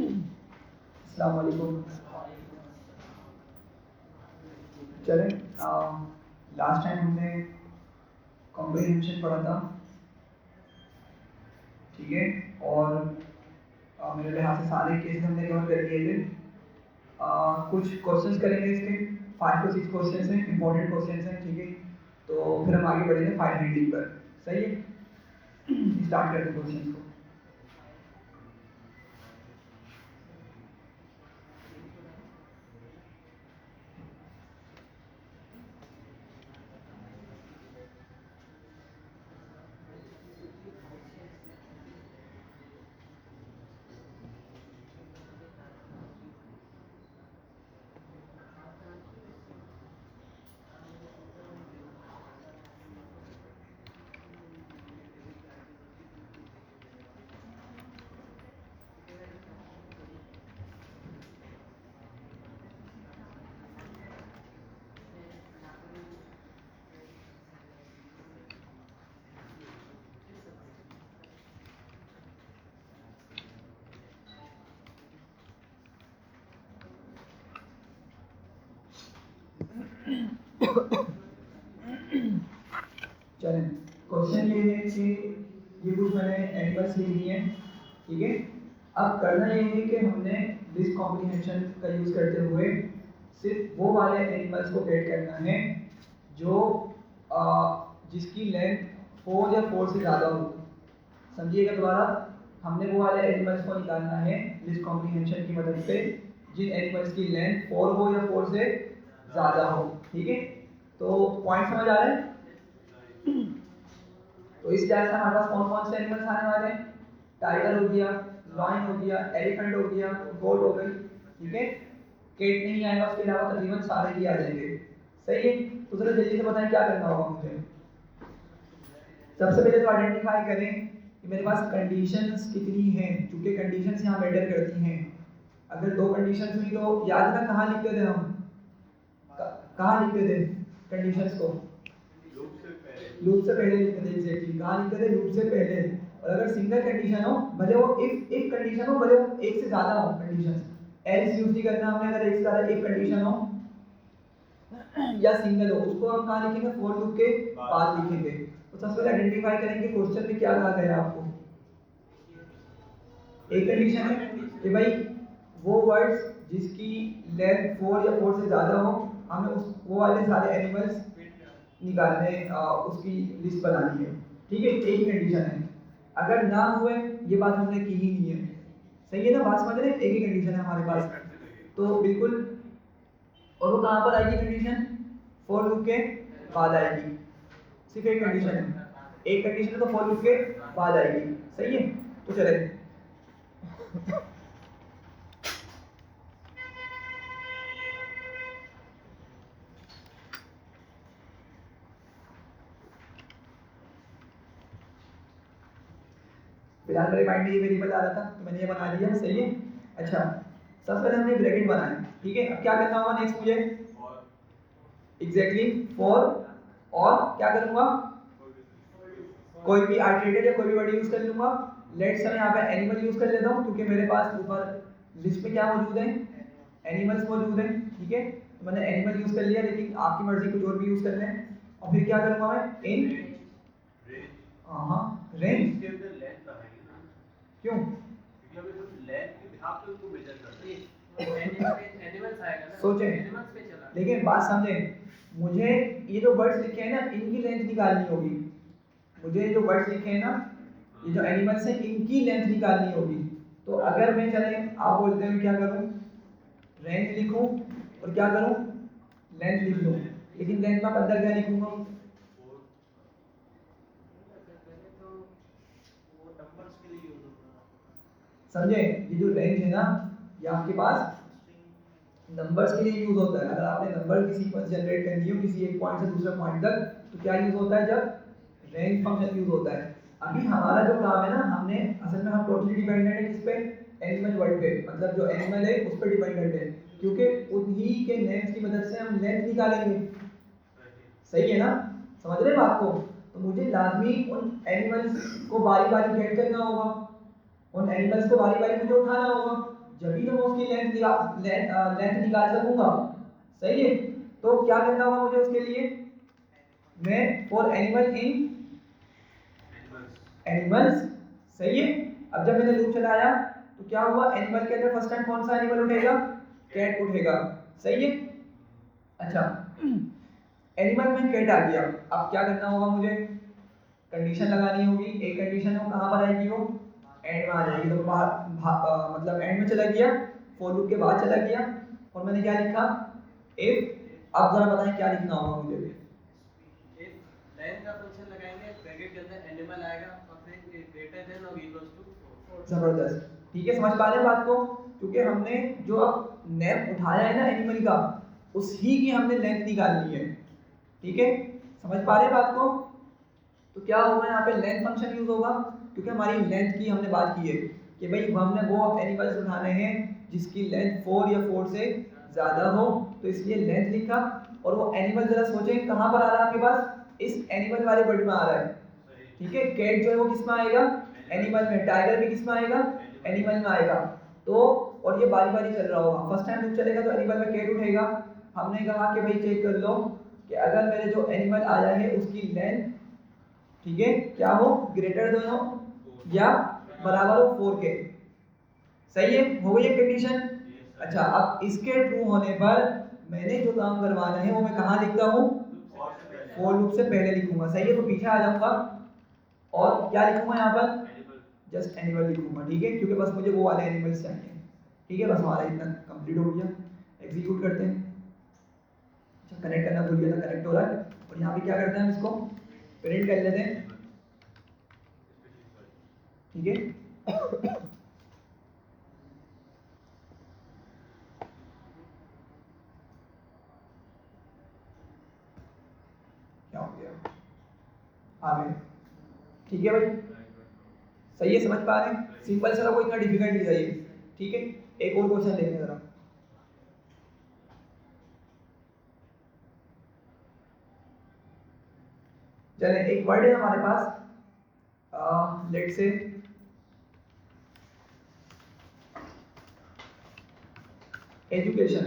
अस्सलाम वालेकुम। चलें, लास्ट टाइम हमने कॉम्प्रिहेंशन पढ़ा था, ठीक है, और मेरे लिहाज से सारे केसेस हमने कवर कर लिए थे। कुछ क्वेश्चंस करेंगे, इसके 5 to 6 क्वेश्चंस हैं, इंपॉर्टेंट क्वेश्चंस हैं, ठीक है। तो फिर हम आगे बढ़ेंगे फाइल हैंडलिंग पर, सही है। स्टार्ट करते हैं क्वेश्चंस को। चलें, क्वेश्चन ये है कि ये कुछ मैंने एनिमल्स लिख दिए हैं, ठीक है। अब करना ये है कि हमने लिस्ट कॉम्प्रिहेंशन का यूज़ करते हुए सिर्फ वो वाले एनिमल्स को गेट करना है जो जिसकी लेंथ 4 या 4 से ज़्यादा हो। समझिएगा दोबारा, हमने वो वाले एनिमल्स को निकालना है लिस्ट कॉम्प्रिहेंशन की मदद से जिन एनिमल्स की लेंथ 4 हो या 4 से ज़्यादा हो, ठीक है। तो पॉइंट समझ आ रहे हैं? तो इस तरह से हमारे पास कौन कौन से एनिमल्स आने वाले हैं? टाइगर हो गया, लॉयन हो गया, एलिफेंट हो गया, गोट हो गई, ठीक है। केट नहीं आएगा, उसके अलावा तकरीबन सारे ही आ जाएंगे, सही है। तो जरा जल्दी से बताएं क्या करना होगा मुझे। सबसे पहले तो आइडेंटिफाई करें कि मेरे पास कंडीशंस कितनी हैं, क्योंकि कंडीशंस यहाँ मैटर करती हैं। अगर 2 कंडीशंस हुई तो याद ना कहाँ लिखते थे हम, कहाँ लिखते थे कंडीशंस को? लूप से पहले लिखते थे। एग्जैक्टली, कहाँ लिखते थे? लूप से पहले। और अगर सिंगल कंडीशन हो, भले वो इफ कंडीशन हो, भले वो एक से ज्यादा हो कंडीशंस, एल्स यूज नहीं करना हमने। अगर एक से ज्यादा एक कंडीशन हो या सिंगल हो, उसको हम कहाँ लिखेंगे? फॉर लूप के बाद लिखेंगे। तो सबसे पहले आइडेंटिफाई करेंगे क्वेश्चन में क्या कहा गया आपको। एक कंडीशन है कि भाई वो वर्ड्स जिसकी लेंथ 4 या 4 से ज्यादा हो, हमें उस वो वाले सारे एनिमल्स निकालने, उसकी लिस्ट बनानी है, ठीक है। एक ही कंडीशन है। अगर ना हुए, ये बात हमने की ही नहीं है, सही है ना? बात समझ रहे हैं? एक ही कंडीशन है हमारे पास, तो बिल्कुल। और वो कहाँ पर आएगी कंडीशन? फॉर लूप के बाद आएगी। सिर्फ एक कंडीशन है, एक कंडीशन तो फॉर लूप के बाद आएगी, सही है। तो चले, फिलहाल मेरे माइंड में ये वेरिएबल आ रहा था तो मैंने ये बना दिया, सही है। अच्छा, सबसे पहले हमने ब्रैकेट बनाए, ठीक है। अब क्या करना होगा नेक्स्ट मुझे? एग्जैक्टली, फॉर, और क्या करूंगा? कोई भी आइटरेटर या कोई भी वर्ड यूज कर लूंगा। लेट्स मैं यहाँ पे एनिमल यूज कर लेता हूँ, क्योंकि मेरे पास ऊपर लिस्ट में क्या मौजूद है? एनिमल्स मौजूद है, ठीक है। तो मैंने एनिमल यूज कर लिया, लेकिन आपकी मर्जी कुछ और भी यूज कर लें। और फिर क्या करूंगा मैं? इन हाँ रेंज, क्यों? सोचें, लेकिन बात समझें, मुझे ये जो वर्ड्स लिखे हैं ना, इनकी लेंथ निकालनी होगी। मुझे जो वर्ड्स लिखे हैं ना, ये जो एनिमल्स हैं, इनकी लेंथ निकालनी होगी। तो अगर मैं, चले आप बोलते हैं क्या करूं? रेंज लिखूं और क्या करूं? लेंथ लिख लूं। लेकिन लेंथ में अंदर क्या लिखूंगा? समझे? ये जो रेंज है ना, ये आपके पास नंबर्स के लिए यूज होता है। अगर आपने नंबर की सीक्वेंस जनरेट करनी हो किसी एक पॉइंट से दूसरे पॉइंट तक, तो क्या यूज होता है? जब रेंज फंक्शन यूज होता है। अभी हमारा जो काम है ना, हमने असल में हम टोटली डिपेंडेंट है किस पे? एनिमल वर्ड पे, मतलब जो एनिमल है उस पर डिपेंडेंट है, क्योंकि उन्हीं के लेंथ की मदद से हम लेंथ निकालेंगे, सही है ना? समझ रहे बात को? तो मुझे लाजमी उन एनिमल्स को बारी बारी गेट करना होगा, उन एनिमल्स को बारी बारी मुझे उठाना होगा। जब ही तो मैं उसकी लेंथ निकाल सकूंगा। सही है, तो क्या करना होगा मुझे उसके लिए, मैं फॉर एनिमल इन एनिमल्स। सही है, अब जब मैंने लूप चलाया तो क्या हुआ, एनिमल के अंदर फर्स्ट टाइम कौन सा एनिमल उठेगा, कैट उठेगा। सही है, अच्छा एनिमल में कैट आ गया, अब क्या करना होगा मुझे, कंडीशन लगानी होगी। एक कंडीशन वो कहाँ पर आएगी, वो एंड में आ जाएगी। तो मतलब एंड में चला गया, फॉर लूप के बाद चला गया, और मैंने क्या लिखा, इफ। अब जरा बताएं क्या लिखना होगा मुझे। लेंथ का फंक्शन लगाएंगे, ब्रैकेट के अंदर एनिमल आएगा और फिर ग्रेटर देन और इक्वल्स टू। जबरदस्त, ठीक है, समझ पा रहे हैं बात को, क्योंकि हमने जो अब नेम उठाया है ना एनिमल का, उसी की हमने लेंथ निकालनी है। ठीक है, समझ पा रहे हैं बात को। तो क्या होगा, यहाँ पे लेंथ फंक्शन यूज होगा, क्योंकि हमारी लेंथ की हमने बात की है कि भाई हमने वो एनिमल्स उठाने हैं जिसकी लेंथ 4 या 4 से ज़्यादा हो, तो इसलिए लेंथ लिखा। और वो एनिमल जरा सोचें कहाँ पर आ रहा है आपके पास, इस एनिमल वाले वर्ड में आ रहा है। ठीक है, कैट जो है वो किस में आएगा, एनिमल में। टाइगर भी किस में आएगा, एनिमल में आएगा। तो और ये बारी बारी चल रहा होगा, फर्स्ट टाइम लूप चलेगा तो एनिमल में कैट उठेगा। हमने कहा कि भाई चेक कर लो कि अगर मेरे जो एनिमल आया है उसकी लेंथ, ठीक है, क्या हो, ग्रेटर देन हो या बराबर हो 4 के। सही है, हो गई एक कंडीशन। अच्छा, अब इसके ट्रू होने पर मैंने जो काम करवाना है वो मैं कहाँ लिखता हूँ, फॉर लूप से पहले लिखूंगा। सही है, तो पीछे आ जाऊंगा और क्या लिखूंगा यहाँ पर, जस्ट एनिमल लिखूंगा। ठीक है, क्योंकि बस मुझे वो वाले एनिमल्स चाहिए। ठीक है, बस हमारा इतना कंप्लीट हो गया, एग्जीक्यूट करते हैं। अच्छा, कनेक्ट करना भूल गया था, कनेक्ट हो रहा है। और यहाँ पे क्या करते हैं, हम इसको प्रिंट कर लेते हैं। ठीक है, क्या हो गया, आ गए। ठीक है भाई, सही है, समझ पा रहे हैं, सिंपल सा, कोई इतना डिफिकल्ट नहीं है। ठीक है, एक और क्वेश्चन देखते हैं जरा। चले, एक वर्ड है हमारे पास, लेट्स से एजुकेशन।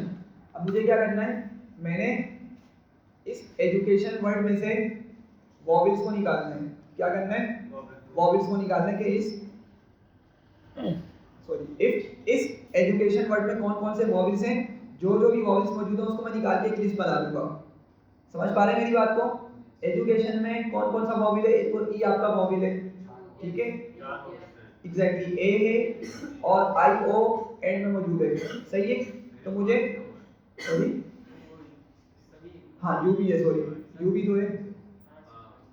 अब मुझे क्या करना है, मैंने इस एजुकेशन वर्ड में से वॉवेल्स को निकालना है। क्या करना है, वॉवेल्स को निकालना है कि इस सॉरी इफ इस एजुकेशन वर्ड में कौन कौन से वॉवेल्स हैं, जो जो भी वॉवेल्स मौजूद है उसको मैं निकाल के एक लिस्ट बना दूंगा। समझ पा रहे हैं मेरी बात को, एजुकेशन में कौन कौन सा वॉवेल है, एक तो ई आपका वॉवेल है। ठीक है, एग्जैक्टली ए है और आई ओ एंड में मौजूद है। सही है, तो मुझे सॉरी, हाँ यू भी है, सॉरी यू भी तो है।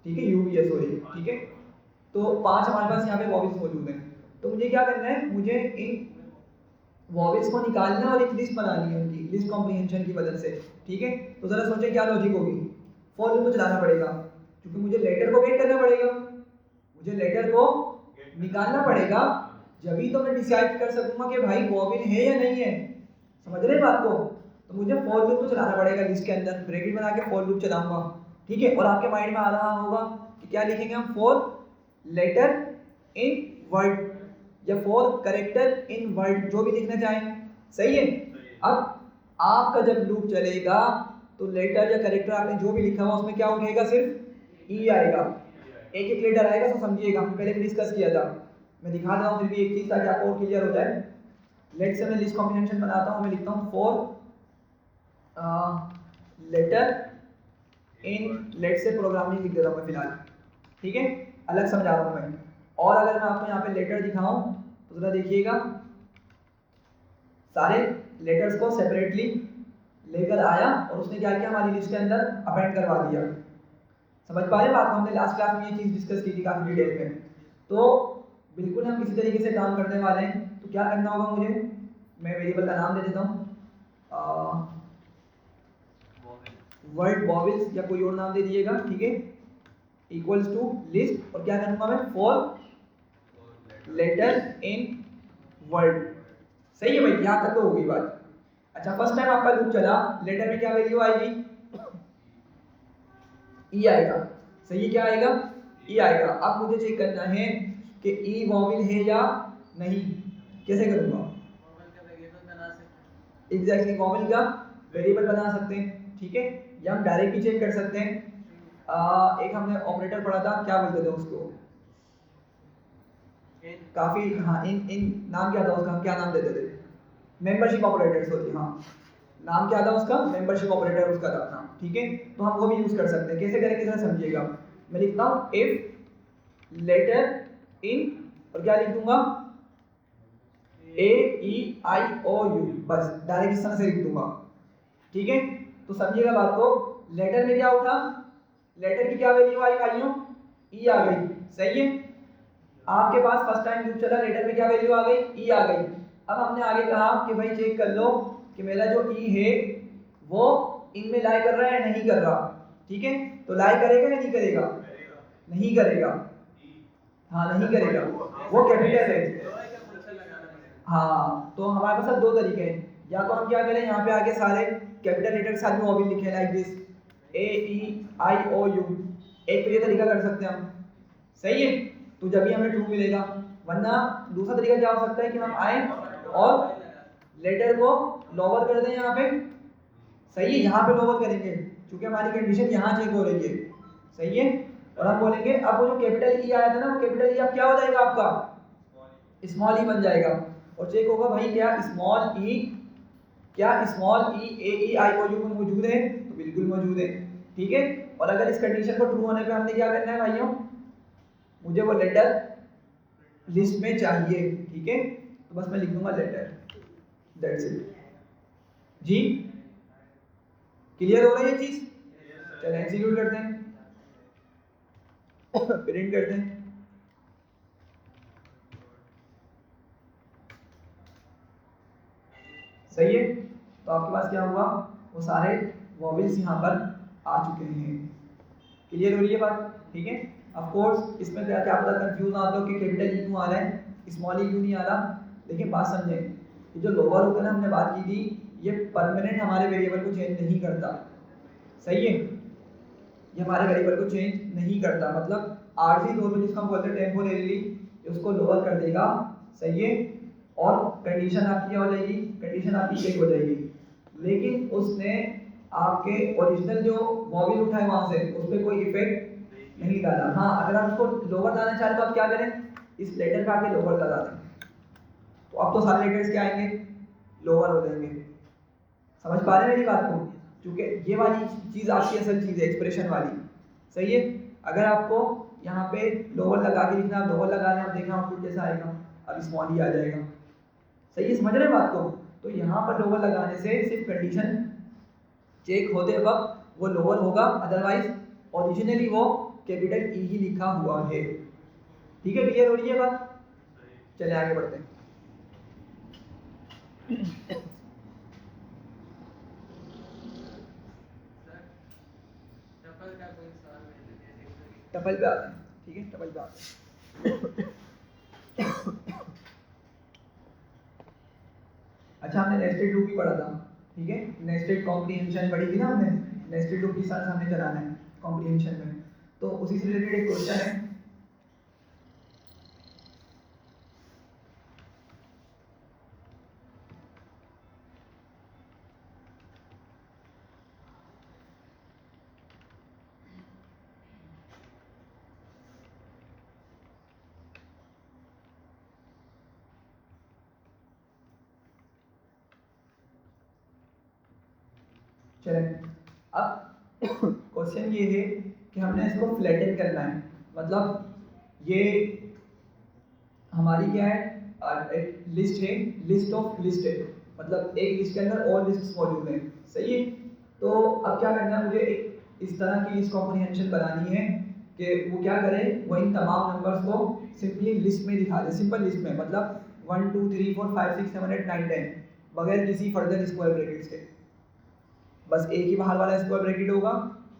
ठीक है, यू भी है, सॉरी। ठीक है, तो 5 हमारे पास यहाँ पे वॉवेल्स मौजूद हैं। तो मुझे क्या करना है, मुझे इन वॉवेल्स को निकालना है और एक लिस्ट बनानी है उनकी, लिस्ट कॉम्प्रिहेंशन की मदद से। ठीक है, तो जरा सोचें क्या लॉजिक होगी। फॉर लूप को चलाना पड़ेगा, क्योंकि मुझे लेटर को वेट करना पड़ेगा, मुझे लेटर को निकालना पड़ेगा, जब ही तो मैं डिसाइड कर सकूंगा कि भाई वॉवेल है या नहीं है। समझ रहे हैं बात को, तो मुझे फॉर लूप को चलाना पड़ेगा, लिस्ट के अंदर ब्रैकेट बना के फॉर लूप चलाऊंगा। ठीक है, और आपके माइंड में आ रहा होगा कि क्या लिखेंगे हम, फॉर लेटर इन वर्ड या फॉर करेक्टर इन वर्ड, जो भी लिखना चाहें। सही है, अब आपका जब लूप चलेगा तो लेटर या करेक्टर आपने जो भी लिखा हुआ उसमें क्या उठेगा, सिर्फ ई आएगा। एक एक लेटर आएगा, तो समझिएगा, हमने पहले भी डिस्कस किया था। मैं दिखा रहा हूँ फिर भी एक चीज ताकि आपको और क्लियर हो जाए। लेट से मैं लिस्ट कॉम्बिनेशन बनाता हूँ, मैं लिखता हूँ फॉर लेटर इन, लेट से प्रोग्रामिंग लिख देता हूँ मैं फिलहाल। ठीक है, अलग समझा रहा हूँ मैं। और अगर मैं आपको यहाँ पे लेटर दिखाऊं तो जरा देखिएगा, सारे लेटर्स को सेपरेटली लेकर आया और उसने क्या किया, हमारी लिस्ट के अंदर अपेंड करवा दिया। समझ पा रहे हैं बात को, हमने लास्ट क्लास में ये चीज डिस्कस की थी काफी डिटेल में। तो बिल्कुल हम इसी तरीके से काम करने वाले हैं। तो क्या करना होगा मुझे, मैं वेरिएबल का नाम दे देता हूँ, वर्ड वॉवेल्स या कोई और नाम दे दीजिएगा। ठीक है, इक्वल्स टू लिस्ट, और क्या करूंगा मैं, फॉर लेटर इन वर्ड। सही है भाई, यहां तक तो हो गई बात। अच्छा, फर्स्ट टाइम आपका लूप चला, लेटर में क्या वैल्यू आएगी, ई आएगा। सही है, क्या आएगा, ई आएगा। अब मुझे चेक करना है कि ई वॉवेल है या नहीं। कैसे करूंगा, एग्जैक्टली वॉवेल का वेरिएबल बना सकते हैं, ठीक है, या हम डायरेक्ट भी चेक कर सकते हैं। एक हमने ऑपरेटर पढ़ा था, क्या बोलते थे उसको, काफी, हाँ, इन इन नाम क्या था उसका, क्या नाम देते थे, मेंबरशिप ऑपरेटर, सॉरी, हाँ, नाम क्या था उसका, मेंबरशिप ऑपरेटर उसका था नाम, ठीक है। तो हम वो भी यूज कर सकते हैं। कैसे करेंगे जरा समझिएगा। मैं लिखता हूँ इफ लेटर इन, और क्या लिख दूंगा, AEIOU, बस डायरेक्ट इस तरह से लिख दूंगा, ठीक है। तो समझिएगा बात को, लेटर में क्या उठा, लेटर की क्या वैल्यू आई भाइयों, ई आ गई, सही है। आपके पास फर्स्ट टाइम लूप चला, लेटर में क्या वैल्यू आ गई, ई आ गई। अब हमने आगे कहा कि भाई चेक कर लो कि मेरा जो ई है वो इनमें लाई कर रहा है या नहीं कर रहा, ठीक है। तो लाई करेगा या नहीं करेगा, नहीं करेगा, हाँ नहीं करेगा, वो कैपिटल है। हाँ, तो हमारे पास अब दो तरीके हैं, या तो हम क्या करें, यहाँ पे आके सारे कैपिटल लेटर के साथ में वो भी लिखे लाइक दिस AEIOU, एक तो ये तरीका कर सकते हैं हम, सही है, तो जब भी हमें ट्रू मिलेगा। वरना दूसरा तरीका क्या हो सकता है कि हम आए और लेटर को लोअर कर दें यहाँ पे, सही है, यहाँ पे लोअर करेंगे क्योंकि हमारी कंडीशन यहाँ चेक हो रही है, सही है। और हम बोलेंगे अब वो जो कैपिटल ई आया था ना, वो कैपिटल ई अब क्या हो जाएगा आपका, स्मॉल ई बन जाएगा, और चेक होगा भाई क्या स्मॉल ई, क्या स्मॉल ई AEIOU में मौजूद है, तो बिल्कुल मौजूद है, ठीक है। और अगर इस कंडीशन को ट्रू होने पे हमने क्या करना है भाइयों, मुझे वो लेटर लिस्ट में चाहिए, ठीक है, तो बस मैं लिख दूंगा लेटर, दैट्स इट। जी क्लियर हो रहा है ये चीज, चलो एग्जीक्यूट करते हैं, प्रिंट करते हैं। सही है, तो आपके पास क्या हुआ, वो सारे वॉवेल्स यहाँ पर आ चुके हैं। क्लियर हो रही है बात, ठीक है। ऑफ कोर्स इसमें क्या क्या पता कंफ्यूज आप लोग कि कैपिटल ई क्यों आ रहा है, स्मॉल ई क्यों नहीं आ रहा, लेकिन बात समझें, ये जो लोअर होकर हमने बात की थी, ये परमानेंट हमारे वेरिएबल को चेंज नहीं करता, सही है, ये हमारे वेरिएबल को चेंज नहीं करता, मतलब आरजी तौर पर जिसको हम बोलते हैं टेम्पोरेरीली, उसको लोअर कर देगा, सही है, और कंडीशन आपकी क्या हो जाएगी, कंडीशन आपकी चेक हो जाएगी, लेकिन उसने आपके ओरिजिनल जो वॉवेल उठाए वहां से उस पर कोई इफेक्ट नहीं डाला। हाँ, अगर आप उसको लोअर लाना चाहें तो आप क्या करें, इस लेटर का आके लोअर लगा दें, तो अब तो सारे लेटर्स क्या आएंगे, लोअर हो जाएंगे। समझ पा रहे हैं मेरी बात को, क्योंकि ये वाली चीज आपकी असल चीज है, एक्सप्रेशन वाली, सही है। अगर आपको यहाँ पे लोअर लगा के लिखना, आप लोअर लगा लें, आप देखें आउटपुट कैसा आएगा, अब स्मॉल ही आ जाएगा, सही है, समझ रहे हैं बात को। तो यहाँ पर लोअर लगाने से सिर्फ कंडीशन चेक होते वक्त वो लोअर होगा, अदरवाइज ओरिजिनली वो कैपिटल ई ही लिखा हुआ है, ठीक है। क्लियर हो रही है बात, चले आगे बढ़ते हैं। टपल पे आते हैं, ठीक है, टपल पे आते हैं। अच्छा, हमने नेस्टेड लूप भी पढ़ा था, ठीक है, नेस्टेड कॉम्प्रिहेंशन पढ़ी थी ना हमने, नेस्टेड लूप किस तरह से हमें चलाना है कॉम्प्रिहेंशन में, तो उसी से रिलेटेड एक क्वेश्चन है। चलें, अब क्वेश्चन ये है कि हमने इसको फ्लैटन करना है, मतलब ये हमारी क्या है, एक लिस्ट है, लिस्ट ऑफ लिस्ट है, मतलब एक लिस्ट के अंदर और लिस्ट मौजूद हैं, सही है। तो अब क्या करना है, मुझे एक इस तरह की लिस्ट कॉम्प्रिहेंशन बनानी है कि वो क्या करे, वो इन तमाम नंबर्स को सिंपली लिस्ट में दिखा दे, सिंपल लिस्ट में, मतलब 1 2 3 4 5 6 7 8 9 10 बगैर किसी फर्दर स्क्वायर ब्रैकेट्स के, बस एक ही बाहर वाला स्क्वायर ब्रैकेट होगा,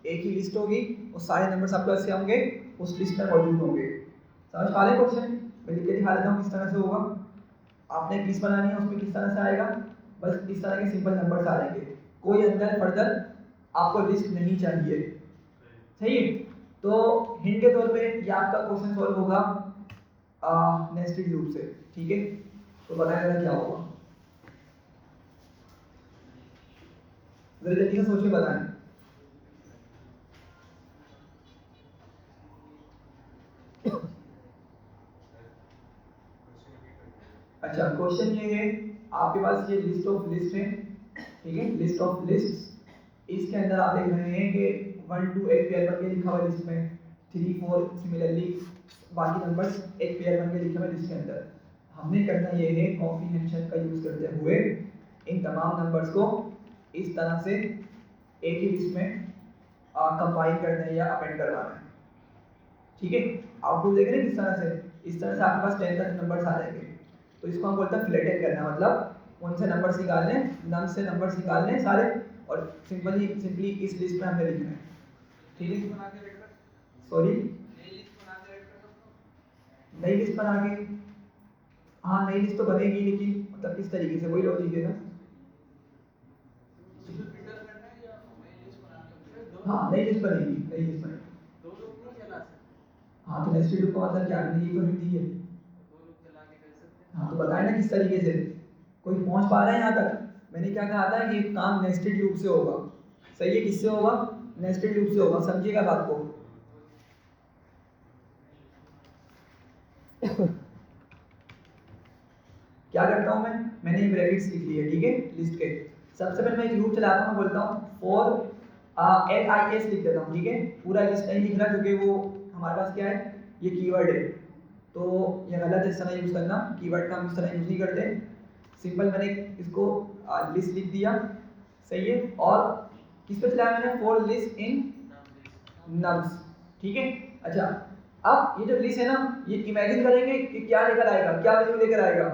एक ही लिस्ट होगी, और सारे नंबर्स आपके पास क्या होंगे, उस लिस्ट में मौजूद होंगे। समझ पा रहे क्वेश्चन, मैं लिख के दिखा देता हूँ किस तरह से होगा। आपने एक लिस्ट बनानी है, उसमें किस तरह से आएगा, बस इस तरह के सिंपल नंबर्स आ जाएंगे, कोई अंदर फर्दर आपको लिस्ट नहीं चाहिए, सही है। तो हिंट के तौर पे ये आपका क्वेश्चन सॉल्व होगा नेस्टेड लूप से, ठीक है। तो बताया क्या होगा, जरा जल्दी से सोच के बताएं। अच्छा, क्वेश्चन ये है, आपके पास ये लिस्ट ऑफ लिस्ट है, ठीक है, लिस्ट ऑफ लिस्ट। इसके अंदर आप देख रहे हैं कि 1 2 एक पेयर बन के लिखा हुआ है लिस्ट में, 3 4 सिमिलरली बाकी नंबर्स एक पेयर बन के लिखे हुए लिस्ट के अंदर। हमने करना ये है कॉम्प्रीहेंशन का यूज करते हुए इन तमाम नंबर्स को इस तरह से एक ही लिस्ट में कंबाइन करना है या अपेंड करवाना है, ठीक है। आउटपुट देख रहे हैं किस तरह से, इस तरह से आपके पास 10 तक नंबर्स आ जाएंगे। तो इसको हम बोलते हैं फ्लैटेन करना, मतलब उनसे नंबर्स निकालने, नम से नंबर्स निकालने सारे और सिंपली इस लिस्ट में हमने लिखना है, ठीक है। सॉरी, नई लिस्ट बना के, हाँ नई लिस्ट तो बनेगी, लेकिन मतलब किस तरीके से, वही लॉजिक है ना। हाँ नई लिस्ट बनेगी, नई लिस्ट बनेगी। हाँ तो नेस्टेड लूप का मतलब क्या है, ये तो हिंदी है। हाँ तो बताए ना किस तरीके से, कोई पहुंच पा रहा है यहाँ तक। मैंने क्या कहा था कि ये काम नेस्टेड लूप से होगा, सही है, किससे होगा, नेस्टेड लूप से होगा, समझिएगा बात को। क्या करता हूँ मैंने ये ब्रैकेट्स लिख लिए, ठीक है, लिस्ट के। सबसे पहले मैं एक लूप चलाता हूँ, बोलता हूँ फॉर LIS लिख देता हूँ, ठीक है। पूरा लिस्ट नहीं लिख रहा क्योंकि वो हमारे पास क्या है, ये कीवर्ड है, तो ये गलत है इस तरह यूज करना, कीवर्ड का हम इस तरह यूज नहीं करते। सिंपल मैंने इसको लिस्ट लिख दिया, सही है। और किस पे चलाया मैंने, फॉर लिस्ट इन नम्स, ठीक है। अच्छा, अब ये जो लिस्ट है ना, ये इमेजिन करेंगे कि क्या लेकर आएगा, क्या वैल्यू लेकर आएगा,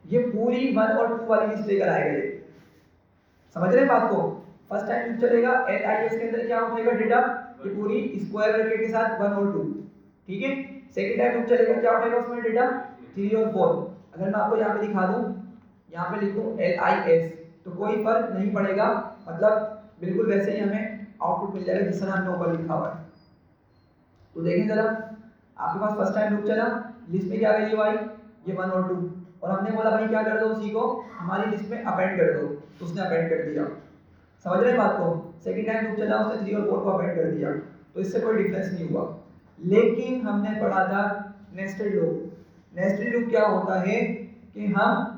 ये पूरी 1 और 2 वाली लिस्ट लेकर आएगा। ये समझ रहे हैं बात को। फर्स्ट टाइम लूप चलेगा, LIS के अंदर क्या उठेगा डेटा, ये पूरी स्क्वायर ब्रैकेट के साथ 1 और 2, ठीक है। सेकंड टाइम लूप चलेगा, क्या उठेगा उसमें डेटा 3 और 4। अगर मैं आपको यहाँ पे दिखा दूं, यहाँ पे लिखूं LIS, तो कोई फर्क नहीं पड़ेगा, मतलब बिल्कुल वैसे ही हमें आउटपुट मिल जाएगा जिस तरह हमने ऊपर लिखा हुआ है। तो देखें जरा, आपके पास फर्स्ट टाइम लूप चला, लिस्ट में क्या वैल्यू आई, ये 1 और 2, और हमने बोला भाई क्या कर दो, उसी को हमारी लिस्ट में अपेंड कर दो, तो उसने अपेंड कर दिया। समझ रहे हैं बात को। सेकंड टाइम लूप चला, उसने 3 और 4 को अपेंड कर दिया, तो इससे कोई डिफरेंस नहीं हुआ। लेकिन हमने पढ़ा था नेस्टेड लूप। नेस्टेड लूप क्या होता है कि हम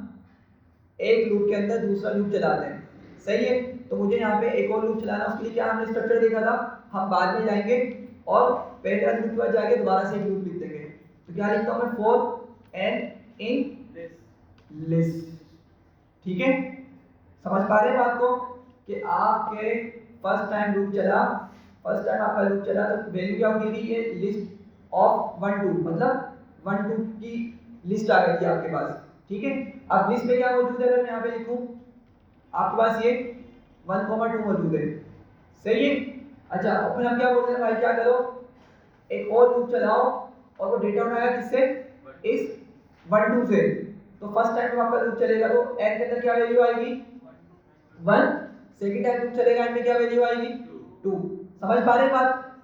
एक लूप के अंदर दूसरा लूप चलाते हैं, सही है। तो मुझे यहाँ पे एक और लूप चलाना, उसके लिए क्या हमने स्ट्रक्चर देखा था, हम बाद में जाएंगे और पहले वाले लूप के बाद जाके दोबारा से एक लूप लिख देंगे। तो क्या लिखता हूँ मैं, फॉर एन इन लिस्ट, ठीक है। समझ पा रहे हैं बात को कि आपके फर्स्ट टाइम लूप चला, फर्स्ट टाइम आपका लूप चला तो वैल्यू क्या होगी, ये लिस्ट ऑफ 1 2, मतलब 1 2 की लिस्ट आ गई थी आपके पास, ठीक है। अब लिस्ट में क्या मौजूद है, अगर मैं यहाँ पे लिखूं, आपके पास ये 1 2 मौजूद है, सही है। अच्छा, अब फिर हम क्या बोल रहे हैं भाई, क्या करो, एक और लूप चलाओ और वो डेटा उठाया किससे, इस 1 2 से। तो फर्स्ट टाइम आपका लूप चलेगा तो n के अंदर क्या वैल्यू आएगी, 1। सेकंड टाइम लूप चलेगा, n में क्या वैल्यू आएगी, 2। समझ पा रहे हैं बात,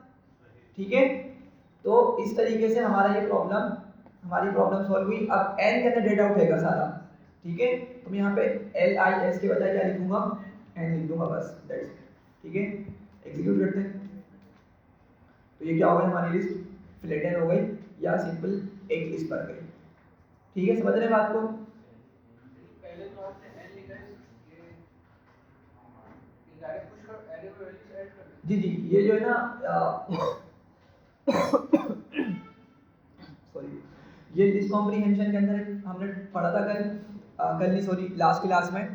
ठीक है। तो इस तरीके से हमारी प्रॉब्लम सॉल्व हुई। अब n के अंदर डेटा उठेगा सारा, ठीक है। तो मैं यहाँ पे LIS के बजाय क्या लिखूंगा, n लिख दूंगा बस, दैट्स इट, ठीक है। एग्जीक्यूट करते हैं, तो ये क्या होगा, हमारी लिस्ट फ्लैटन हो गई या सिंपल एक लिस्ट बन गई, ठीक है। समझ रहे हैं बात को। पहले तो आपने n लिखा है, ये डायरेक्ट पुश कर एरे में वैल्यूज ऐड कर जी जी, ये जो है ना सॉरी, ये लिस्ट कॉम्प्रीहेंशन के अंदर हमने पढ़ा था कल नहीं सॉरी लास्ट क्लास में।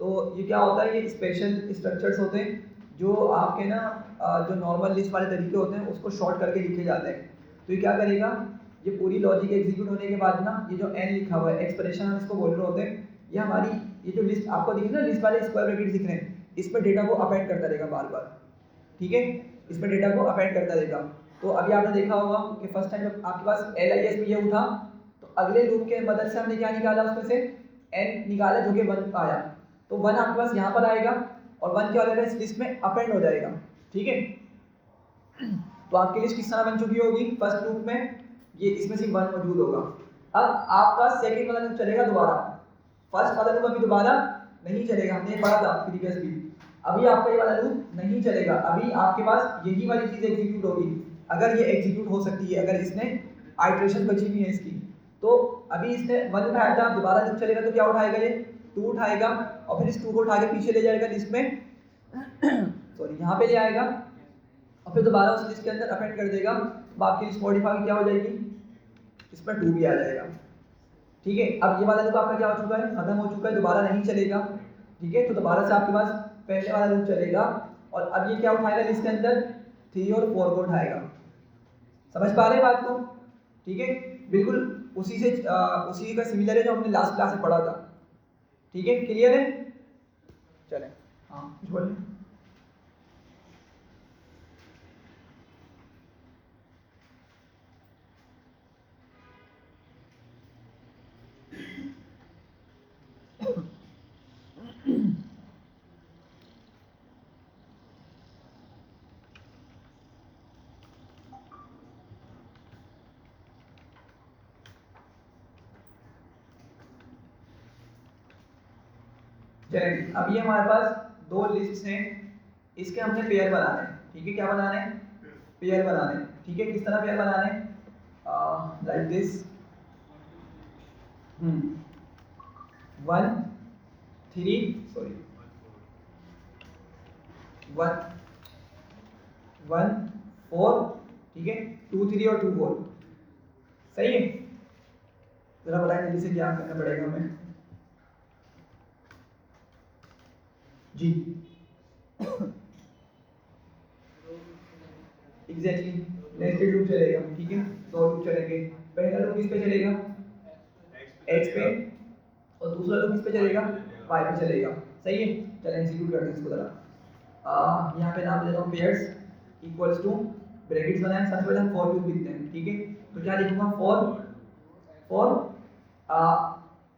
तो ये क्या होता है, ये स्पेशल स्ट्रक्चर्स होते हैं जो आपके ना जो नॉर्मल लिस्ट वाले तरीके होते हैं उसको शॉर्ट करके लिखे जाते हैं। तो ये क्या करेगा, ये पूरी लॉजिक एग्जीक्यूट होने के बाद ना, ये जो n लिखा हुआ है, एक्सप्रेशन हम इसको बोल रहे होते हैं, ये हमारी ये जो लिस्ट आपको दिख रही है ना, लिस्ट वाले स्क्वायर ब्रैकेट दिख रहे हैं, इस पर डेटा को अपेंड करता रहेगा बार बार, ठीक है। इस पर डेटा को अपेंड करता रहेगा। तो अभी आपने देखा होगा कि फर्स्ट टाइम जब आपके पास LIS में ये उठा, तो अगले लूप के मदद से हमने क्या निकाला, उसमें से n निकाला जो कि 1 आया, तो 1 आपके पास यहाँ पर आएगा और 1 क्या हो जाएगा, इस लिस्ट में अपेंड हो जाएगा, ठीक है। तो आपकी लिस्ट किस तरह बन चुकी होगी, फर्स्ट लूप में ये इसमें सिर्फ 1 मौजूद होगा। अब आपका सेकंड वाला लूप चलेगा दोबारा, फर्स्ट वाला लूप अभी दोबारा नहीं चलेगा, हमने पढ़ा था प्रीवियसली। अभी आपका ये वाला लूप नहीं चलेगा, अभी आपके पास यही वाली चीज एग्जीक्यूट होगी। अगर ये एग्जीक्यूट हो सकती है, अगर इसने आइटरेशन बची हुई है इसकी, तो अभी इसने 1 उठाया था, दोबारा लूप चलेगा तो क्या उठाएगा ये 2 उठाएगा, और फिर इस 2 को उठा के पीछे ले जाएगा लिस्ट में सॉरी यहाँ पे ले आएगा, और फिर दोबारा उस लिस्ट के अंदर अपेंड कर देगा। अब आपकी लिस्ट मॉडिफाई क्या हो जाएगी, इसमें 2 भी आ जाएगा। ठीक है, अब ये वाला लूप आपका क्या हो चुका है, खत्म हो चुका है, दोबारा नहीं चलेगा। ठीक है, तो दोबारा से आपके पास पहले वाला लूप चलेगा, और अब ये क्या उठाएगा लिस्ट के अंदर 3 और 4 को उठाएगा। समझ पा रहे हैं बात को? ठीक है, बिल्कुल उसी का सिमिलर है जो हमने लास्ट क्लास में पढ़ा था। ठीक है, क्लियर है? चलें, हाँ कुछ बोलिए। चलें, अब ये हमारे पास 2 लिस्ट हैं, इसके हमने पेयर बनाने हैं। ठीक है, क्या बनाने हैं, पेयर बनाने हैं। ठीक है, किस तरह पेयर बनाने हैं, लाइक दिस 1 3 सॉरी 1 1 4, ठीक है 2 3 और 2 4, सही है। जरा बताएं जल्दी से क्या करना पड़ेगा हमें जी। एग्जैक्टली नेस्टेड लूप चलेगा। ठीक है, 2 लूप चलेंगे। पहला लूप किस पे चलेगा, x पे, और दूसरा लूप किस पे चलेगा, y पे चलेगा। सही है, चलें एग्जीक्यूट करते हैं इसको जरा। यहाँ पे नाम दे देता हूँ पेयर्स इक्वल्स टू, ब्रैकेट्स बनाएं, सबसे पहले हम फॉर लूप लिखते हैं। ठीक है, तो क्या लिखूंगा, फॉर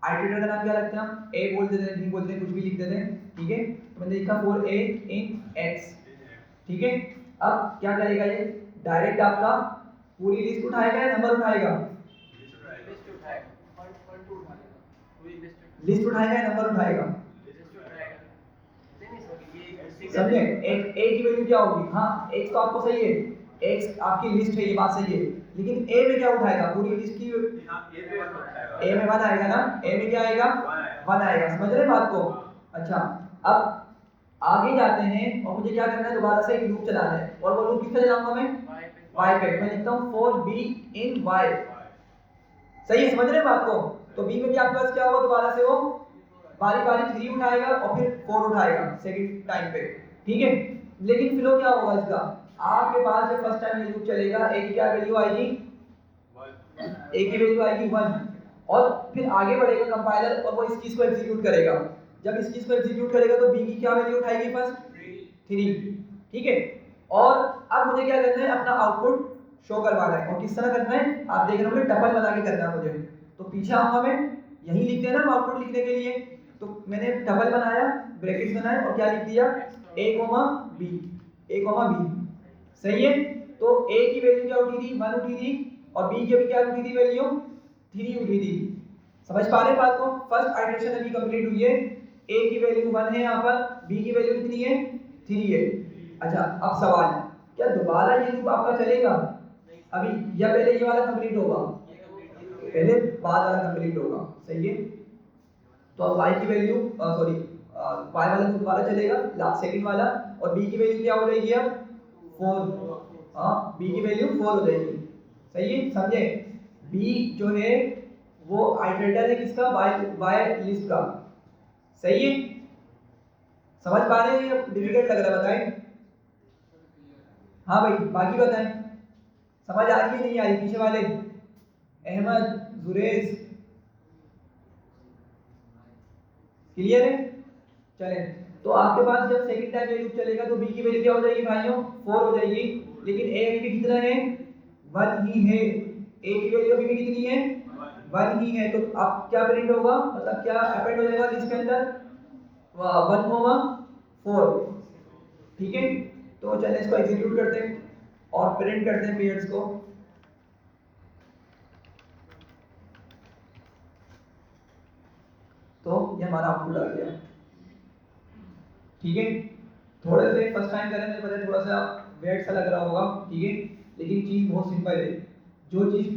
आइटरेटर का नाम क्या रखते हैं हम, a बोल देते हैं, b बोल देते हैं, कुछ भी लिख देते हैं। ठीक है, तो मैंने लिखा फॉर a इन x। ठीक है, अब क्या करेगा ये, डायरेक्ट आपका पूरी लिस्ट उठाएगा या नंबर उठाएगा, लिस्ट उठाएगा या नंबर उठाएगा, समझे। एक की वैल्यू क्या होगी, हाँ x तो आपको सही है, x आपकी लिस्ट है, ये बात सही है, लेकिन a में क्या उठाएगा, पूरी लिस्ट की a में 1 आएगा ना, a में क्या आएगा 1 आएगा। समझ रहे बात को? अच्छा, अब आगे जाते हैं और मुझे क्या करना है, दोबारा से एक लूप चलाना है, और वो लूप किस पे चलाऊंगा मैं, y पे। मैं लिखता हूँ फॉर b इन y। सही है, समझ रहे हैं बात को? तो b में भी आपके पास क्या होगा, दोबारा से वो बारी बारी 3 उठाएगा और फिर 4 उठाएगा सेकंड टाइम पे। ठीक है, लेकिन फ्लो क्या होगा इसका, आपके पास जब फर्स्ट टाइम ये लूप चलेगा, a की क्या वैल्यू आएगी, a की वैल्यू आएगी 1, और फिर आगे बढ़ेगा कंपाइलर और वो इस चीज को एग्जीक्यूट करेगा। जब इस चीज को एग्जीक्यूट करेगा तो b की क्या वैल्यू उठाएगी, फर्स्ट 3। ठीक है, और अब मुझे क्या करना है, अपना आउटपुट शो करवाना है, और किस तरह करना है आप देख रहे होंगे, टपल बना के करना है मुझे। तो पीछे आऊंगा मैं, यही लिखते हैं ना आउटपुट लिखने के लिए, तो मैंने टपल बनाया, ब्रैकेट्स बनाए, और क्या लिख दिया, a b, a b। सही है, तो a की वैल्यू क्या उठी थी, 1 उठी थी, और b की भी क्या उठी थी वैल्यू, 3 उठी थी। समझ पा रहे बात को? फर्स्ट आइटरेशन अभी कंप्लीट हुई है, a की वैल्यू 1 है, यहाँ पर b की वैल्यू कितनी है, 3 है। अच्छा, अब सवाल, क्या दोबारा ये लूप आपका चलेगा अभी, या पहले ये वाला कंप्लीट होगा, पहले बाद वाला कंप्लीट होगा। सही है, तो अब y की वैल्यू सॉरी y वाला लूप दोबारा चलेगा, लास्ट सेकंड वाला, और b की वैल्यू क्या हो जाएगी अब 4। हाँ, b की वैल्यू 4 हो जाएगी। सही है, समझे। b जो है वो आइटरेटर है किसका, y लिस्ट का। सही है, समझ पा रहे हैं, ये डिफिकल्ट लग रहा है, बताएं। हाँ भाई, बाकी बताएं, समझ आ रही है नहीं आ रही, पीछे वाले अहमद, जुरेज, क्लियर है। चलें, तो आपके पास जब सेकंड टाइम ये लूप चलेगा तो b की वैल्यू क्या हो जाएगी भाइयों, 4 हो जाएगी, लेकिन a अभी भी कितना है, 1 ही है। a की वैल्यू अभी भी कितनी है, 1 ही है। तो अब क्या प्रिंट होगा, मतलब क्या अपेंड हो जाएगा लिस्ट के अंदर, 1,4। ठीक है, तो चलिए इसको एग्जीक्यूट करते हैं और प्रिंट करते हैं पेयर्स को। तो ये हमारा आउटपुट आ गया। ठीक है, थोड़े से फर्स्ट टाइम करें मुझे पता है थोड़ा सा वेट सा लग रहा होगा, ठीक है, लेकिन चीज़ बहुत सिंपल है। जो चीज़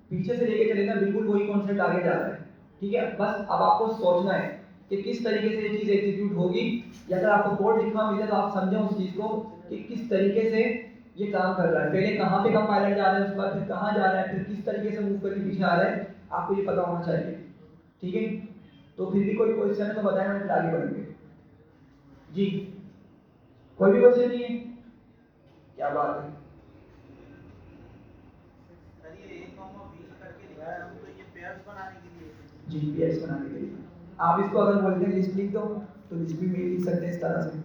पीछे से लेके चले ना बिल्कुल वही कॉन्सेप्ट आगे जा रहा है, ठीक है। बस अब आपको सोचना है कि किस तरीके से ये चीज़ एग्जीक्यूट होगी, या अगर आपको कोड लिखना मिले तो आप समझें उस चीज़ को कि किस तरीके से ये काम कर रहा है। पहले कहाँ पे कंपाइलर जा रहा है, उसके बाद फिर कहाँ जा रहा है, फिर किस तरीके से मूव करके पीछे आ रहा है, आपको ये पता होना चाहिए, ठीक है। तो फिर भी कोई क्वेश्चन है तो बताएं, हम फिर आगे बढ़ेंगे। जी कोई भी क्वेश्चन नहीं है? क्या बात है। सर ये a, b करके लिखा है, हम तो ये पेयर्स बनाने के लिए। जी पेयर्स बनाने के लिए आप इसको अगर बोलते हैं लिस्ट लिख दो तो लिस्ट भी में लिख सकते हैं इस तरह से,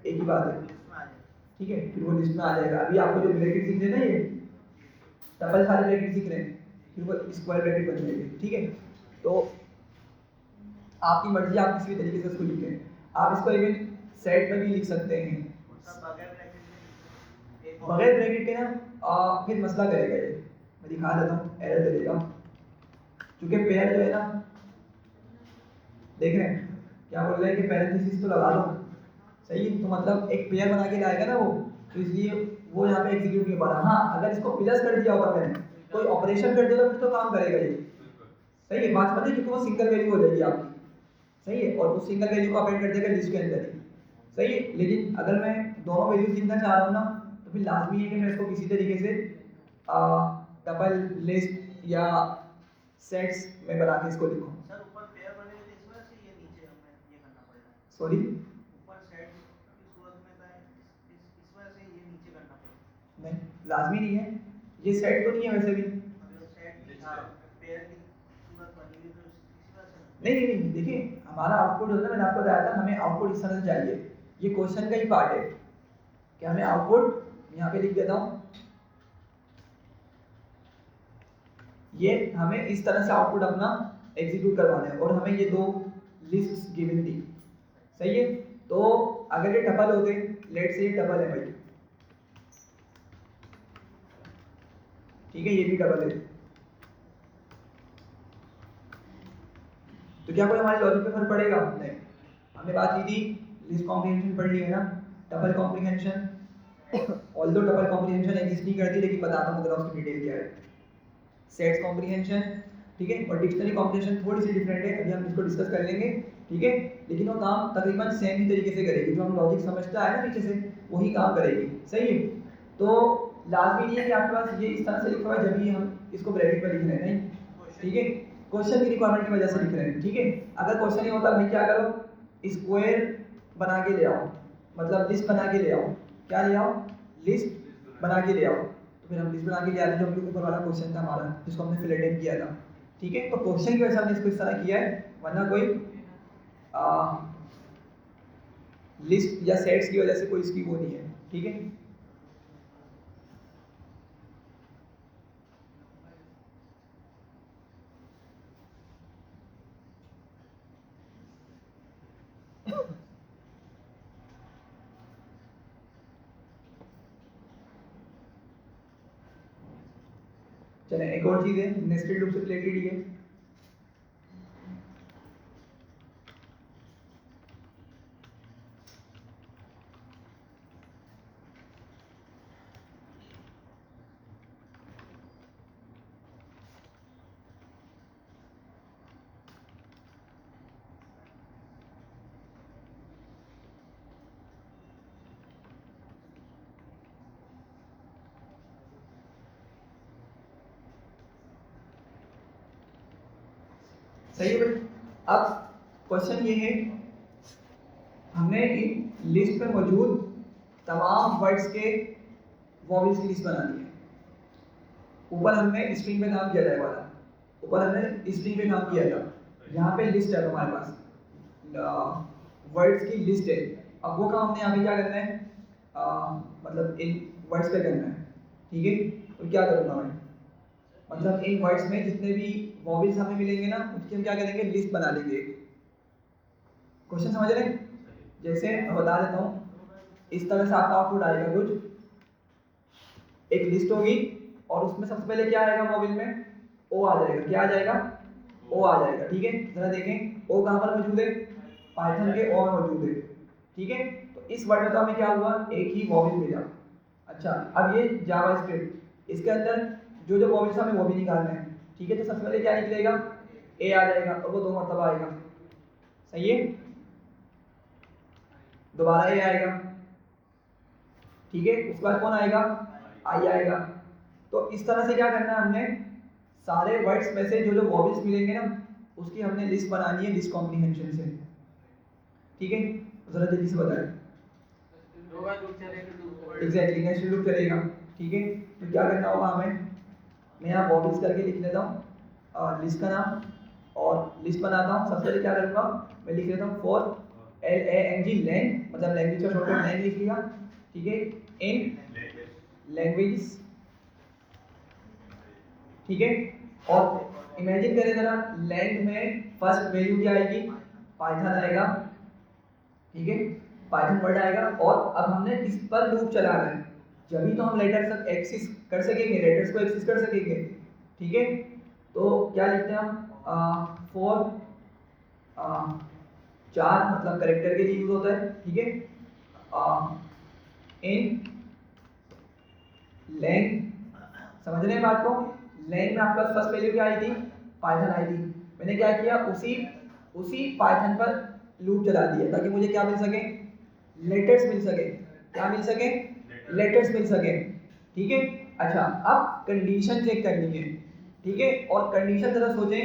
एक ही बात है, लिस्ट में आ जाए। ठीक है, फिर वो लिस्ट में आ जाएगा। अभी आपको जो ब्रैकेट दिख रहे हैं ना, ये डबल सारे ब्रैकेट दिख रहे हैं, फिर वो स्क्वायर ब्रैकेट बन जाएंगे, ठीक है। तो आपकी मर्जी, आप किसी भी तरीके से उसको लिखें। आप इसको इवन सेट में भी लिख सकते हैं, सब बगैर ब्रैकेट में बगैर ब्रैकेट के ना फिर मसला करेगा ये, मैं दिखा देता हूँ, एरर दे देगा। क्योंकि पेयर जो है ना, देख रहे हैं क्या बोल रहे हैं कि पैरेंथेसिस तो लगा दो, सही है, तो मतलब एक पेयर बना के लाएगा ना वो, तो इसलिए वो यहाँ पे एग्जीक्यूट नहीं हो पा रहा। हाँ अगर इसको प्लस कर दिया होगा मैंने, कोई ऑपरेशन कर दिया तो फिर तो काम करेगा ये, सही है, बात समझे, क्योंकि वो सिंगल वैल्यू हो जाएगी आपकी, सही है, और उस सिंगल वैल्यू को अपेंड कर देगा लिस्ट के अंदर ही, सही है। लेकिन अगर मैं दोनों वैल्यूज लिखना चाह रहा हूँ ना, तो फिर लाजमी है कि मैं इसको किसी तरीके से डबल लिस्ट या सेट्स में बना के इसको लिखूँ। सर ऊपर पेयर बने हुए थे, इस वजह से ये नीचे हमें ये करना पड़ रहा है। सॉरी, ऊपर सेट की सूरत में था, इस वजह से ये नीचे करना पड़ रहा है। नहीं लाजमी नहीं है, ये सेट तो नहीं है वैसे भी, अगर सेट की पेयर की सूरत बनी हुई तो इसी वजह से नहीं नहीं नहीं, देखिए हमारा आउटपुट होता है, मैंने आपको बताया था हमें आउटपुट इस तरह से चाहिए, ये क्वेश्चन का ही पार्ट है कि हमें आउटपुट यहाँ पे लिख देता हूँ, ये हमें इस तरह से आउटपुट अपना एग्जीक्यूट करवाना है, और हमें ये दो लिस्ट्स गिवन थी, सही है। तो अगर ये टपल होते, लेट से ये टपल है भाई, ठीक है, ये भी डबल है, तो क्या कोई हमारे लॉजिक पे फर्क पड़ेगा? नहीं। हमने बात की थी लिस्ट कॉम्प्रिहेंशन पढ़ ली है ना, tuple comprehension, although tuple comprehension exist नहीं करती, लेकिन बताता हूँ जरा उसकी डिटेल क्या है। सेट्स कॉम्प्रिहेंशन, ठीक है, और डिक्शनरी कॉम्प्रिहेंशन थोड़ी सी डिफरेंट है, अभी हम इसको डिस्कस कर लेंगे, ठीक है, लेकिन वो काम तकरीबन सेम ही तरीके से करेगी, जो हम लॉजिक समझता है ना नीचे से वही काम करेगी, सही है। तो लाजमी नहीं है कि आपके पास ये इस तरह से लिखा हुआ है जब भी हम इसको ब्रैकेट में लिख रहे हैं, नहीं, ठीक है, क्वेश्चन की रिक्वायरमेंट की वजह से लिख रहे हैं, ठीक है। अगर क्वेश्चन ये होता भाई क्या करो, स्क्वायर बना के ले आओ, मतलब लिस्ट बना के ले आओ, क्या ले आओ, लिस्ट बना के ले आओ, तो फिर हम लिस्ट बना के ले आते, जो अपने ऊपर वाला क्वेश्चन था हमारा जिसको हमने फिल अटेम्प्ट किया था, ठीक है। तो क्वेश्चन की वजह से हमने इसको इस तरह किया है, वरना कोई लिस्ट या सेट्स की वजह से कोई इसकी वो नहीं है, ठीक है। चलें एक और चीज़ है, नेस्टेड लूप से रिलेटेड ही है। सही है भाई। अब क्वेश्चन ये है, हमने इन लिस्ट में मौजूद तमाम वर्ड्स के वॉवेल्स की लिस्ट बना दी है। ऊपर हमने स्ट्रिंग पे काम किया था वाला, ऊपर हमने स्ट्रिंग पे काम किया था, यहाँ पे लिस्ट है हमारे पास, वर्ड्स की लिस्ट है। अब वो काम हमने यहाँ पे क्या करना है, मतलब इन वर्ड्स पे करना है, ठीक है। तो क्या करूँगा मैं, मतलब इन वर्ड्स में जितने भी वॉवेल्स हमें मिलेंगे ना, उसकी हम क्या करेंगे, लिस्ट बना लेंगे। क्वेश्चन समझ रहे हैं? जैसे मैं बता देता हूँ, इस तरह से आपका आउटपुट आएगा कुछ, एक लिस्ट होगी और उसमें सबसे पहले क्या आएगा वॉवेल में, ओ आ जाएगा, क्या आ जाएगा, ओ आ जाएगा, ठीक है। जरा देखें ओ कहाँ पर मौजूद है, पाइथन के ओ में मौजूद है, ठीक है। तो इस वर्ड में तो हमें क्या हुआ, एक ही वॉवेल मिला। अच्छा, अब ये जावास्क्रिप्ट, इसके अंदर जो जो वॉवेल्स हमें वो भी निकालना है, ठीक है। तो सबसे पहले क्या निकलेगा, ए आ जाएगा और वो 2 मरतबा आएगा, सही है। दोबारा ए आएगा, ठीक है। उसके बाद कौन आएगा, आई आएगा। तो इस तरह से क्या करना है, हमने सारे वर्ड्स में से जो जो वॉवेल्स मिलेंगे ना, उसकी हमने लिस्ट बनानी है, लिस्ट कॉम्प्रीहेंशन से, ठीक है। जरा जल्दी से बताएं। एग्जैक्टली, नेक्स्ट लूप चलेगा, ठीक है। तो क्या करना होगा हमें, मैं यहाँ वॉवेल्स करके लिख लेता हूँ लिस्ट का नाम, और लिस्ट बनाता हूँ। सबसे पहले क्या करूँगा, मैं लिख लेता हूँ फॉर LANG लैंग, मतलब लैंग्वेज का शॉर्टकट लैंग लिख लिया, ठीक है। इन लैंग्वेज, ठीक है। और इमेजिन करें जरा, लैंग में फर्स्ट वैल्यू क्या आएगी, पाइथन आएगा, ठीक है। पाइथन वर्ड आएगा, और अब हमने इस पर लूप चलाना है, जब तो हम लेटर्स एक्सेस कर सकेंगे, लेटर्स को एक्सेस कर सकेंगे, ठीक है। तो क्या लिखते हैं हम, फॉर 4 मतलब करेक्टर के लिए यूज होता है, ठीक है। इन लैंग, समझ रहे हैं बात को, लैंग में आपका फर्स्ट वैल्यू क्या आई थी, पाइथन आई थी। मैंने क्या किया, उसी पाइथन पर लूप चला दिया, ताकि मुझे क्या मिल सके, लेटर्स मिल सके, क्या मिल सके, लेटर्स मिल सके, ठीक है। अच्छा, अब कंडीशन चेक करनी है, ठीक है। और कंडीशन जरा सोचें,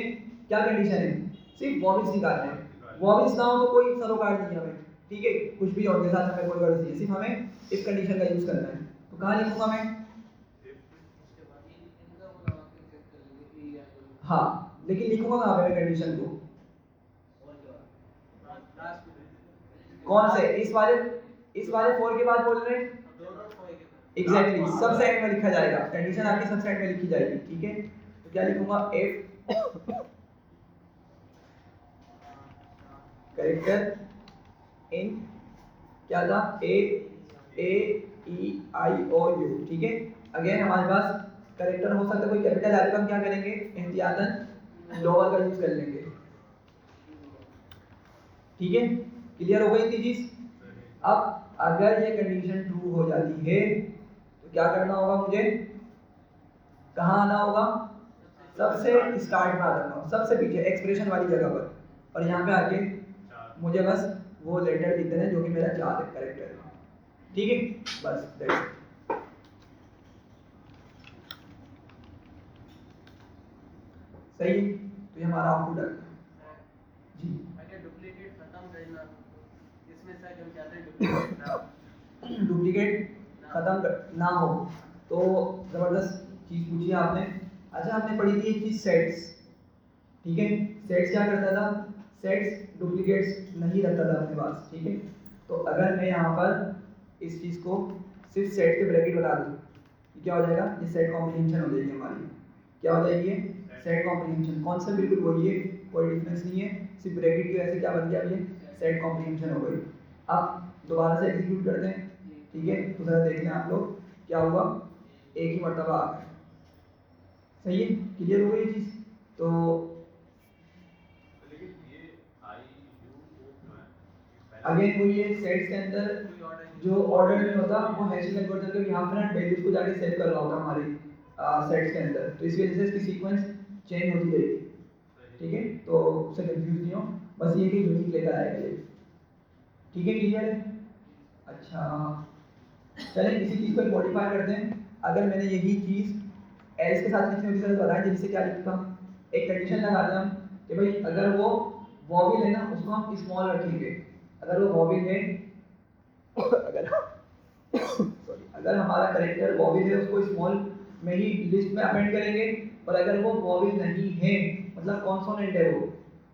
क्या कंडीशन है, सिर्फ वॉवेल्स निकालने हैं, वॉवेल्स ना हो तो कोई सरोकार नहीं है हमें, ठीक है। कुछ भी और के साथ हमें कोई गलती नहीं है, सिर्फ हमें इस कंडीशन का यूज करना है। तो कहाँ लिखूंगा मैं, हाँ, लेकिन लिखूंगा कहाँ पे मैं कंडीशन को, कौन से, इस वाले फॉर के बाद बोल रहे हैं, एग्जैक्टली सबसे एंड में लिखा जाएगा, कंडीशन आपकी सबसे एंड में लिखी जाएगी, ठीक है। तो क्या लिखूंगा, इफ कैरेक्टर इन क्या था, A E I O U, ठीक है। अगेन हमारे पास कैरेक्टर हो सकता है कोई कैपिटल आए तो हम क्या करेंगे, एहतियातन लोअर का यूज कर लेंगे, ठीक है। क्लियर हो गई थी चीज। अब अगर ये कंडीशन ट्रू हो जाती है तो क्या करना होगा, मुझे कहाँ आना होगा, सबसे स्टार्ट में आ जाना होगा, सबसे पीछे एक्सप्रेशन वाली जगह पर, और यहाँ पे आके मुझे बस वो लेटर लिख देना है जो कि मेरा 4 कैरेक्टर है, ठीक है। बस दैट्स इट। सही है, तो ये हमारा आउटपुट है जी। डुप्लीकेट खत्म करना, इसमें शायद हम चाहते हैं डुप्लीकेट खत्म ना हो, तो जबरदस्त चीज पूछी आपने। अच्छा, आपने पढ़ी थी एक चीज सेट्स, ठीक है। सेट्स क्या करता था, सेट्स डुप्लीकेट्स नहीं रखता था अपने पास, ठीक है। तो अगर मैं यहाँ पर इस चीज को सिर्फ सेट के ब्रैकेट बता दूँ, क्या हो जाएगा, ये सेट कॉम्प्रीहेंशन हो जाएगी हमारी, क्या हो जाएगी, सेट कॉम्प्रीहेंशन। कॉन्सेप्ट बिल्कुल वही है, कोई डिफरेंस नहीं है, सिर्फ ब्रैकेट की वजह से क्या बन गया, ये सेट कॉम्प्रीहेंशन हो गई। अब दोबारा से एग्जीक्यूट करते हैं, ठीक है। तो जरा देख लें आप लोग, क्या हुआ, एक ही मरतबा आ गया, सही है, क्लियर हो गई ये चीज। तो अगेन वही है, सेट्स के अंदर जो ऑर्डर नहीं होता वो हैश कन्वर्टर के यहाँ पे ना वैल्यूज को जाके सेव कर रहा होता हमारे सेट्स के अंदर, तो इस वजह से इसकी सीक्वेंस चेंज होती रहेगी, ठीक है। तो उससे कंफ्यूज नहीं हो, बस ये कि यूनिक लेकर आएगा ये, ठीक है, क्लियर है। अच्छा, चलें इसी चीज़ को मॉडिफाई करते हैं। अगर मैंने यही चीज़ एल्स के साथ लिखने की जरूरत बताई, जैसे क्या लिखता हूँ, एक कंडीशन लगा दें हम कि भाई अगर वो वॉवेल है ना उसको हम स्मॉल रखेंगे, अगर वो वॉवेल है अगर सॉरी, अगर हमारा करेक्टर वॉवेल है उसको स्मॉल में ही लिस्ट में अपेंड करेंगे, और अगर वो वॉवेल नहीं है, मतलब कॉन्सोनेंट है, वो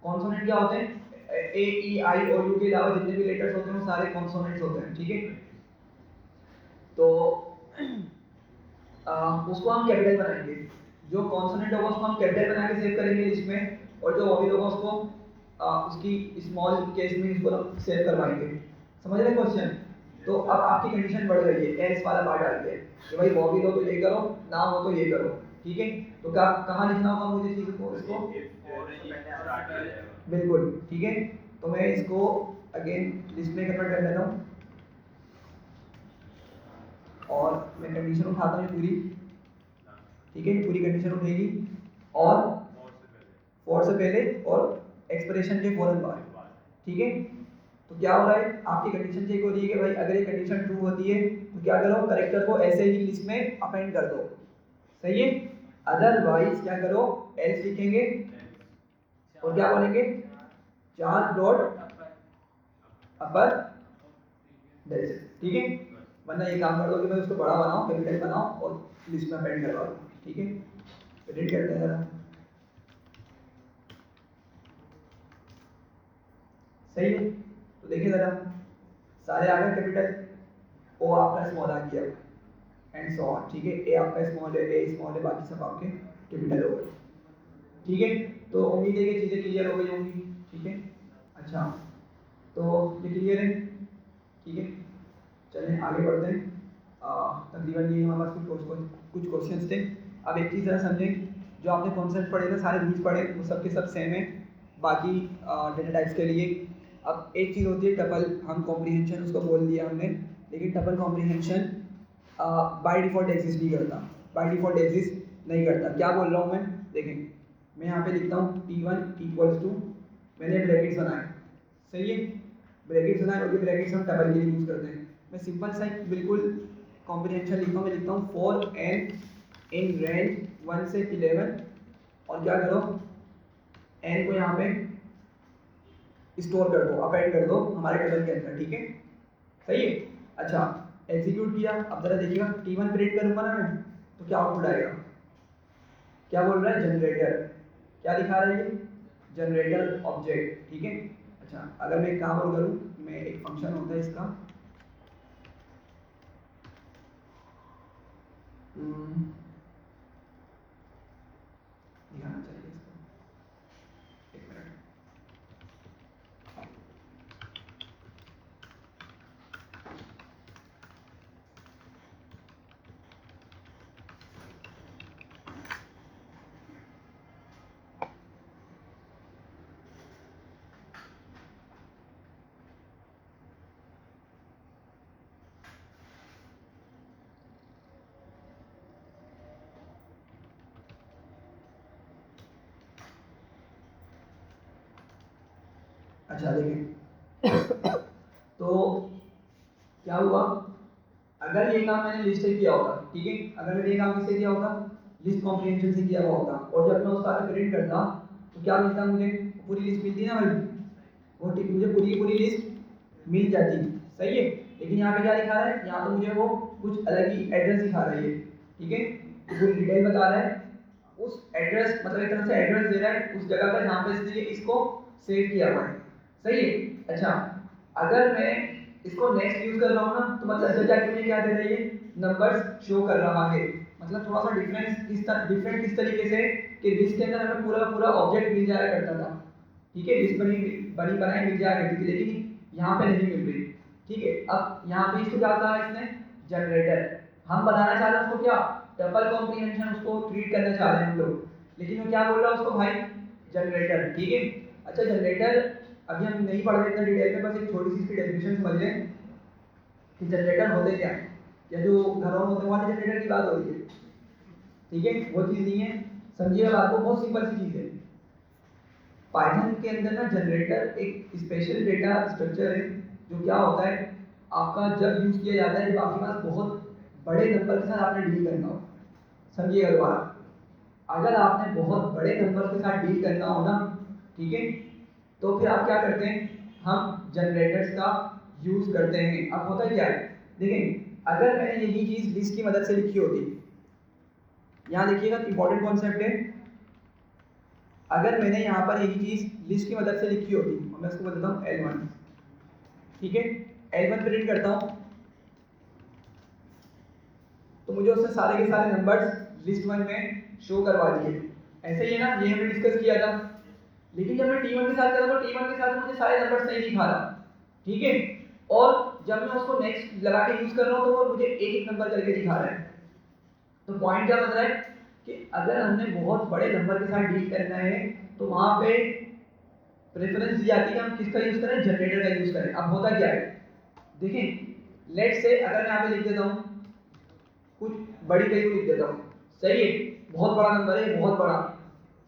कॉन्सोनेंट क्या होते हैं, A E I O U के अलावा जितने भी लेटर्स होते हैं वो सारे कॉन्सोनेंट्स होते हैं, ठीक है। तो उसको हम कैपिटल बनाएंगे, जो कॉन्सोनेंट होगा उसको हम कैपिटल बना के सेव करेंगे लिस्ट में, और जो वॉवेल होगा उसको उसकी स्मॉल केस में इसको सेव करवाएंगे, समझ रहे हैं क्वेश्चन। तो अब आपकी कंडीशन बढ़ गई है, एल्स वाला पार्ट आ गया है कि भाई वॉवेल हो तो ये करो, ना हो तो ये करो, ठीक है। तो क्या कहाँ लिखना होगा मुझे चीज़ को, इसको बिल्कुल, ठीक है। तो मैं इसको अगेन लिस्ट में कन्वर्ट कर लेता हूँ और मैं कंडीशन उठाता हूँ पूरी, ठीक है, पूरी कंडीशन उठेगी और फॉर से पहले और एक्सप्रेशन के फौरन बाद, ठीक है। तो क्या हो रहा है, आपकी कंडीशन चेक हो रही है कि भाई अगर ये कंडीशन ट्रू होती है तो क्या करो, करेक्टर को ऐसे ही लिस्ट में अपेंड कर दो, सही है। अदरवाइज क्या करो, एल्स लिखेंगे और क्या बोलेंगे, 4 डॉट अपर दैट्स इट, ठीक है। वरना ये काम कर दो कि मैं उसको बड़ा बनाऊं, कैपिटल बनाऊं और लिस्ट में अपेंड करवा दूं, ठीक है। एडिट करते हैं जरा, सही है। तो देखिए जरा, सारे आ गए कैपिटल, ओ आपका स्मॉल आ गया एंड सो ऑन, ठीक है। ए आपका स्मॉल है, ए स्मॉल है, बाकी सब आपके कैपिटल हो गए, ठीक है। तो उम्मीद है कि चीज़ें क्लियर हो गई होंगी, ठीक है। अच्छा, तो ये क्लियर है, ठीक है। चलें आगे बढ़ते हैं। तकरीबन ये हमारे पास कुछ क्वेश्चंस थे। अब एक चीज़ ज़रा समझें, जो आपने कॉन्सेप्ट पढ़े थे, सारे रूल्स पढ़े, वो सब के सब सेम है बाकी डेटा टाइप्स के लिए। अब एक चीज़ होती है टपल, हम कॉम्प्रीहेंशन उसको बोल दिया हमने, लेकिन tuple comprehension by default exist नहीं करता, बाय डिफ़ॉल्ट एग्जिस्ट नहीं करता। क्या बोल रहा हूँ मैं, देखें, मैं यहाँ पे लिखता हूँ T1 इक्वल्स टू, मैंने ब्रैकेट्स बनाए, सही है, ब्रैकेट्स बनाए और ये ब्रैकेट्स हम टपल के लिए यूज़ करते हैं। मैं सिंपल सा बिल्कुल कॉम्प्रीहेंशन लिखता हूँ, मैं लिखता हूँ फॉर n इन रेंज 1 से 11 और क्या करो, n को यहाँ पे स्टोर कर दो, अपेंड कर दो हमारे टेबल के अंदर, ठीक है, सही है। अच्छा, एग्जीक्यूट किया, अब जरा देखिएगा T1 प्रिंट करूँगा ना मैं, तो क्या आउटपुट आएगा, क्या बोल रहा है, जनरेटर, क्या दिखा रहा है ये, जनरेटर ऑब्जेक्ट, ठीक है। अच्छा, अगर मैं एक काम और करूँ, मैं एक फंक्शन होता है इसका, दिखाना चाहिए इसको, एक मिनट। अच्छा देखिए, तो क्या हुआ, अगर ये काम मैंने लिस्ट से किया होता, ठीक है, अगर मैंने ये काम किससे किया होता, लिस्ट कॉम्प्रीहेंशन से किया हुआ होता, और जब मैं उसका प्रिंट करता तो क्या मिलता, मुझे पूरी लिस्ट मिलती ना भाई, वो ठीक, मुझे पूरी की पूरी लिस्ट मिल जाती, सही है। लेकिन यहाँ पे क्या दिखा रहा है, यहाँ तो मुझे वो कुछ अलग ही एड्रेस दिखा रहा है ये, ठीक है, पूरी डिटेल बता रहा है, उस एड्रेस मतलब एक तरह से एड्रेस दे रहा है उस जगह पर जहाँ पे इसने इसको सेव किया हुआ है, सही है। अच्छा, अगर मैं इसको नेक्स्ट यूज कर रहा हूँ ना, तो मतलब जब जाके मुझे क्या दे रही है, नंबर्स शो कर रहा है, मतलब थोड़ा सा डिफरेंट किस तरीके से कि लिस्ट के अंदर हमें पूरा पूरा ऑब्जेक्ट मिल जाया करता था, ठीक है, लिस्ट बनी बनाई मिल जाया करती थी, लेकिन यहाँ पे नहीं मिल रही, ठीक है। अब यहाँ पे इसको क्या कहा है इसने, जनरेटर, हम बनाना चाह रहे हैं उसको क्या, टपल कॉम्प्रीहेंशन उसको ट्रीट करना चाह रहे हैं हम लोग, लेकिन वो क्या बोल रहा है उसको भाई, जनरेटर, ठीक है। अच्छा, जनरेटर अभी हम नहीं पढ़ रहे इतना डिटेल में, बस एक छोटी सी इसकी डेफिनेशन समझ लें कि जनरेटर होते क्या है, या जो घरों में होने वाले जनरेटर की बात हो रही है, ठीक है, वो चीज़ नहीं है, समझिए बात को, बहुत सिंपल सी चीज़ है। पाइथन के अंदर ना जनरेटर एक स्पेशल डेटा स्ट्रक्चर है, जो क्या होता है, आपका जब यूज़ किया जाता है जब आपके पास बहुत बड़े नंबर के साथ आपने डील करना हो, समझिए अगर बात, अगर आपने बहुत बड़े नंबर के साथ डील करना हो ना, ठीक है, तो फिर आप क्या करते हैं, हम जनरेटर्स का यूज करते हैं। अब होता क्या है, देखें, अगर मैंने यही चीज लिस्ट की मदद से लिखी होती, यहाँ देखिएगा इंपॉर्टेंट कॉन्सेप्ट है, अगर मैंने यहाँ पर यही चीज लिस्ट की मदद से लिखी होती, और मैं उसको बताता हूँ L1, ठीक है, L1 प्रिंट करता हूँ, तो मुझे उससे सारे के सारे नंबर्स लिस्ट 1 में शो करवा दिए, ऐसे ही है ना, ये हमने डिस्कस किया था। लेकिन जब मैं T1 के साथ कर रहा हूँ, T1 के साथ मुझे सारे नंबर्स नहीं दिखा रहा, ठीक है, और जब मैं उसको नेक्स्ट लगा के यूज कर रहा हूँ तो वो मुझे एक एक नंबर करके दिखा रहा है। तो पॉइंट क्या बन रहा है कि अगर हमने बहुत बड़े नंबर के साथ डील करना है तो वहां पे प्रेफरेंस दी जाती है कि हम किसका यूज करें, जनरेटर का यूज करें। अब होता क्या है, देखें लेट से अगर मैं यहाँ पे लिख देता हूँ कुछ बड़ी वैल्यू लिख देता हूँ, सही है, बहुत बड़ा नंबर है, बहुत बड़ा,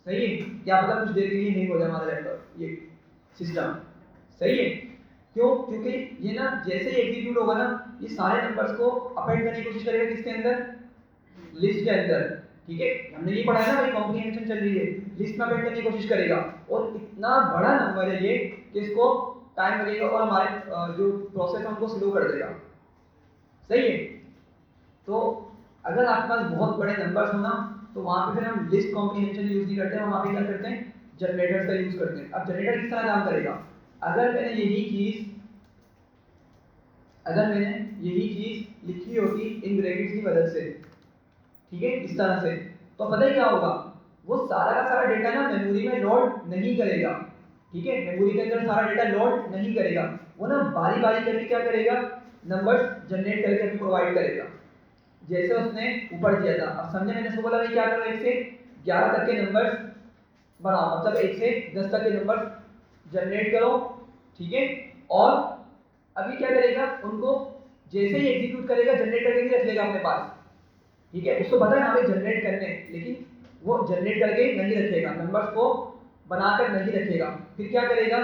सही है, क्या पता कुछ देर के लिए नहीं हो जाए हमारा लैपटॉप ये सिस्टम, सही है। क्यों? क्योंकि ये ना जैसे ही एग्जीक्यूट होगा ना ये सारे नंबर्स को अपेंड करने की कोशिश करेगा किसके अंदर, लिस्ट के अंदर, ठीक है। हमने ये पढ़ा है ना भाई, कॉम्प्रिहेंशन चल रही है, लिस्ट में अपेंड करने की कोशिश करेगा और इतना बड़ा नंबर है ये कि इसको टाइम लगेगा और हमारे जो प्रोसेस है उनको स्लो कर देगा, सही है। तो अगर आपके पास बहुत बड़े नंबर्स हो ना तो वहां पे फिर हम लिस्ट कॉम्प्रिहेंशन यूज नहीं करते हैं, वहां पे क्या करते हैं, जनरेटर्स का यूज करते हैं। अब जनरेटर किस तरह काम करेगा, अगर मैंने यही चीज लिखी होती इन ब्रैकेट्स की मदद से, ठीक है, इस तरह से, तो पता है क्या होगा, वो सारा का सारा डेटा ना मेमोरी में लोड नहीं करेगा, ठीक है, मेमोरी के अंदर सारा डेटा लोड नहीं करेगा, वो ना बारी बारी करके क्या करेगा, नंबर्स जनरेट करके हमें प्रोवाइड करेगा जैसे उसने ऊपर दिया था। अब समझे मैंने इसको बोला भाई क्या करो, 1 से 11 तक के नंबर्स बनाओ, मतलब 1 से 10 तक के नंबर्स जनरेट करो, ठीक है। और अभी क्या करेगा, उनको जैसे ही एग्जीक्यूट करेगा जनरेट करके ही रख लेगा अपने पास, ठीक है, उसको पता है हमें जनरेट करने, लेकिन वो जनरेट करके नहीं रखेगा, नंबर्स को बनाकर नहीं रखेगा। फिर क्या करेगा,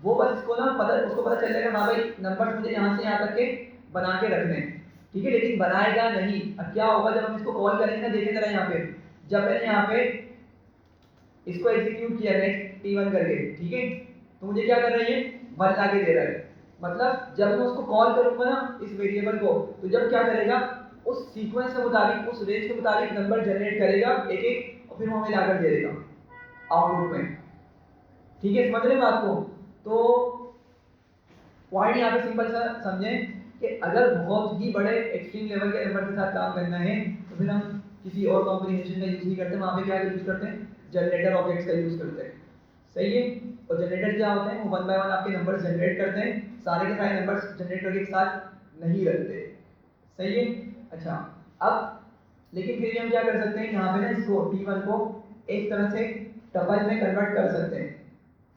वो बस इसको ना उसको पता चल जाएगा हाँ भाई नंबर्स मुझे यहाँ से यहाँ तक के बना के रखने हैं, ठीक है, लेकिन बनाएगा नहीं। अब क्या होगा जब हम इसको कॉल करेंगे ना, देखें जरा यहाँ पे, जब मैंने यहाँ पे इसको एग्जीक्यूट किया नेक्स्ट T1 करके, ठीक है, तो मुझे क्या कर रही है, 1 लाके दे रहा है, मतलब जब मैं उसको कॉल करूंगा ना इस वेरिएबल को, तो जब क्या करेगा, उस सीक्वेंस के मुताबिक, उस रेंज के मुताबिक नंबर जनरेट करेगा एक एक और फिर हमें लाकर दे देगा आउटपुट में, ठीक है, समझ रहे हैं बात को। तो पॉइंट यहाँ पे सिंपल सा समझें कि अगर बहुत ही बड़े एक्सट्रीम लेवल के नंबर के साथ काम करना है तो फिर हम किसी और कॉम्बिनेशन का यूज नहीं करते, वहाँ पे क्या यूज करते हैं, जनरेटर ऑब्जेक्ट्स का यूज करते हैं, सही है। और जनरेटर क्या होते हैं, वो 1 बाय 1 आपके नंबर्स जनरेट करते हैं, सारे के सारे नंबर्स जनरेट करके एक साथ नहीं रखते, सही है। अच्छा, अब लेकिन फिर हम क्या कर सकते हैं, यहाँ पे ना इसको T1 को एक तरह से टपल में कन्वर्ट कर सकते हैं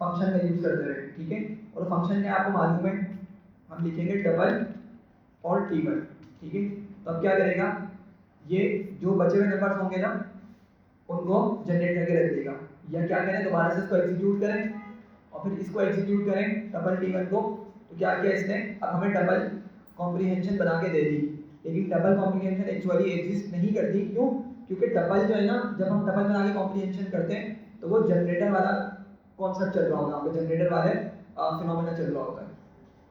फंक्शन का यूज करते हुए, ठीक है। और फंक्शन में आपको मालूम है हम लिखेंगे डबल और T1, ठीक है। तो अब क्या करेगा, ये जो बचे हुए नंबर्स होंगे ना उनको जनरेट करके रख देगा, या क्या करें दोबारा से इसको एग्जीक्यूट करें और फिर इसको एग्जीक्यूट करें डबल T1 को, तो क्या किया इसने, अब हमें डबल कॉम्प्रिहेंशन बना के दे दी, लेकिन डबल कॉम्प्रिहेंशन एक्चुअली एग्जिस्ट नहीं करती, क्यों, क्योंकि डबल जो है ना, जब हम डबल बना के कॉम्प्रिहेंशन करते हैं तो वो जनरेटर वाला कॉन्सेप्ट चल रहा होगा, आपको जनरेटर वाले फिनोमेना चल रहा होता है,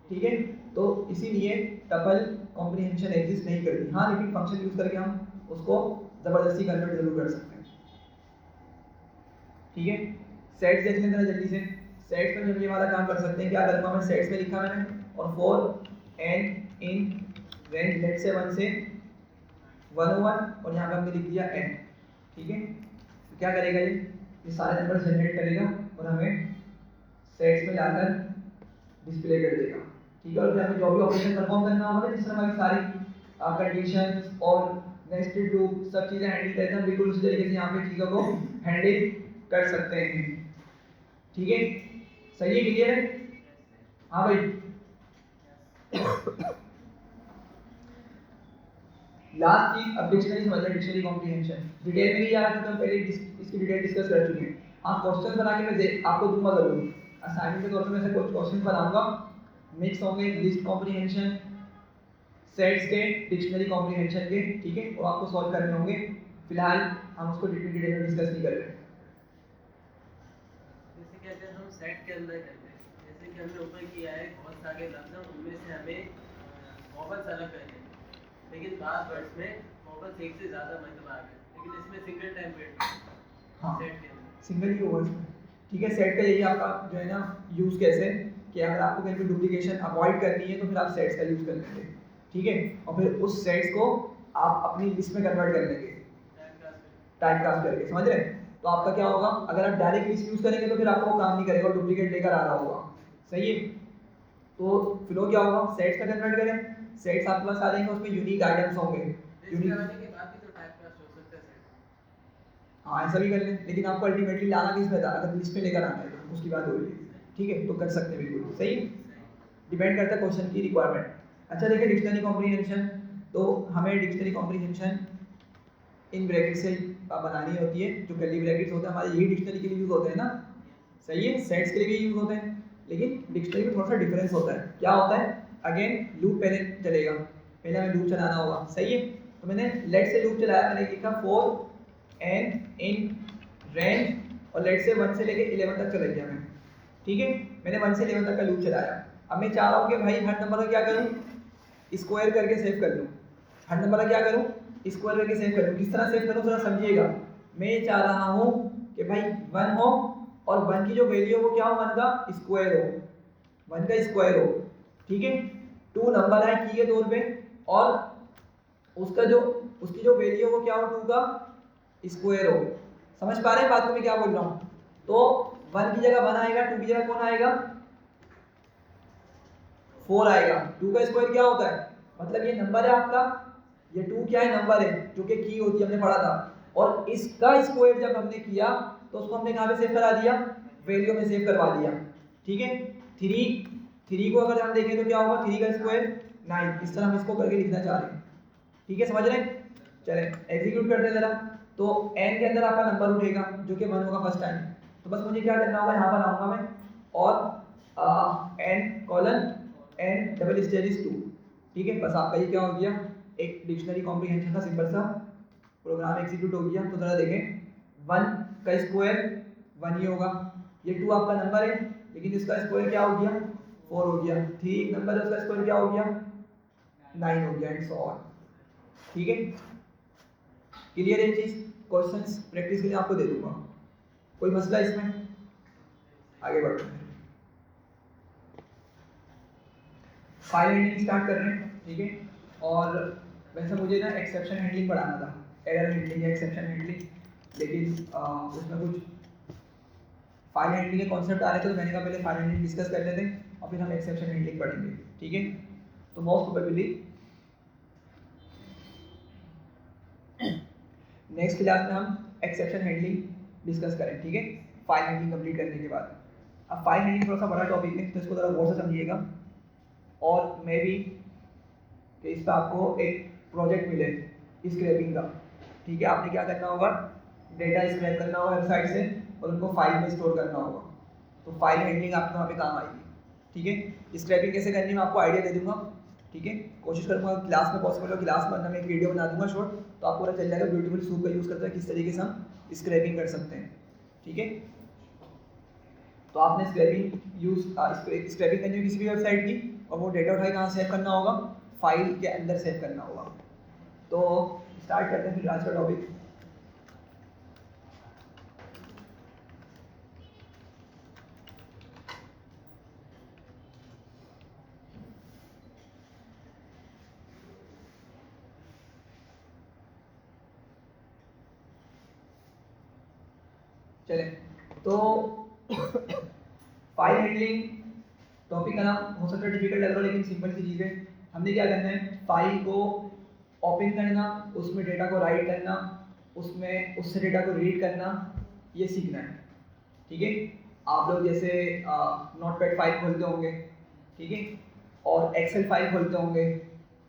ठीक है। तो इसीलिए डबल कॉम्प्रिहेंशन एग्जिस्ट नहीं करती, हाँ, लेकिन फंक्शन यूज करके हम उसको जबरदस्ती कन्वर्ट जरूर कर सकते हैं, ठीक है। सेट्स देख लेते हैं जल्दी से, सेट्स में हम ये वाला काम कर सकते हैं, क्या करूँगा मैं, सेट्स में लिखा मैंने और for n in range let से 1 से 101 और यहाँ पे हमने लिख दिया n, ठीक है। तो क्या करेगा ये सारे नंबर जनरेट करेगा और हमें सेट्स में लाकर डिस्प्ले कर देगा, ठीक है। और फिर हमें जो भी ऑपरेशन परफॉर्म करना होगा जिस तरह हमारी सारी कंडीशंस और नेस्टेड लूप सब चीज़ें हैंडल करते हैं, बिल्कुल उसी तरीके से यहाँ पे चीज़ों को हैंडल कर सकते हैं, ठीक है, सही है, क्लियर है, हाँ भाई। लास्ट चीज अब डिक्शनरी समझना, डिक्शनरी कॉम्प्रिहेंशन डिटेल में नहीं जा रहा था, तो पहले इसकी डिटेल डिस्कस कर चुके हैं। आप क्वेश्चन बना के मैं आपको दूंगा जरूर, असाइनमेंट के तौर पे मैं से कुछ क्वेश्चन बनाऊंगा, मिक्स होंगे लिस्ट कॉम्प्रिहेंशन, सेट्स के, डिक्शनरी कॉम्प्रिहेंशन के, ठीक है, वो आपको सॉल्व करने होंगे। फिलहाल हम उसको डिटेल में डिस्कस नहीं कर रहे। जैसे कहते हैं हम सेट के अंदर करते हैं, जैसे कि हमने ऊपर किया है बहुत सारे लफ्ज हैं, उनमें से हमें वॉवल्स अलग करने हैं, लेकिन बाद वर्ड्स में वॉवल्स एक से ज़्यादा मतलब आ गए, लेकिन इसमें सिंगल टाइम वेट हाँ, सेट के अंदर सिंगल ही होगा इसमें, ठीक है। सेट का यही आपका जो है ना यूज़ कैसे, कि अगर आपको कहीं पे डुप्लीकेशन अवॉइड करनी है तो फिर आप सेट्स का यूज़ कर लेंगे, ठीक है, और फिर उस सेट्स को आप अपनी लिस्ट में कन्वर्ट कर लेंगे टाइप कास्ट करके, समझ रहे हैं। तो आपका क्या होगा, अगर आप डायरेक्ट लिस्ट यूज़ करेंगे तो फिर आपको वो काम नहीं करेगा, डुप्लीकेट लेकर आ रहा होगा, सही है। तो फ्लो क्या होगा, सेट्स का कन्वर्ट करें, सेट्स आपके पास आ जाएंगे, उसमें यूनिक आइटम्स होंगे, यूनिक, आने के बाद भी तो टाइप कास्ट हो सकता है सेट। हाँ ऐसा भी कर लें, लेकिन आपको अल्टीमेटली लाना किस में था, अगर लिस्ट में लेकर आना है तो उसकी बात हो रही है, ठीक है, तो कर सकते हैं बिल्कुल सही, डिपेंड करता है क्वेश्चन की रिक्वायरमेंट। अच्छा देखिए डिक्शनरी कॉम्प्रीहेंशन, तो हमें डिक्शनरी कॉम्प्रीहेंशन इन ब्रैकेट से बनानी होती है, जो कर्ली ब्रैकेट्स होते हैं हमारे यही डिक्शनरी के लिए यूज होते हैं ना, सही है, सेट्स के लिए भी यूज होते हैं, लेकिन डिक्शनरी में थोड़ा सा डिफरेंस होता है। क्या होता है, अगेन लूप पहले चलेगा, पहले हमें लूप चलाना होगा, सही है। तो मैंने लेट से लूप चलाया, मैंने लिखा फॉर एन इन रेंज और लेट से 1 से लेके 11 तक चला गया मैं, ठीक है, मैंने 1 से 11 तक का लूप चलाया। अब मैं चाह रहा हूँ कि भाई हर नंबर का क्या करूँ, स्क्वायर करके सेव कर लूँ, हर नंबर का क्या करूँ, स्क्वायर करके सेव करूँ। किस तरह सेव करूँ थोड़ा समझिएगा। मैं ये चाह रहा हूँ कि भाई 1 हो और 1 की जो वैल्यू हो वो क्या हो, 1 का स्क्वायर हो, 1 का स्क्वायर हो, ठीक है। 2 नंबर है की के तौर पे और उसकी जो वैल्यू हो वो क्या हो, 2 का स्क्वायर हो। समझ पा रहे हैं बात को मैं क्या बोल रहा हूँ। तो 1 की जगह 1 आएगा, 2 की जगह कौन आएगा, 4 आएगा। 2 का स्क्वायर क्या होता है, मतलब ये नंबर है आपका, ये 2 क्या है, नंबर है जो कि की होती है, हमने पढ़ा था। और इसका स्क्वायर जब हमने किया तो उसको हमने कहाँ पे सेव करा दिया, वैल्यू में सेव करवा दिया, ठीक है। 3 को अगर हम देखें तो क्या होगा, 3 का स्क्वायर 9, इस तरह हम इसको करके लिखना चाह रहे हैं, ठीक है, समझ रहे हैं। चलें एग्जीक्यूट करते हैं जरा। तो n के अंदर आपका नंबर उठेगा जो कि 1 होगा फर्स्ट टाइम। तो बस मुझे क्या करना होगा, यहाँ पर आऊँगा मैं और n colon n double stage is 2, ठीक है। बस आपका ये क्या हो गया, एक डिक्शनरी कॉम्प्रीहेंशन का सिंपल सा प्रोग्राम एग्जीक्यूट हो गया। तो जरा देखें 1 का स्क्वायर 1 ही होगा, ये 2 आपका नंबर है लेकिन इसका स्क्वायर क्या हो गया, 4 हो गया। 3 एक नंबर है, उसका स्क्वायर क्या हो गया, 9 हो गया, एंड सो ऑन, ठीक है। क्लियर है चीज, क्वेश्चंस प्रैक्टिस के लिए आपको दे दूंगा, कोई मसला इसमें, आगे बढ़ते हैं। फाइल हैंडलिंग स्टार्ट कर रहे हैं, ठीक है। और वैसे मुझे ना एक्सेप्शन हैंडलिंग पढ़ाना था, एरर हैंडलिंग या एक्सेप्शन हैंडलिंग, लेकिन उसमें कुछ फाइल हैंडलिंग के कॉन्सेप्ट आ रहे थे, तो मैंने कहा पहले फाइल हैंडलिंग डिस्कस कर लेते हैं और फिर हम एक्सेप्शन हैंडलिंग पढ़ेंगे, ठीक है। तो मोस्ट प्रोबेबली नेक्स्ट क्लास में हम एक्सेप्शन हैंडलिंग डिस्कस करें, ठीक है, फाइल हैंडलिंग कंप्लीट करने के बाद। अब फाइल हैंडलिंग थोड़ा सा बड़ा टॉपिक है तो इसको ज़रा गौर से समझिएगा, और मे भी कि इस पर आपको एक प्रोजेक्ट मिले स्क्रैपिंग का, ठीक है। आपने क्या करना होगा, डेटा स्क्रैप करना होगा वेबसाइट से और उनको फाइल में स्टोर करना होगा। तो फाइल हैंडलिंग आपके वहाँ पे काम आएगी, ठीक है। स्क्रैपिंग कैसे करनी मैं आपको आइडिया दे दूंगा, ठीक है। कोशिश करूंगा क्लास में पॉसिबल हो, क्लास में मैं एक वीडियो बना दूंगा शॉर्ट, तो आपको पता चल जाएगा ब्यूटीफुल सूप का यूज़ करते हैं किस तरीके से हम स्क्रैपिंग कर सकते हैं, ठीक है। तो आपने स्क्रैपिंग करनी है किसी भी वेबसाइट की, और वो डेटा उठाए कहाँ सेव करना होगा, फाइल के अंदर सेव करना होगा। तो स्टार्ट करते हैं फिर आज का टॉपिक। चले तो फाइल हैंडलिंग टॉपिक का नाम हो सकता है डिफिकल्ट लग रहा है, लेकिन सिंपल सी चीज़ है। हमने क्या करना है, फाइल को ओपन करना, उसमें डेटा को राइट करना, उसमें उससे डेटा को रीड करना, ये सीखना है, ठीक है। आप लोग जैसे नोटपैड फाइल खोलते होंगे, ठीक है, और एक्सेल फाइल खोलते होंगे,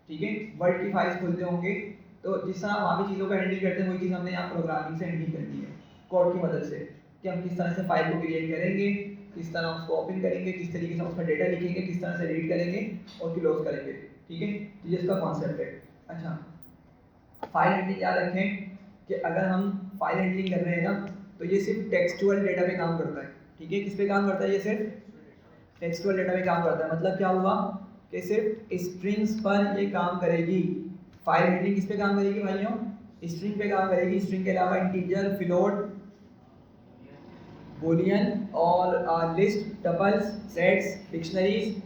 ठीक है, वर्ड की फाइल्स खोलते होंगे। तो जिस तरह वहाँ की चीज़ों को हैंडल करते हैं वही चीज़ हमने यहाँ प्रोग्रामिंग से हैंडल करनी है, कोड की मदद से, कि हम किस तरह से फाइल को क्रिएट करेंगे, किस तरह उसको ओपन करेंगे, किस तरीके से उसमें डेटा लिखेंगे, किस तरह से रीड करेंगे और क्लोज करेंगे, ठीक है। तो ये इसका कॉन्सेप्ट है। अच्छा, फाइल हैंडलिंग याद रखें कि अगर हम फाइल हैंडलिंग कर रहे हैं ना, तो ये सिर्फ टेक्सचुअल डेटा पे काम करता है, ठीक है। किस पे काम करता है, ये सिर्फ टेक्सचुअल डेटा पे काम करता है। मतलब क्या हुआ कि सिर्फ स्ट्रिंग्स पर ये काम करेगी। फाइल हैंडलिंग किस पे काम करेगी भाइयों, स्ट्रिंग पे काम करेगी। स्ट्रिंग के अलावा इंटीजर, फ्लोट, बूलियन और लिस्ट, टपल्स, सेट्स, डिक्शनरीज,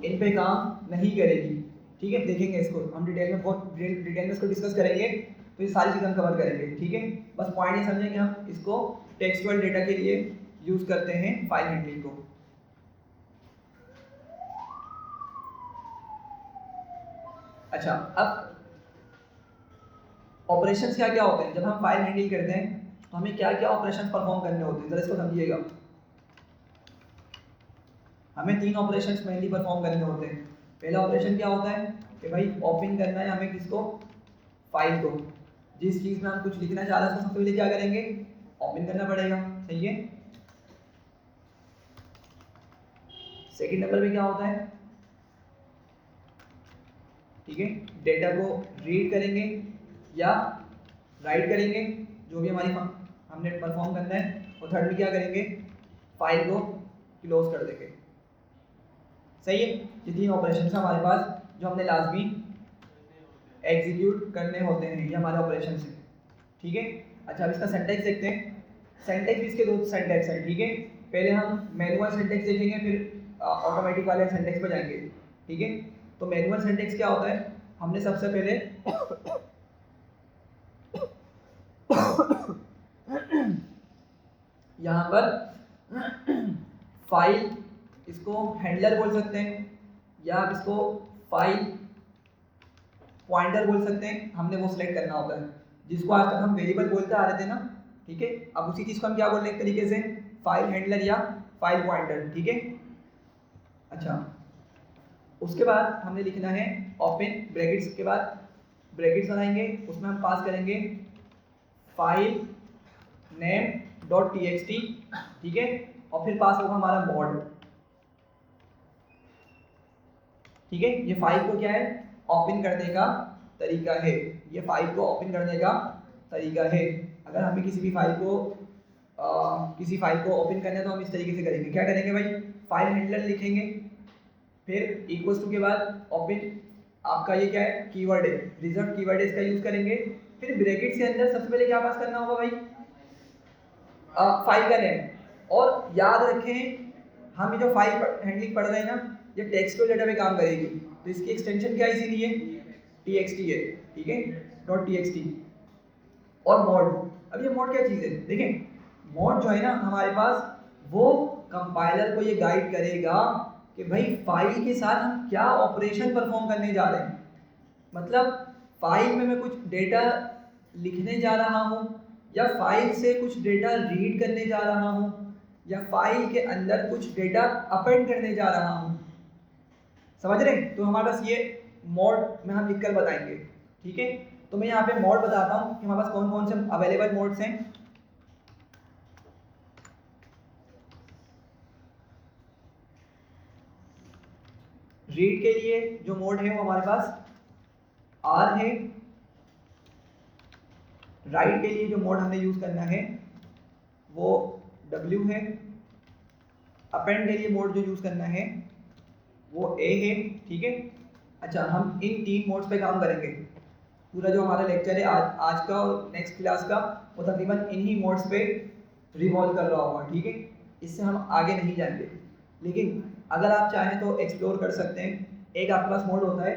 इन पे काम नहीं करेगी, ठीक है। देखेंगे इसको हम डिटेल में, बहुत डिटेल में इसको डिस्कस करेंगे, तो ये सारी चीज़ें हम कवर करेंगे, ठीक है। बस पॉइंट ये समझें कि हम इसको टेक्सचुअल डेटा के लिए यूज़ करते हैं फाइल हैंडलिंग को। अच्छा, अब ऑपरेशंस क्या क्या होते हैं जब हम फाइल हैंडल करते हैं, तो हमें क्या क्या ऑपरेशन परफॉर्म करने होते हैं, जरा इसको समझिएगा। हमें 3 ऑपरेशंस मेनली परफॉर्म करने होते हैं। पहला ऑपरेशन क्या होता है कि भाई ओपन करना है हमें किसको, फाइल को। जिस चीज़ में हम कुछ लिखना चाह रहे हैं उसको सबसे पहले क्या करेंगे, ओपन करना पड़ेगा, सही है। सेकंड नंबर पे क्या होता है, ठीक है, डेटा को रीड करेंगे या राइट करेंगे, जो भी हमारी हमने परफॉर्म करना है। और थर्ड में क्या करेंगे, फाइल को क्लोज कर देंगे, सही है। ये 3 ऑपरेशन हमारे पास जो हमने लाजमी एग्जीक्यूट करने होते हैं, ये हमारे ऑपरेशन है, ठीक है। अच्छा, अब इसका सिंटैक्स देखते हैं। सिंटैक्स भी इसके 2 सिंटैक्स हैं, ठीक है। पहले हम मैनुअल सिंटैक्स देखेंगे, फिर ऑटोमेटिक वाले सिंटैक्स पे जाएंगे, ठीक है। तो मैनुअल सिंटैक्स क्या होता है, हमने सबसे पहले यहाँ पर फाइल, इसको हैंडलर बोल सकते हैं या आप इसको फाइल पॉइंटर बोल सकते हैं, हमने वो सिलेक्ट करना होता है। जिसको आज तक हम वेरिएबल बोलते आ रहे थे ना, ठीक है। अब उसी चीज़ को हम क्या बोल रहे हैं एक तरीके से, फाइल हैंडलर या फाइल पॉइंटर, ठीक है। अच्छा, उसके बाद हमने लिखना है ओपन ब्रैकेट्स के बाद ब्रैकेट्स बनाएंगे, उसमें हम पास करेंगे फाइल नेम डॉट txt, ठीक है। और फिर पास होगा हमारा मॉड, ठीक है। ये फाइल को क्या है, ओपन करने का तरीका है, ये फाइल को ओपन करने का तरीका है। अगर हमें किसी भी फाइल को ओपन करना है तो हम इस तरीके से करेंगे। क्या करेंगे भाई, फाइल हैंडलर लिखेंगे, फिर इक्वल्स टू के बाद ओपन, आपका ये क्या है, कीवर्ड है, रिजर्व कीवर्ड है, इसका यूज करेंगे। फिर ब्रैकेट्स के अंदर सबसे पहले क्या पास करना होगा भाई, फाइल का नेम। और याद रखें, हम ये जो फाइल हैंडलिंग पढ़ रहे हैं ना, ये टेक्स्ट डेटा पे काम करेगी, तो इसकी एक्सटेंशन क्या है, इसीलिए txt है, ठीक है, .txt। और मोड, अब ये मोड क्या चीज़ है, देखें, मोड जो है ना हमारे पास, वो कंपाइलर को ये गाइड करेगा कि भाई फाइल के साथ हम क्या ऑपरेशन परफॉर्म करने जा रहे हैं। मतलब फाइल में मैं कुछ डेटा लिखने जा रहा हूँ, या फाइल से कुछ डेटा रीड करने जा रहा हूँ, या फाइल के अंदर कुछ डेटा अपेंड करने जा रहा हूँ, समझ रहे हैं। तो हमारे पास ये मोड में हम लिखकर बताएंगे, ठीक है। तो मैं यहाँ पे मोड बताता हूँ कि हमारे पास कौन कौन से अवेलेबल मोड्स हैं। रीड के लिए जो मोड है वो हमारे पास R है। राइट के लिए जो मोड हमने यूज करना है वो W है। अपेंड के लिए मोड जो यूज करना है वो A है, ठीक है। अच्छा, हम इन 3 मोड्स पे काम करेंगे। पूरा जो हमारा लेक्चर है आज का और नेक्स्ट क्लास का, वो तकरीबन इन्हीं मोड्स पे रिवॉल्व कर रहा होगा, ठीक है। इससे हम आगे नहीं जाएंगे, लेकिन अगर आप चाहें तो एक्सप्लोर कर सकते हैं। एक आपके पास मोड होता है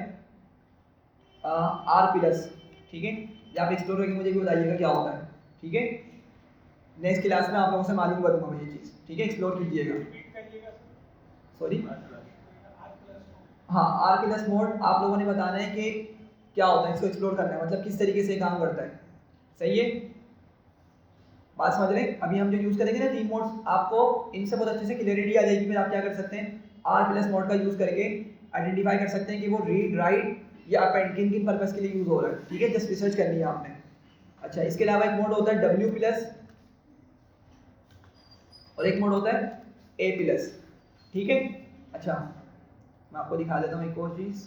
R+, ठीक है। या आप एक्सप्लोर करके मुझे भी बताइएगा क्या होता है, ठीक है। नेक्स्ट क्लास में आप लोगों से मालूम करूँगा मैं ये चीज़, ठीक है। एक्सप्लोर कीजिएगा। सॉरी, हाँ, R+ मोड आप लोगों ने बताना है कि क्या होता है, इसको एक्सप्लोर करना है, मतलब किस तरीके से काम करता है, सही है। बात समझ रहे हैं। अभी हम जो यूज़ करेंगे ना 3 मोड्स, आपको इनसे बहुत अच्छे से क्लियरिटी आ जाएगी। फिर आप क्या कर सकते हैं, R+ मोड का यूज़ करके आइडेंटिफाई कर सकते हैं कि वो रीड, राइट या अपेंड किन किन पर्पज़ के लिए यूज़ हो रहा है, ठीक है। जस्ट रिसर्च करनी है आपने। अच्छा, इसके अलावा एक मोड होता है W+, और एक मोड होता है A+, ठीक है। अच्छा, मैं आपको दिखा देता हूँ एक और चीज़।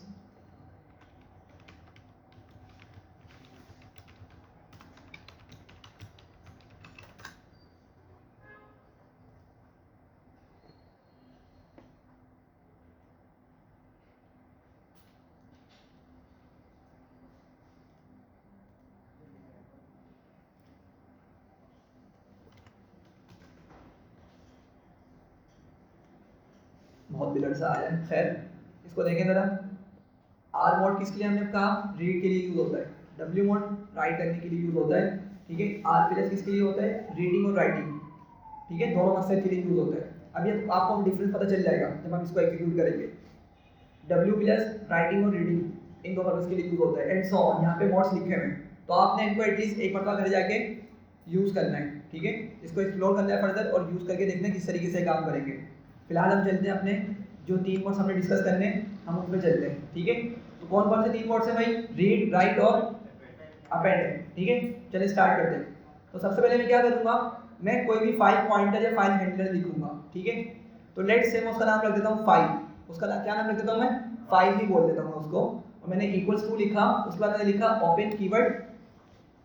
बहुत बिलड़ सा आया है, खैर इसको देखें ज़रा। R मोड किसके लिए हमने कहा, रीड के लिए यूज़ होता है। W मोड राइट करने के लिए यूज़ होता है, ठीक है। R+ किसके लिए होता है, रीडिंग और राइटिंग, ठीक है, दोनों मकसद के लिए यूज़ होता है। अब ये आपको डिफरेंस पता चल जाएगा जब हम इसको एग्जीक्यूट करेंगे। W+ राइटिंग और रीडिंग इन दो पर्पज़ के लिए यूज़ होता है, एंड सो ऑन। यहाँ पे मोड्स लिखे हुए हैं, तो आपने इनको एटलीस्ट एक मरतबा घर जाके यूज़ करना है, ठीक है। इसको एक्सप्लोर करना है फर्दर और यूज़ करके देखना है किस तरीके से काम करेंगे। फिलहाल हम चलते हैं अपने जो 3 मोड्स हमने डिस्कस करने हम उन पे चलते हैं, ठीक है। तो कौन कौन से 3 मोड्स हैं भाई? रीड, राइट और अपेंड है, ठीक है। चलिए स्टार्ट करते हैं। तो सबसे पहले मैं क्या करूँगा, मैं कोई भी फाइल पॉइंटर या फाइल हैंडलर लिखूंगा, ठीक है। तो लेट्स से मैं उसका नाम रख देता हूँ फाइल, उसका क्या नाम रख देता हूँ मैं? फाइल ही बोल देता हूँ उसको। और मैंने इक्वल्स टू लिखा, उसके बाद मैंने लिखा ओपन कीवर्ड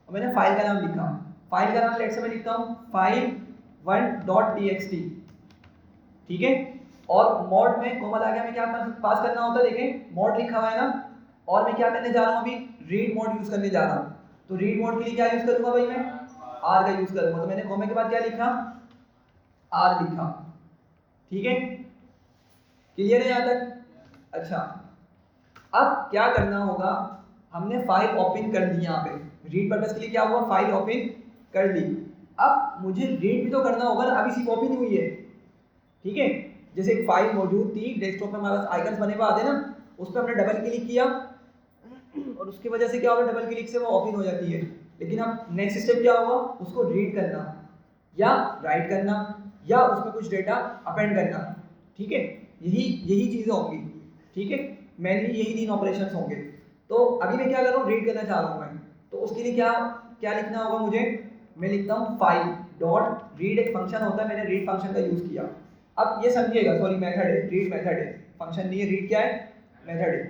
और मैंने फाइल का नाम लिखा। फाइल का नाम लेट्स से मैं लिखता हूँ file1.txt, ठीक है। और मोड में कोमल आगे में क्या पास करना होता है, देखें मोड लिखा हुआ है ना, और मैं क्या करने जा रहा हूँ अभी? रीड मोड यूज करने जा रहा हूँ। तो रीड मोड के लिए क्या यूज करूंगा भाई? मैं आर का यूज करूंगा। तो मैंने कॉमा के बाद क्या लिखा? आर लिखा, ठीक है। क्लियर है यहाँ तक? अच्छा, अब क्या करना होगा, हमने फाइल ओपन कर दी, यहाँ पे रीड पर्पस के लिए क्या हुआ? फाइल ओपन कर दी। अब मुझे रीड भी तो करना होगा ना, अभी सिर्फ ओपन हुई है, ठीक है। जैसे एक फाइल मौजूद थी डेस्कटॉप में, हमारे पास आइकन्स बने हुए आते ना, उस पर हमने डबल क्लिक किया और उसकी वजह से क्या होगा, डबल क्लिक से वो ओपन हो जाती है। लेकिन अब नेक्स्ट स्टेप क्या होगा, उसको रीड करना या राइट करना या उसमें कुछ डेटा अपेंड करना, ठीक है। यही चीज़ें होंगी, ठीक है। मेनली यही 3 ऑपरेशंस होंगे। तो अभी मैं क्या कर रहा हूँ? रीड करना चाह रहा हूँ मैं, तो उसके लिए क्या लिखना होगा मुझे? मैं लिखता हूँ फाइल डॉट रीड, एक फंक्शन होता है, मैंने रीड फंक्शन का यूज़ किया। अब ये समझिएगा, सॉरी मेथड है, रीड मेथड है, फंक्शन नहीं है। रीड क्या है? मेथड है,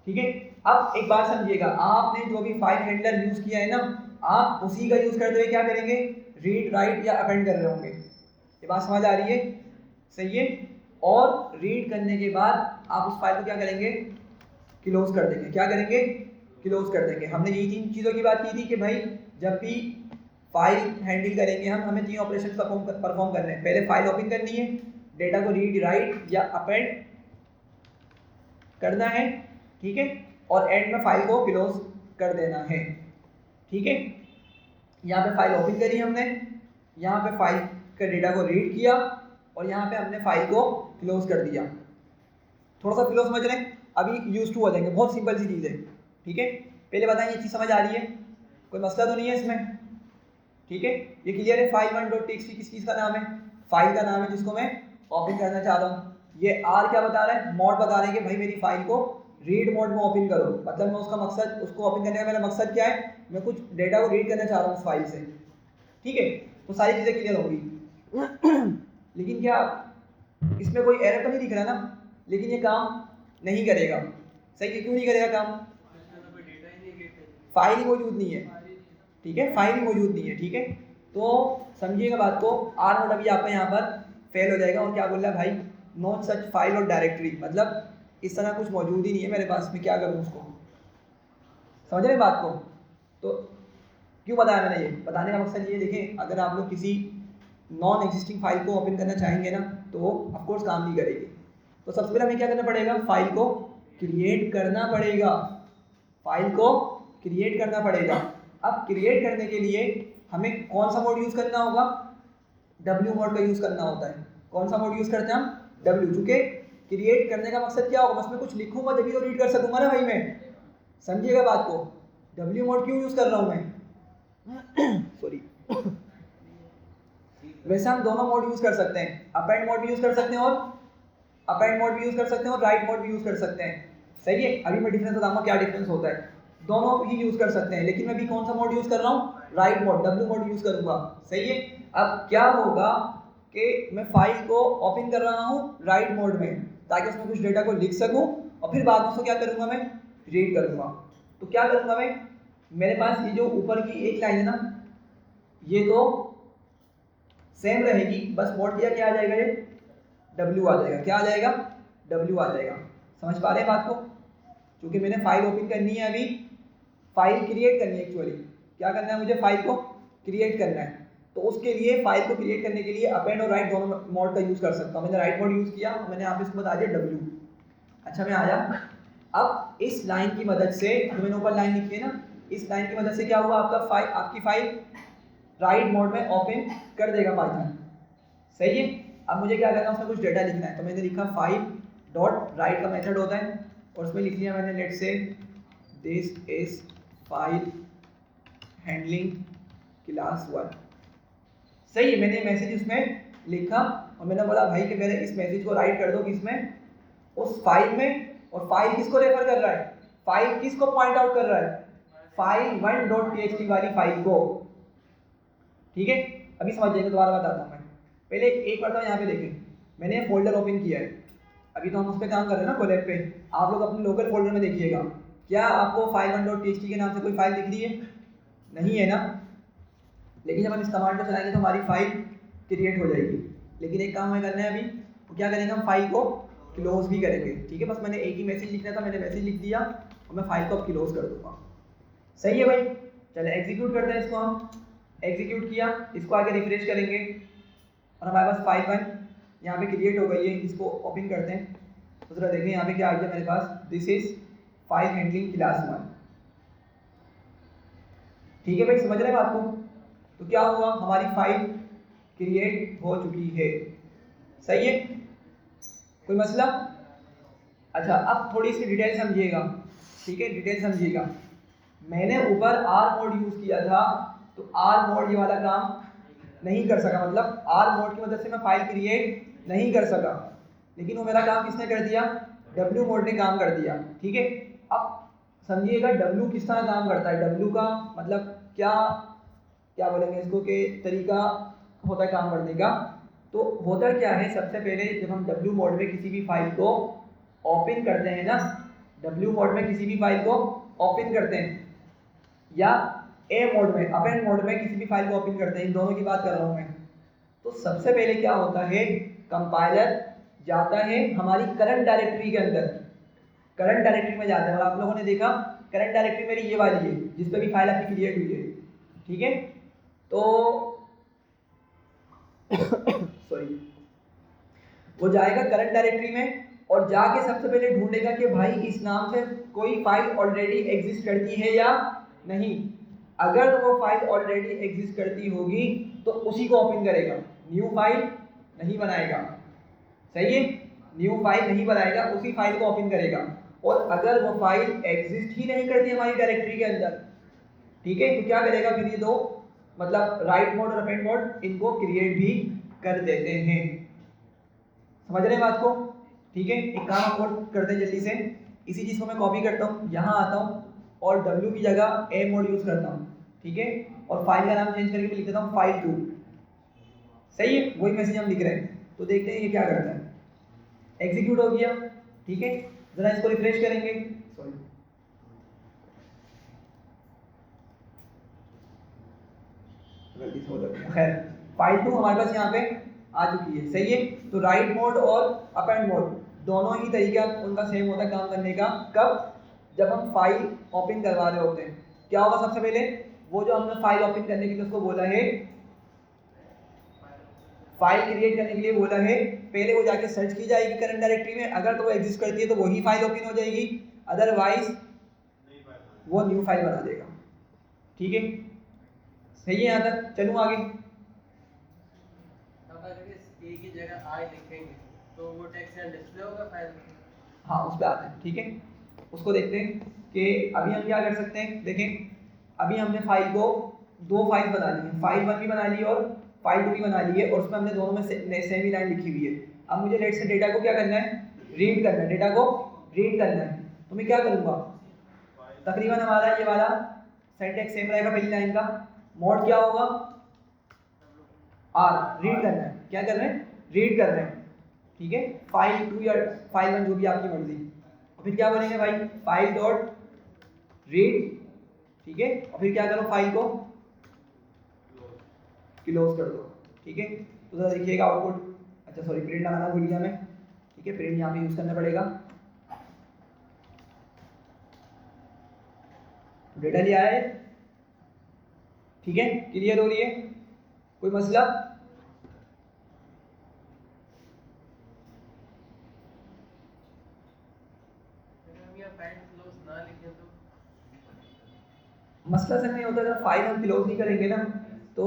ठीक है। अब एक बात समझिएगा, आपने जो भी फाइल हैंडलर यूज़ किया है ना, आप उसी का यूज़ करते हुए क्या करेंगे? रीड, राइट या अपेंड कर रहे होंगे। ये बात समझ आ रही है? सही है। और रीड करने के बाद आप उस फाइल को क्या करेंगे? क्लोज कर देंगे। क्या करेंगे? क्लोज कर देंगे। हमने यही 3 चीज़ों की बात की थी कि भाई जब भी फाइल हैंडल करेंगे हम, हमें 3 ऑपरेशन परफॉर्म करने हैं। पहले फाइल ओपन करनी है, डेटा को रीड, राइट या अपेंड करना है, ठीक है। और एंड में फाइल को क्लोज कर देना है, ठीक है। यहाँ पे फाइल ओपन करी हमने, यहाँ पे फाइल के डेटा को रीड किया और यहाँ पे हमने फाइल को क्लोज कर दिया। थोड़ा सा फ्लो समझ लें, अभी यूज टू हो जाएंगे। बहुत सिंपल सी चीज़ है, ठीक है। पहले बताएं ये चीज़ समझ आ रही है? कोई मसला तो नहीं है इसमें? ठीक है, ये क्लियर है। file1.txt किस चीज़ का नाम है? फाइल का नाम है जिसको मैं ओपन करना चाह रहा हूँ। ये आर क्या बता रहा है? मोड बता रहे हैं कि भाई मेरी फाइल को रीड मोड में ओपन करो। मतलब मैं उसका मकसद, उसको ओपन करने का मेरा मकसद क्या है? मैं कुछ डेटा को रीड करना चाह रहा हूँ उस फाइल से, ठीक है। तो सारी चीज़ें क्लियर होंगी। लेकिन क्या इसमें कोई एरर तो नहीं दिख रहा ना? लेकिन ये काम नहीं करेगा, सही है। क्यों नहीं करेगा काम? फाइल ही मौजूद नहीं है, ठीक है। फाइल ही मौजूद नहीं है, ठीक है। तो समझिएगा बात को। आर मोड अभी आपका यहाँ पर फेल हो जाएगा। और क्या बोल रहा है भाई? नॉट सच फाइल और डायरेक्टरी, मतलब इस तरह कुछ मौजूद ही नहीं है मेरे पास, में क्या करूँ उसको? समझ रहे बात को? तो क्यों बताया मैंने? ये बताने का मकसद ये, देखें अगर आप लोग किसी नॉन एग्जिस्टिंग फाइल को ओपन करना चाहेंगे ना, तो वो ऑफकोर्स काम नहीं करेगी। तो सबसे पहले हमें क्या करना पड़ेगा? फाइल को क्रिएट करना पड़ेगा। फाइल को क्रिएट करना पड़ेगा। अब क्रिएट करने के लिए हमें कौन सा मोड यूज़ करना होगा? W मोड का यूज़ करना होता है। कौन सा मोड यूज़ करते हैं हम? W। चूँकि क्रिएट करने का मकसद क्या होगा? बस मैं कुछ लिखूंगा जब तो रीड कर सकूंगा ना भाई मैं। समझिएगा बात को। W मोड क्यों यूज़ कर रहा हूँ मैं? सॉरी। वैसे हम दोनों मोड यूज़ कर सकते हैं, अपेंड मोड भी यूज़ कर सकते हैं और अपेंड मोड भी यूज़ कर सकते हैं और राइट मोड भी यूज़ कर सकते हैं, सही है। अभी मैं डिफरेंस बताऊंगा क्या डिफरेंस होता है। दोनों ही यूज़ कर सकते हैं, लेकिन मैं भी कौन सा मोड यूज़ कर रहा हूँ? Right mode, W mode use करूँगा, सही है। अब क्या होगा कि मैं फाइल को ओपन कर रहा हूँ राइट मोड में, ताकि उसमें कुछ डेटा को लिख सकूँ और फिर बाद में उसको क्या करूँगा मैं? रीड करूँगा। तो क्या करूँगा मैं? मेरे पास ये जो ऊपर की एक लाइन है ना, ये तो सेम रहेगी, बस मोड दिया क्या आ जाएगा? ये W आ जाएगा। क्या आ जाएगा? W आ जाएगा। समझ पा रहे हैं बात को? क्योंकि मैंने फाइल ओपन करनी है, अभी फाइल क्रिएट करनी है। एक्चुअली क्या करना है मुझे? फाइल को क्रिएट करना है। तो उसके लिए फाइल को क्रिएट करने के लिए अपेंड और राइट दोनों मोड का यूज़ कर सकता हूँ। मैंने राइट मोड यूज़ किया, मैंने यहाँ पे इसको बता दिया W। अच्छा, मैं आया। अब इस लाइन की मदद से, जो मैंने ऊपर लाइन लिखी है ना, इस लाइन की मदद से क्या हुआ? आपकी फाइल राइट मोड में ओपन कर देगा पाइथन, सही है। अब मुझे क्या करना है? उसमें कुछ डेटा लिखना है। तो मैंने लिखा फाइल डॉट राइट का मेथड होता है और उसमें लिख लिया मैंने, लेट से this is file handling class 1, सही है। मैंने मैसेज उसमें लिखा और मैंने बोला भाई कि मेरे इस मैसेज को राइट कर दो किसमें? उस फाइल में, और फाइल किसको रेफर कर रहा है, फाइल किसको पॉइंट आउट कर रहा है, फाइल 1.txt वाली फाइल को। ठीक है, अभी समझ जाएंगे, दोबारा बताता हूँ मैं। पहले एक बार तो यहाँ पे देखें, मैंने फोल्डर ओपन किया है, अभी तो हम उस पर काम कर रहे हैं ना कोलैब पे। आप लोग अपने लोकल फोल्डर में देखिएगा, क्या आपको फाइल 1.txt के नाम से कोई फाइल दिख रही है? नहीं है ना। लेकिन जब हम इस कमांड को चलाएंगे तो हमारी फाइल क्रिएट हो जाएगी। लेकिन एक काम हमें करना है अभी, तो क्या करेंगे, हम फाइल को क्लोज भी करेंगे। ठीक है, बस मैंने एक ही मैसेज लिखना था, मैंने मैसेज लिख दिया और मैं फाइल को अब क्लोज कर दूंगा। सही है भाई, चलो एग्जीक्यूट करते हैं इसको। हम एग्जीक्यूट किया, इसको आगे रिफ्रेश करेंगे और हमारे पास फाइल 1 यहाँ पे क्रिएट हो गई है। इसको ओपन करते हैं तो जरा देखें यहाँ पे क्या आ गया मेरे पास, this is file handling class 1। ठीक है भाई, समझ रहे हैं बात को? तो क्या हुआ, हमारी फाइल क्रिएट हो चुकी है। सही है, कोई मसला? अच्छा, अब थोड़ी सी डिटेल समझिएगा। ठीक है, डिटेल समझिएगा। मैंने ऊपर आर मोड यूज किया था, तो आर मोड ये वाला काम नहीं कर सका, मतलब आर मोड की मदद से मैं फाइल क्रिएट नहीं कर सका। लेकिन वो मेरा काम किसने कर दिया, डब्ल्यू मोड ने काम कर दिया। ठीक है, अब समझिएगा डब्ल्यू किस तरह काम करता है। डब्ल्यू का मतलब क्या क्या बोलेंगे इसको, कि तरीका होता है काम करने का। तो होता क्या है, सबसे पहले जब हम डब्ल्यू मोड में किसी भी फाइल को ओपन करते हैं ना, डब्ल्यू मोड में किसी भी फाइल को ओपन करते हैं, या ए मोड में, अपेंड मोड में किसी भी फाइल को ओपन करते हैं, इन दोनों की बात कर रहा हूँ मैं। तो सबसे पहले क्या होता है, कंपाइलर जाता है हमारी करंट डायरेक्टरी के अंदर, करंट डायरेक्टरी में जाता है। और आप लोगों ने देखा करंट डायरेक्टरी मेरी ये वाली है, जिस पे भी फाइल आपकी क्रिएट हुई है। ठीक है, तो सॉरी, वो जाएगा करंट डायरेक्टरी में और जाके सबसे पहले ढूंढेगा कि भाई इस नाम से कोई फाइल ऑलरेडी एग्जिस्ट करती है या नहीं। अगर वो फाइल ऑलरेडी एग्जिस्ट करती होगी तो उसी को ओपन करेगा, न्यू फाइल नहीं बनाएगा। सही है, न्यू फाइल नहीं बनाएगा, उसी फाइल को ओपन करेगा। और अगर वो फाइल एग्जिस्ट ही नहीं करती हमारी डायरेक्टरी के अंदर, ठीक है, तो क्या करेगा फिर ये दो, मतलब राइट मोड और अपेंड मोड, इनको क्रिएट भी कर देते हैं। समझ रहे हैं बात को? ठीक है, एक काम और करते हैं जल्दी से, इसी चीज़ को मैं कॉपी करता हूँ, यहाँ आता हूँ और W की जगह ए मोड यूज़ करता हूँ। ठीक है, और फाइल का नाम चेंज करके मैं लिख देता हूँ फाइल 2। सही है, वही मैसेज हम लिख रहे हैं। तो देखते हैं ये क्या करता है। एग्जीक्यूट हो गया। ठीक है, जरा इसको रिफ्रेश करेंगे। सॉरी, गलती से हो गया। खैर, फाइल 2 हमारे पास यहाँ पे आ चुकी है। सही है, तो राइट मोड और अपेंड मोड दोनों ही तरीका उनका सेम होता है काम करने का। कब? जब हम फाइल ओपन करवा रहे होते हैं। क्या होगा, सबसे पहले वो जो हमने फाइल ओपन करने के लिए उसको बोला है, फाइल क्रिएट करने के लिए बोला है, पहले वो जाके सर्च की जाएगी करंट डायरेक्टरी में। अगर तो वो एग्जिस्ट करती है तो वही फाइल ओपन हो जाएगी, अदरवाइज वो न्यू फाइल बना देगा। ठीक है, सही है यहाँ तक? चलूँ आगे? ए की जगह आई लिखेंगे तो वो टेक्स्ट यहाँ डिस्प्ले होगा फाइल में। हाँ, उस पर आते हैं। ठीक है, उसको देखते हैं कि अभी हम क्या कर सकते हैं। देखें, अभी हमने फाइल को दो फाइल बना ली है, फाइल 1 भी बना ली और फाइल 2 भी बना ली है, और उसमें हमने दोनों में सेम ही लाइन लिखी हुई है। अब मुझे लेट से डेटा को क्या करना है, रीड करना है, डेटा को रीड करना है। तो मैं क्या करूँगा, तकरीबन हमारा ये वाला सिंटैक्स सेम रहेगा पहली लाइन का। मोड क्या होगा, आर, रीड करना है। क्या कर रहे हैं, रीड कर रहे हैं। ठीक है, फाइल 2 या फाइल 1 जो भी आपकी मर्जी। और फिर क्या बोलेंगे भाई, फाइल डॉट रीड। ठीक है, और फिर क्या करो, फाइल को क्लोज कर दो। ठीक है, तो जरा देखिएगा आउटपुट। अच्छा सॉरी, प्रिंट लगाना भूल गया मैं। ठीक है, प्रिंट यहाँ पे यूज करना पड़ेगा। डेटा लिया है। ठीक है, क्लियर हो रही है? कोई मसला? मसला सर नहीं होता, अगर फाइल हम क्लोज नहीं करेंगे ना, तो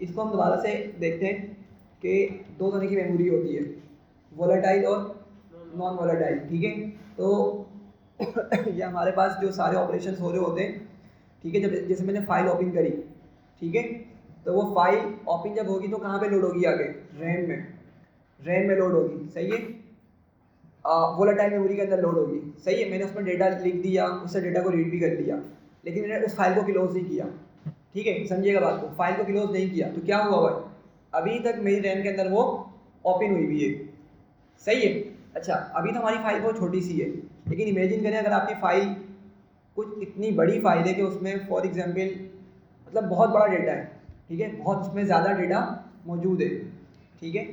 इसको हम दोबारा से देखते हैं कि दो तरह की मेमोरी होती है, वोलेटाइल और नॉन वोलेटाइल। ठीक है, तो ये हमारे पास जो सारे ऑपरेशंस हो रहे होते हैं। ठीक है, जब जैसे मैंने फाइल ओपन करी, ठीक है, तो वो फाइल ओपन जब होगी तो कहाँ पे लोड होगी, आगे रैम में लोड होगी। सही है, वोलेटाइल मेमोरी के अंदर लोड होगी, सही है। मैंने उसमें डेटा लिख दिया, उससे डेटा को रीड भी कर लिया, लेकिन मैंने उस फाइल को क्लोज नहीं किया, ठीक है, समझिएगा बात को। फाइल को क्लोज नहीं किया तो क्या हुआ भाई, अभी तक मेरी रैम के अंदर वो ओपन हुई हुई है, सही है। अच्छा, अभी तो हमारी फाइल बहुत छोटी सी है, लेकिन इमेजिन करें अगर आपकी फाइल कुछ इतनी बड़ी फाइल है कि उसमें फॉर एग्जाम्पल मतलब बहुत बड़ा डेटा है, ठीक है, बहुत उसमें ज़्यादा डेटा मौजूद है, ठीक है,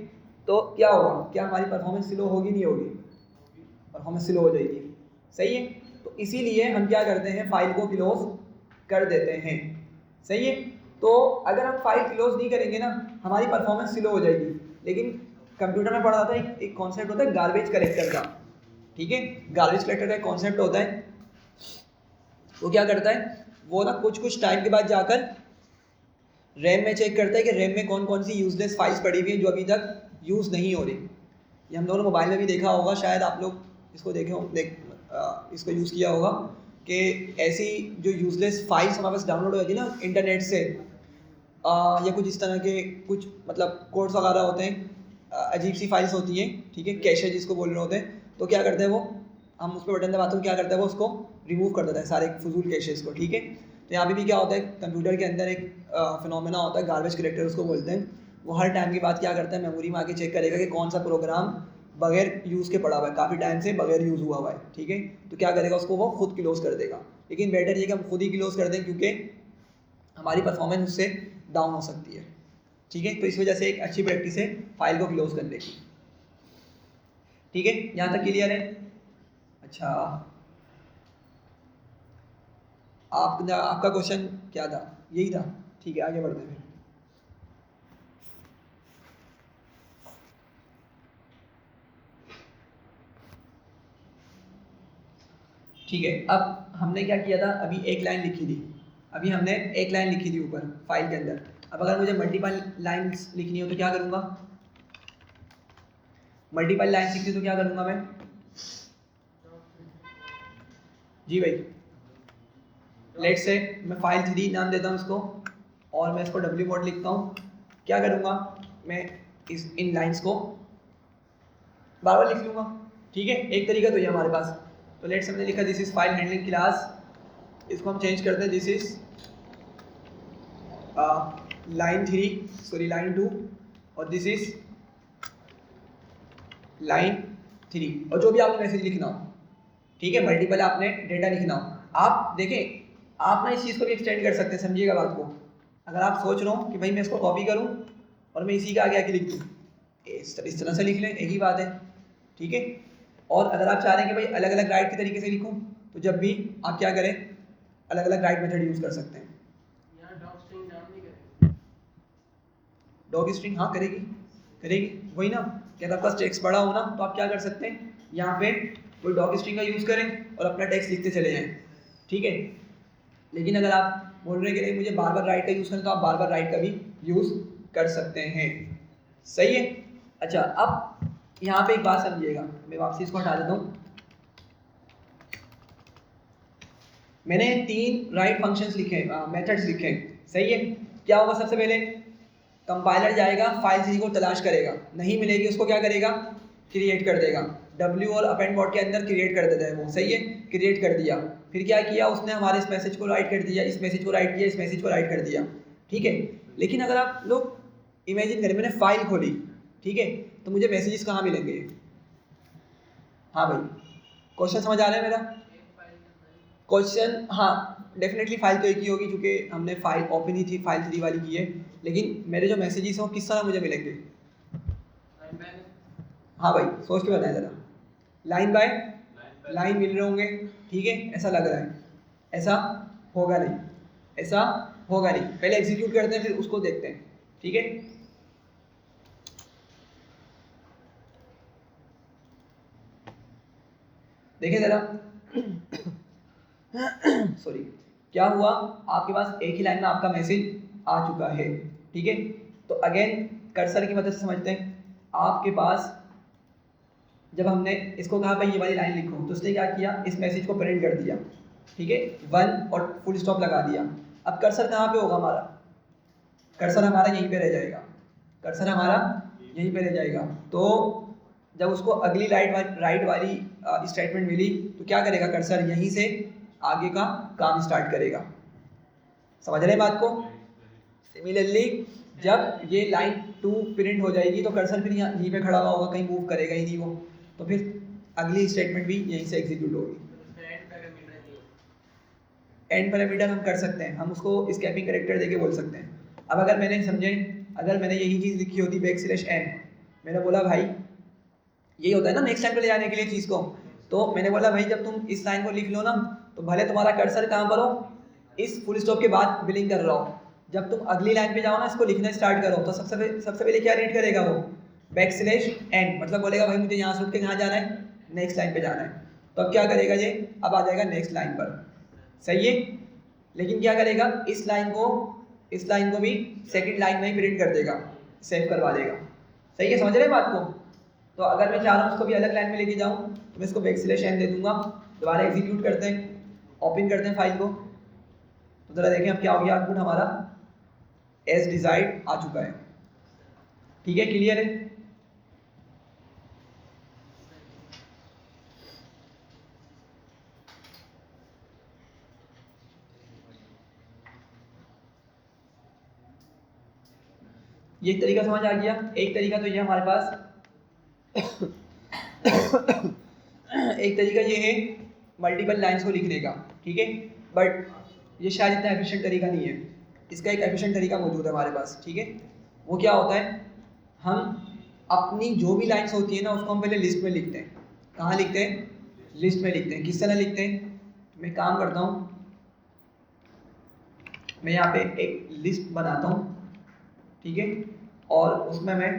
तो क्या होगा, क्या हमारी परफॉर्मेंस स्लो होगी, नहीं होगी, परफॉर्मेंस स्लो हो जाएगी, सही है। तो इसीलिए हम क्या करते हैं, फाइल को क्लोज कर देते हैं, सही है। तो अगर हम फाइल क्लोज नहीं करेंगे ना, हमारी परफॉर्मेंस स्लो हो जाएगी। लेकिन कंप्यूटर में पढ़ा होता है एक कॉन्सेप्ट होता है गार्बेज कलेक्टर का, ठीक है, गार्बेज कलेक्टर का एक कॉन्सेप्ट होता है, वो क्या करता है, वो ना कुछ टाइम के बाद जाकर रैम में चेक करता है कि रैम में कौन कौन सी यूजलेस फाइल्स पड़ी हुई हैं जो अभी तक यूज़ नहीं हो रही। ये हम दोनों मोबाइल में भी देखा होगा, शायद आप लोग इसको इसको यूज़ किया होगा कि ऐसी जो यूजलेस फाइल्स हमारे पास डाउनलोड हो जाती है ना इंटरनेट से, या कुछ इस तरह के कुछ मतलब कोड्स वगैरह होते हैं, अजीब सी फाइल्स होती हैं, ठीक है, कैशे जिसको बोल रहे होते हैं, तो क्या करते हैं वो, हम उस पर बटन दबाते हैं, क्या करता है वो उसको रिमूव कर देता है सारे फजूल कैशेस को, ठीक है। तो यहाँ पे भी क्या होता है, कंप्यूटर के अंदर एक फिनोमेना होता है गार्बेज कलेक्टर उसको बोलते हैं। वो हर टाइम के बाद क्या करता है, मेमोरी में आके चेक करेगा कि कौन सा प्रोग्राम बगैर यूज़ के पड़ा हुआ है, काफ़ी टाइम से बगैर यूज़ हुआ हुआ है, ठीक है, तो क्या करेगा, उसको वो खुद क्लोज कर देगा। लेकिन बेटर ये कि हम खुद ही क्लोज कर दें, क्योंकि हमारी परफॉर्मेंस उससे डाउन हो सकती है, ठीक है। तो इस वजह से एक अच्छी प्रैक्टिस है फाइल को क्लोज करने की, ठीक है, यहाँ तक क्लियर है। अच्छा, आपका क्वेश्चन क्या था, यही था, ठीक है, आगे बढ़ते हैं। ठीक है, अब हमने क्या किया था, अभी एक लाइन लिखी थी, अभी हमने एक लाइन लिखी थी ऊपर फाइल के अंदर। अब अगर मुझे मल्टीपल लाइंस लिखनी हो तो क्या करूँगा, मल्टीपल लाइंस लिखनी तो क्या करूँगा मैं, जी भाई, लेट से मैं फाइल 3 नाम देता हूँ इसको, और मैं इसको W मोड लिखता हूँ। क्या करूँगा मैं, इन लाइंस को बार बार लिख लूँगा, ठीक है, एक तरीका तो ये हमारे पास। तो लेट से मैंने लिखा this is file handling class, इसको हम चेंज करते हैं, दिस इज लाइन 2, और दिस इज लाइन 3, और जो भी आपने मैसेज लिखना हो, ठीक है, मल्टीपल आपने डेटा लिखना हो, आप देखें, आप ना इस चीज़ को भी एक्सटेंड कर सकते हैं, समझिएगा बात को। अगर आप सोच रहे हो कि भाई मैं इसको कॉपी करूं और मैं इसी का आगे आके लिख दूं, इस तरह से लिख लें, एक ही बात है, ठीक है। और अगर आप चाह रहे हैं कि भाई अलग अलग राइट के तरीके से लिखूं, तो जब भी आप क्या करें, अलग अलग राइट मेथड यूज़ कर सकते हैं। डॉग स्ट्रिंग हाँ करेगी, वही ना, कि अगर आपका टेक्स्ट बड़ा हो ना, तो आप क्या कर सकते हैं, यहाँ पे कोई डॉग स्ट्रिंग का यूज़ करें और अपना टेक्स्ट लिखते चले जाएं, ठीक है। लेकिन अगर आप बोल रहे हैं कि नहीं मुझे बार बार राइट का यूज़ करना, तो आप बार बार राइट का भी यूज़ कर सकते हैं, सही है। अच्छा, अब यहाँ पे एक बात समझिएगा, मैं वापसी इसको हटा देता हूँ। मैंने 3 राइट फंक्शंस लिखे हैं, मेथड्स लिखे हैं, सही है। क्या होगा, सबसे पहले कंपाइलर जाएगा, फाइल 3 को तलाश करेगा, नहीं मिलेगी उसको क्या करेगा, क्रिएट कर देगा, W और अपेंड मोड के अंदर क्रिएट कर देता है वो, सही है, क्रिएट कर दिया। फिर क्या किया उसने, हमारे इस मैसेज को राइट कर दिया, इस मैसेज को राइट किया, इस मैसेज को राइट कर दिया, ठीक है। लेकिन अगर आप लोग इमेजिन करें, मैंने फाइल खोली, ठीक है, तो मुझे मैसेजेस कहाँ मिलेंगे, हाँ भाई, क्वेश्चन समझ आ रहा है मेरा क्वेश्चन, हाँ डेफिनेटली फाइल तो एक ही होगी, क्योंकि हमने फाइल ओपन ही थी, फाइल 3 वाली की है, लेकिन मेरे जो मैसेजेस हैं वो किस तरह मुझे मिलेंगे, हाँ भाई सोच के बताएं ज़रा, लाइन बाय लाइन मिल रहे होंगे, ठीक है, ऐसा लग रहा है, ऐसा होगा नहीं, ऐसा होगा नहीं, पहले एग्जीक्यूट करते हैं फिर उसको देखते हैं, ठीक है। देखिए ज़रा सॉरी, क्या हुआ, आपके पास एक ही लाइन में आपका मैसेज आ चुका है, ठीक है। तो अगेन कर्सर की मदद से समझते हैं, आपके पास जब हमने इसको कहा भाई ये वाली लाइन लिखो, तो उसने क्या किया, इस मैसेज को प्रिंट कर दिया, ठीक है, 1 और फुल स्टॉप लगा दिया। अब कर्सर कहाँ पे होगा हमारा, कर्सर हमारा यहीं पे रह जाएगा, कर्सर हमारा यहीं पे रह जाएगा। तो जब उसको अगली राइट वाली स्टेटमेंट मिली तो क्या करेगा, कर्सर यहीं से आगे का काम स्टार्ट करेगा। समझ रहे हैं बात को? सिमिलरली जब ये लाइन 2 प्रिंट हो जाएगी तो कर्सर फिर यहीं पे खड़ा हुआ होगा, कहीं मूव करेगा ही नहीं वो, तो फिर अगली स्टेटमेंट भी यहीं से एग्जीक्यूट होगी। एंड पैरामीटर हम कर सकते हैं, हम उसको स्कैपिंग कैरेक्टर देके बोल सकते हैं। अब अगर मैंने समझे, अगर मैंने यही चीज़ लिखी होती \n, मैंने बोला भाई यही होता है ना नेक्स्ट लाइन पे ले जाने के लिए चीज़ को, तो मैंने बोला भाई जब तुम इस लाइन को लिख लो ना तो भले तुम्हारा कर्सर कहाँ पर हो, इस फुल स्टॉप के बाद बिलिंग कर रहा हो, जब तुम अगली लाइन पे जाओ ना इसको लिखना स्टार्ट करो तो सबसे पहले क्या रीड करेगा वो, \n, मतलब बोलेगा भाई मुझे यहाँ से उठ के कहाँ जाना है, नेक्स्ट लाइन पे जाना है। तो अब क्या करेगा ये, अब आ जाएगा नेक्स्ट लाइन पर, सही है। लेकिन क्या करेगा, इस लाइन को भी सेकंड लाइन में ही प्रिंट कर देगा, सेव करवा देगा। सही है, समझ रहे हैं बात को? तो अगर मैं चाह रहा हूँ उसको भी अलग लाइन में लेके जाऊँ तो मैं इसको \n दे दूंगा। दोबारा एग्जीक्यूट करते हैं, ओपन करते हैं फाइल को, तो ज़रा देखें अब क्या हो गया, आउटपुट हमारा एज डिजायर्ड आ चुका है। ठीक है, क्लियर है? ये एक तरीका समझ आ गया। एक तरीका तो ये हमारे पास एक तरीका ये है मल्टीपल लाइंस को लिखने का, ठीक है, बट ये शायद इतना एफिशिएंट तरीका नहीं है। इसका एक एफिशिएंट तरीका मौजूद है हमारे पास, ठीक है। वो क्या होता है, हम अपनी जो भी लाइंस होती है ना उसको हम पहले लिस्ट में लिखते हैं। कहाँ लिखते हैं? लिस्ट में लिखते हैं। किस तरह लिखते हैं, मैं काम करता हूँ, मैं यहाँ पे एक लिस्ट बनाता हूँ, ठीक है, और उसमें मैं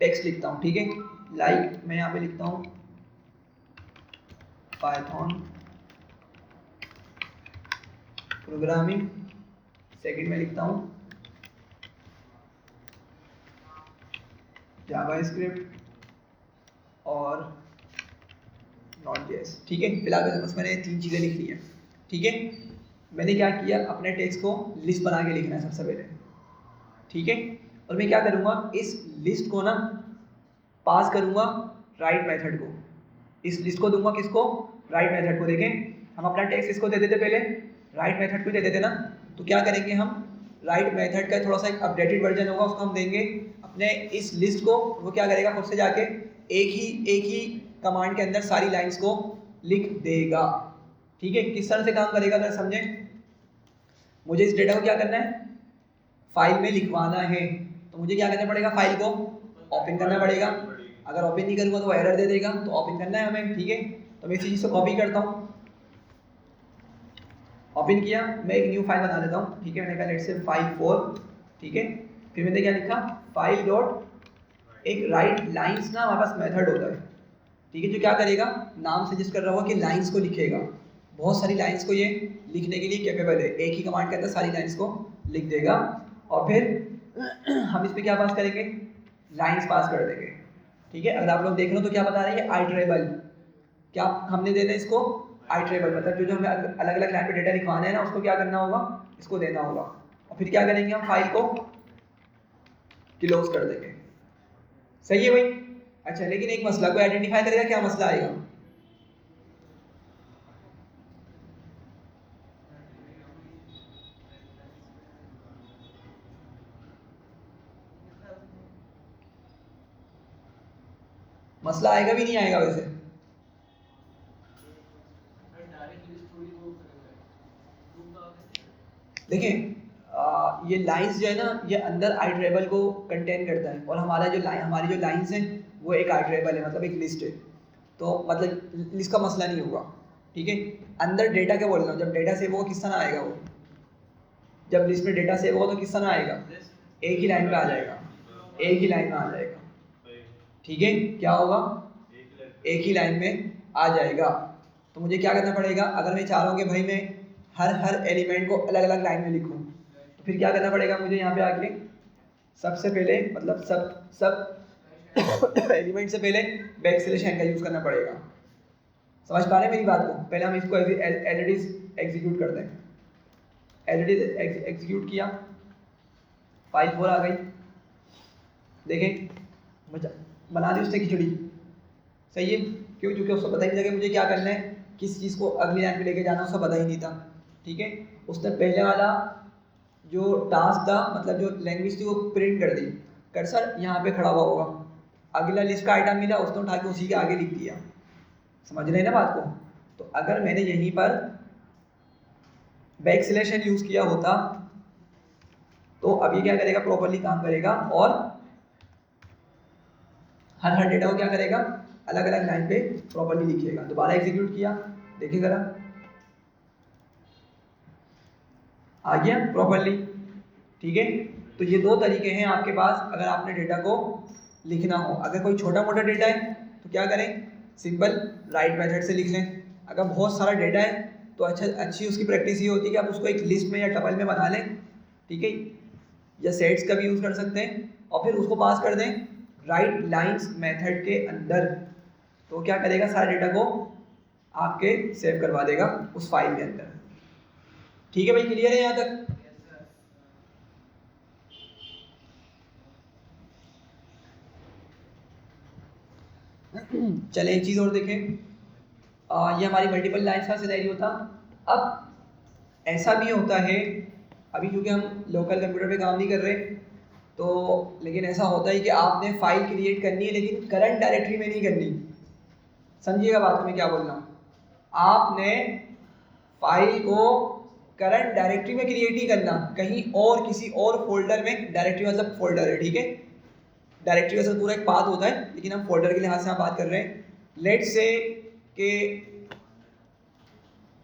टेक्स्ट लिखता हूँ, ठीक है। लाइक मैं यहाँ पे लिखता हूँ पाइथन प्रोग्रामिंग, सेकंड में लिखता हूँ जावास्क्रिप्ट और Node.js, ठीक है। फिलहाल बस मैंने 3 चीज़ें लिख ली हैं, ठीक है। मैंने क्या किया, अपने टेक्स्ट को लिस्ट बना के लिखना है सबसे पहले, ठीक है। और मैं क्या करूँगा, इस लिस्ट को ना पास करूँगा राइट मेथड को, इस लिस्ट को दूंगा किसको, राइट मेथड को। देखें हम अपना टेक्स्ट इसको दे देते पहले, राइट मेथड को दे देते ना, तो क्या करेंगे हम, राइट मेथड का थोड़ा सा एक अपडेटेड वर्जन होगा उसको हम देंगे अपने इस लिस्ट को, वो क्या करेगा खुद से जाके एक ही कमांड के अंदर सारी लाइंस को लिख देगा, ठीक है। किस तरह से काम करेगा अगर समझें, मुझे इस डेटा को क्या करना है, फाइल में लिखवाना है, तो मुझे क्या करना पड़ेगा, फाइल को ओपन करना पड़ेगा। अगर ओपन नहीं करूँगा तो वो एरर दे देगा, तो ओपन करना है हमें, ठीक है। तो मैं इसी चीज़ को कॉपी करता हूँ, ओपन किया, मैं एक न्यू फाइल बना लेता हूँ, ठीक है। मैंने कहा लेट्स से file4, ठीक है। फिर मैंने क्या लिखा, फाइल डॉट एक राइट लाइंस ना हमारे पास मेथड होता है, ठीक है, जो क्या करेगा, नाम सजेस्ट कर रहा होगा कि लाइंस को लिखेगा। बहुत सारी लाइंस को ये लिखने के लिए कैपेबल है, एक ही कमांड के अंदर सारी लाइंस को लिख देगा। और फिर हम इस पर क्या पास करेंगे, लाइंस पास कर देंगे, ठीक है। अगर आप लोग देख लो तो क्या बता रही है, आइटरेबल, क्या हमने देना है इसको, आइटरेबल, मतलब जो हमें अलग अलग लाइन पे डेटा लिखवाना है ना उसको क्या करना होगा, इसको देना होगा। और फिर क्या करेंगे, हम फाइल को क्लोज कर देंगे, सही है भाई। अच्छा, लेकिन एक मसला को आइडेंटिफाई करेगा, क्या मसला आएगा, मसला आएगा भी नहीं आएगा वैसे, देखिए ये लाइंस जो है ना ये अंदर आइटरेबल को कंटेन करता है, और हमारी जो लाइंस हैं वो एक आइटरेबल है, मतलब एक लिस्ट है, तो मतलब लिस्ट का मसला नहीं होगा, ठीक है। अंदर डेटा क्या बोल रहा हूँ, जब डेटा सेव होगा किस तरह आएगा वो, जब लिस्ट में डेटा सेव होगा तो किस तरह आएगा, एक ही लाइन पे आ जाएगा, एक ही लाइन में आ जाएगा, ठीक है। क्या होगा, एक ही लाइन में आ जाएगा। तो मुझे क्या करना पड़ेगा, अगर मैं चाह रहा हूँ कि भाई मैं हर एलिमेंट को अलग अलग लाइन में लिखूँ, तो फिर क्या करना पड़ेगा मुझे, यहाँ पे आके सबसे पहले मतलब सब एलिमेंट से पहले \n का यूज़ करना पड़ेगा। समझ पा रहे हैं मेरी बात को? पहले हम इसको एज इट इज एग्जीक्यूट करते हैं, एज इट इज एग्जीक्यूट किया, file4 आ गई, देखें बना दी उसने खिचड़ी, सही है, क्यों? क्योंकि उसको पता ही नहीं था कि मुझे क्या करना है, किस चीज़ को अगली लाइन पे लेके जाना, उसको पता ही नहीं था, ठीक है। उसने पहले वाला जो टास्क था, मतलब जो लैंग्वेज थी, वो प्रिंट कर दी, कर्सर यहाँ पे खड़ा हुआ होगा, अगला लिस्ट का आइटम मिला, उसने उठा के उसी के आगे लिख दिया, समझ रहे हैं ना बात को? तो अगर मैंने यहीं पर बैक सिलेक्शन यूज़ किया होता तो अब ये क्या करेगा, प्रॉपरली काम करेगा और हर डेटा को क्या करेगा, अलग अलग लाइन पे प्रॉपरली लिखिएगा। दोबारा एग्जीक्यूट किया, देखिए जरा, आ गया प्रॉपरली, ठीक है। तो ये दो तरीके हैं आपके पास अगर आपने डेटा को लिखना हो। अगर कोई छोटा मोटा डेटा है तो क्या करें, सिंपल राइट मेथड से लिख लें। अगर बहुत सारा डेटा है तो अच्छी उसकी प्रैक्टिस ये होती है कि आप उसको एक लिस्ट में या टपल में बना लें, ठीक है, या सेट्स का भी यूज़ कर सकते हैं, और फिर उसको पास कर दें राइट लाइंस मेथड के अंदर, तो क्या करेगा, सारे डेटा को आपके सेव करवा देगा उस फाइल के अंदर। ठीक है भाई, क्लियर है यहाँ तक? चले एक चीज़ और देखें, ये हमारी मल्टीपल लाइन्स का सिनेरियो था। अब ऐसा भी होता है, अभी क्योंकि हम लोकल कंप्यूटर पे काम नहीं कर रहे तो, लेकिन ऐसा होता है कि आपने फाइल क्रिएट करनी है लेकिन करंट डायरेक्टरी में नहीं करनी। समझिएगा बात को मैं क्या बोल रहा हूँ, आपने फाइल को करंट डायरेक्टरी में क्रिएट नहीं करना, कहीं और किसी और फोल्डर में, डायरेक्टरी मतलब फोल्डर है, ठीक है, डायरेक्टरी वैसे पूरा एक पाथ होता है लेकिन हम फोल्डर के लिहाज से हम बात कर रहे हैं। लेट्स से कि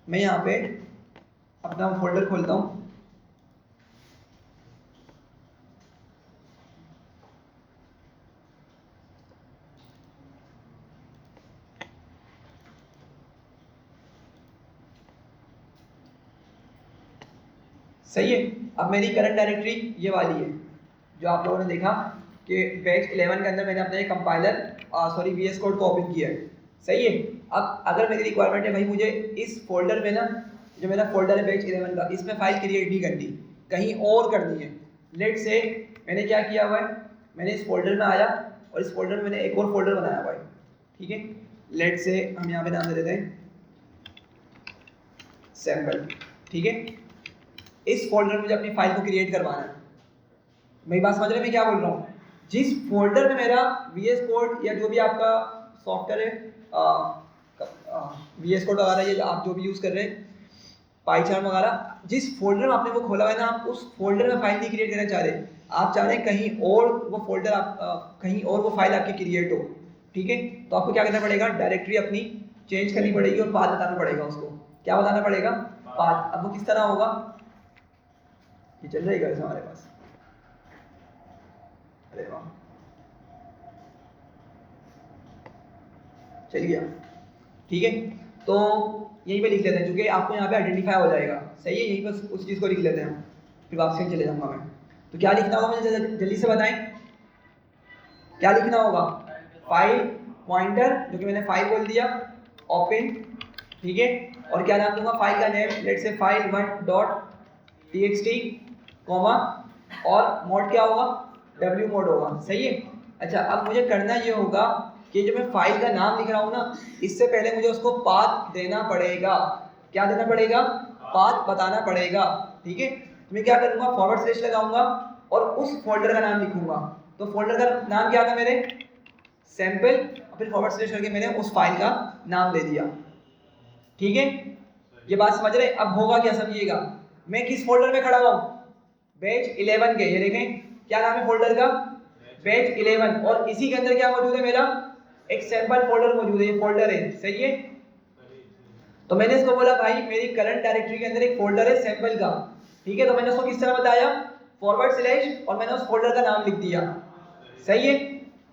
मैं यहाँ पे अपना फोल्डर खोलता हूँ, सही है। अब मेरी करंट डायरेक्टरी ये वाली है जो आप लोगों ने देखा कि बैच 11 के अंदर मैंने अपना ये कंपाइलर VS कोड को ओपन किया है, सही है। अब अगर मेरी रिक्वायरमेंट है भाई मुझे इस फोल्डर में ना, जो मेरा फोल्डर है बैच 11 का, इसमें फाइल क्रिएट नहीं करनी, कहीं और करनी है। लेट से मैंने क्या किया हुआ है, मैंने इस फोल्डर में आया और इस फोल्डर में मैंने एक और फोल्डर बनाया हुआ है, ठीक है। लेट से हम यहाँ पे नाम दे देते हैं सैम्पल, ठीक है। इस फोल्डर में मुझे अपनी फाइल को क्रिएट करवाना है। मेरी बात समझ रहे हैं मैं क्या बोल रहा हूँ? जिस फोल्डर में मेरा VS कोड या जो भी आपका सॉफ्टवेयर है, VS कोड वगैरह ये आप जो भी यूज़ कर रहे हैं, पाईचार्म वगैरह, जिस फोल्डर में आपने वो खोला हुआ है ना, आप उस फोल्डर में फाइल नहीं क्रिएट करना चाह रहे, आप चाह रहे हैं कहीं और वो फोल्डर कहीं और वो फाइल आपकी क्रिएट हो, ठीक है। तो आपको क्या करना पड़ेगा, डायरेक्टरी अपनी चेंज करनी पड़ेगी और पाथ बताना पड़ेगा उसको। क्या बताना पड़ेगा? पाथ। अब वो किस तरह होगा, ये चल जाएगा वैसे हमारे पास, अरे वाह, चल गया, ठीक है। तो यहीं पे लिख लेते हैं क्योंकि आपको यहाँ पे आइडेंटिफाई हो जाएगा, सही है। यहीं पर उस चीज़ को लिख लेते हैं हम, फिर वापस चले जाऊँगा मैं। तो क्या लिखना होगा मुझे जल्दी से बताएं, क्या लिखना होगा? फाइल पॉइंटर, जो कि मैंने फाइल बोल दिया, ओपन, ठीक है। और क्या नाम दूंगा फाइल का name, let's say file1.txt, comma, और मोड क्या होगा, W मोड होगा, सही है। अच्छा, अब मुझे करना ये होगा कि जो मैं फाइल का नाम लिख रहा हूँ ना, इससे पहले मुझे उसको पाथ देना पड़ेगा। क्या देना पड़ेगा? पाथ बताना पड़ेगा, ठीक है। तो मैं क्या करूँगा, फॉरवर्ड स्लैश लगाऊंगा और उस फोल्डर का नाम लिखूंगा। तो फोल्डर का नाम क्या था मेरे, सैंपल, और फिर फॉरवर्ड स्लैश करके मैंने उस फाइल का नाम दे दिया, ठीक है। ये बात समझ रहे? अब होगा क्या समझिएगा, मैं किस फोल्डर में खड़ा हूँ, बैच 11 के, ये देखें क्या नाम है फोल्डर का, बैच 11, और इसी के अंदर क्या मौजूद है, मेरा एक सैंपल फोल्डर मौजूद है, ये फोल्डर है, सही है। तो मैंने इसको बोला भाई मेरी करंट डायरेक्टरी के अंदर एक फोल्डर है सैंपल का, ठीक है। तो मैंने उसको किस तरह बताया, फॉरवर्ड स्लैश, और मैंने उस फोल्डर का नाम लिख दिया, सही है।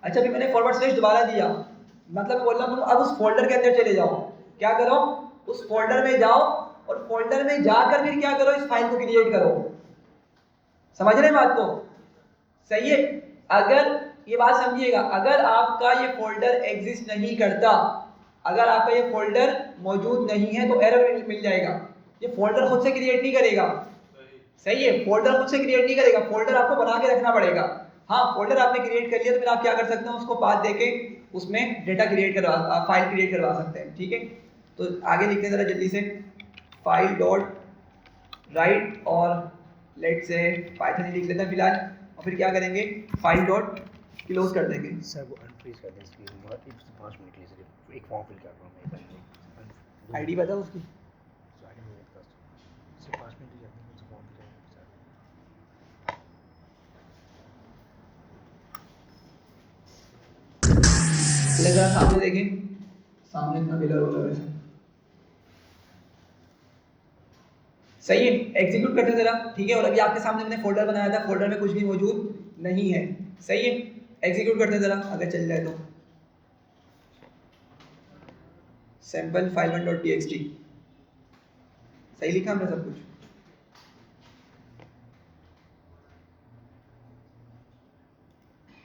अच्छा, फिर मैंने फॉरवर्ड स्लैश दोबारा दिया, मतलब मैं बोल रहा हूँ तुम अब उस फोल्डर के अंदर चले जाओ, क्या करो, उस फोल्डर में जाओ और फोल्डर में जाकर फिर क्या करो, इस फाइल को क्रिएट करो। समझ रहे हैं बात को? सही है। अगर ये बात समझिएगा, अगर आपका ये फोल्डर एग्जिस्ट नहीं करता, अगर आपका ये फोल्डर मौजूद नहीं है तो एरर मिल जाएगा। ये फोल्डर खुद से क्रिएट नहीं करेगा, सही है, फोल्डर खुद से क्रिएट नहीं करेगा, फोल्डर आपको बना के रखना पड़ेगा। हाँ फोल्डर आपने क्रिएट कर लिया तो फिर आप क्या कर सकते हैं, उसको पाथ देके उसमें डेटा क्रिएट करवा फाइल क्रिएट करवा सकते हैं। ठीक है, तो आगे लिखते हैं ज़रा जल्दी से, फाइल डॉट राइट और लेट से पाइथन लिख लेते हैं फिलहाल, और फिर क्या करेंगे, फाइल डॉट क्लोज कर देंगे। सर वो अनफ्रीज कर दें स्क्रीन, बहुत 5 मिनट के लिए सिर्फ एक फॉर्म फिल कर रहा हूँ मैं बंदे आईडी बता उसकी। सारे मेरे पास सिर्फ 5 मिनट ही जाते हैं तो फॉर्म फिल करना। पहले जरा सामने देखें, सामने इतना बिलर हो रहा है, सही है, एग्जीक्यूट करते जरा। ठीक है, और अभी आपके सामने मैंने फोल्डर बनाया था, फोल्डर में कुछ भी मौजूद नहीं है, सही है, एग्जीक्यूट करते जरा, अगर चल जाए तो। सैंपल file1.txt सही लिखा हमने सब कुछ।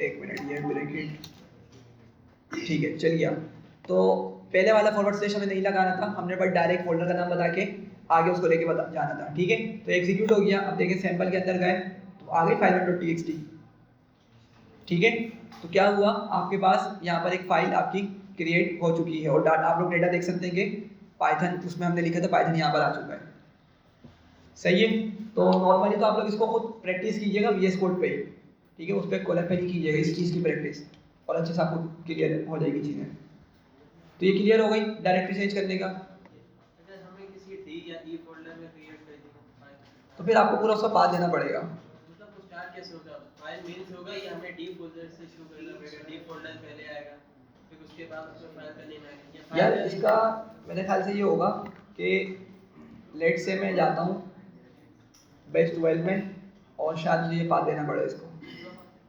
एक मिनट, ये ब्रैकेट, ठीक है चल गया। तो पहले वाला फॉरवर्ड स्लैश हमें नहीं लगाना था, हमने बस डायरेक्ट फोल्डर का नाम बता के आगे उसको लेके जाना था। ठीक है, तो एग्जीक्यूट हो गया। अब देखें सैंपल के अंदर गए तो आ गई file1.txt। ठीक है, तो क्या हुआ, आपके पास यहाँ पर एक फाइल आपकी क्रिएट हो चुकी है, और आप लोग डेटा देख सकते हैं कि पाइथन उसमें हमने लिखा था, पाइथन यहाँ पर आ चुका है, सही है। तो नॉर्मली तो आप लोग इसको खुद प्रैक्टिस कीजिएगा VS कोड पे ही, ठीक है, उस पर कोलैब पे नहीं कीजिएगा इस चीज़ की प्रैक्टिस, और अच्छे से आपको क्लियर हो जाएगी चीज़ें। तो ये क्लियर हो गई डायरेक्टरी चेंज करने का। अगर हमें किसी डी या ई फोल्डर में क्रिएट कर देना तो फिर आपको पूरा उसका पाथ देना पड़ेगा। मतलब वो स्टार्ट कैसे होगा, फाइल मेन्स होगा या हमें डी फोल्डर से शुरू करना पड़ेगा, डी फोल्डर पहले आएगा फिर उसके बाद उसमें फाइल का नेम आएगा, यार इसका मेरे ख्याल से ये होगा कि लेट से मैं जाता हूँ बेस्ट 12 में, और शायद मुझे ये पाथ देना पड़ेगा इसको।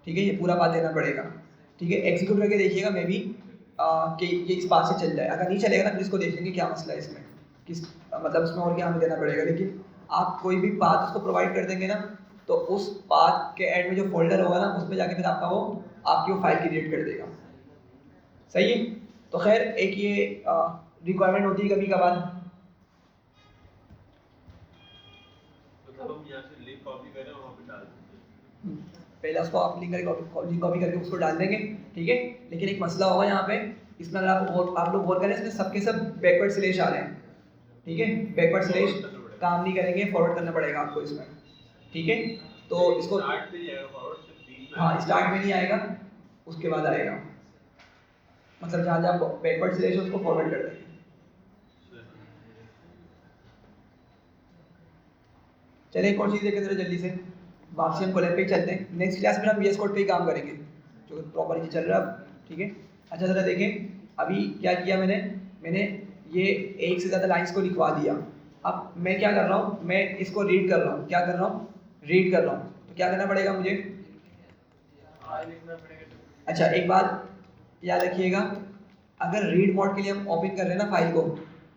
ठीक है, ये पूरा पाथ देना पड़ेगा। ठीक है, एग्जीक्यूट करके देखिएगा मे बी कि ये इस पाथ से चल जाए, अगर नहीं चलेगा ना फिर इसको देख लेंगे क्या मसला है इसमें, किस मतलब उसमें और क्या हमें देना पड़ेगा। लेकिन आप कोई भी पाथ उसको प्रोवाइड कर देंगे ना, तो उस पाथ के एंड में जो फोल्डर होगा ना उसमें जाके फिर आपका वो आपकी वो फाइल क्रिएट कर देगा, सही है। तो खैर एक ये रिक्वायरमेंट होती है कभी कभार। मतलब हम यहाँ से लिंक कॉपी करें और वहाँ पे डाल दें। पहले उसको आप लिंक करके उसको डाल देंगे। ठीक है, लेकिन एक मसला होगा यहाँ पे, इसमें अगर आप लोग गौर करें, इसमें सबके सब बैकवर्ड स्लैश आ रहे हैं। ठीक है, बैकवर्ड स्लैश काम नहीं करेंगे, फॉरवर्ड करना पड़ेगा आपको इसमें। ठीक है, तो इसको स्टार्ट में ही आएगा फॉरवर्ड से बीच में। हाँ स्टार्ट में नहीं आएगा, उसके बाद आएगा, मतलब जहाँ जहाँ बैकवर्ड स्लैश है उसको फॉरवर्ड कर देंगे। चलिए एक और चीज़ देखें जरा जल्दी से, वापसी हम कोलैब पे ही चलते हैं। नेक्स्ट क्लास में हम VS कोड पे ही काम करेंगे जो प्रॉपर चल रहा है। ठीक है, अच्छा ज़रा देखें अभी क्या किया मैंने ये एक से ज़्यादा लाइंस को लिखवा दिया। अब मैं क्या कर रहा हूँ, मैं इसको रीड कर रहा हूँ, क्या कर रहा हूँ, रीड कर रहा हूँ। तो क्या करना पड़ेगा मुझे, लिखना पड़ेगा। अच्छा एक बात याद रखिएगा, अगर रीड मोड के लिए हम ओपन कर रहे हैं ना फाइल को,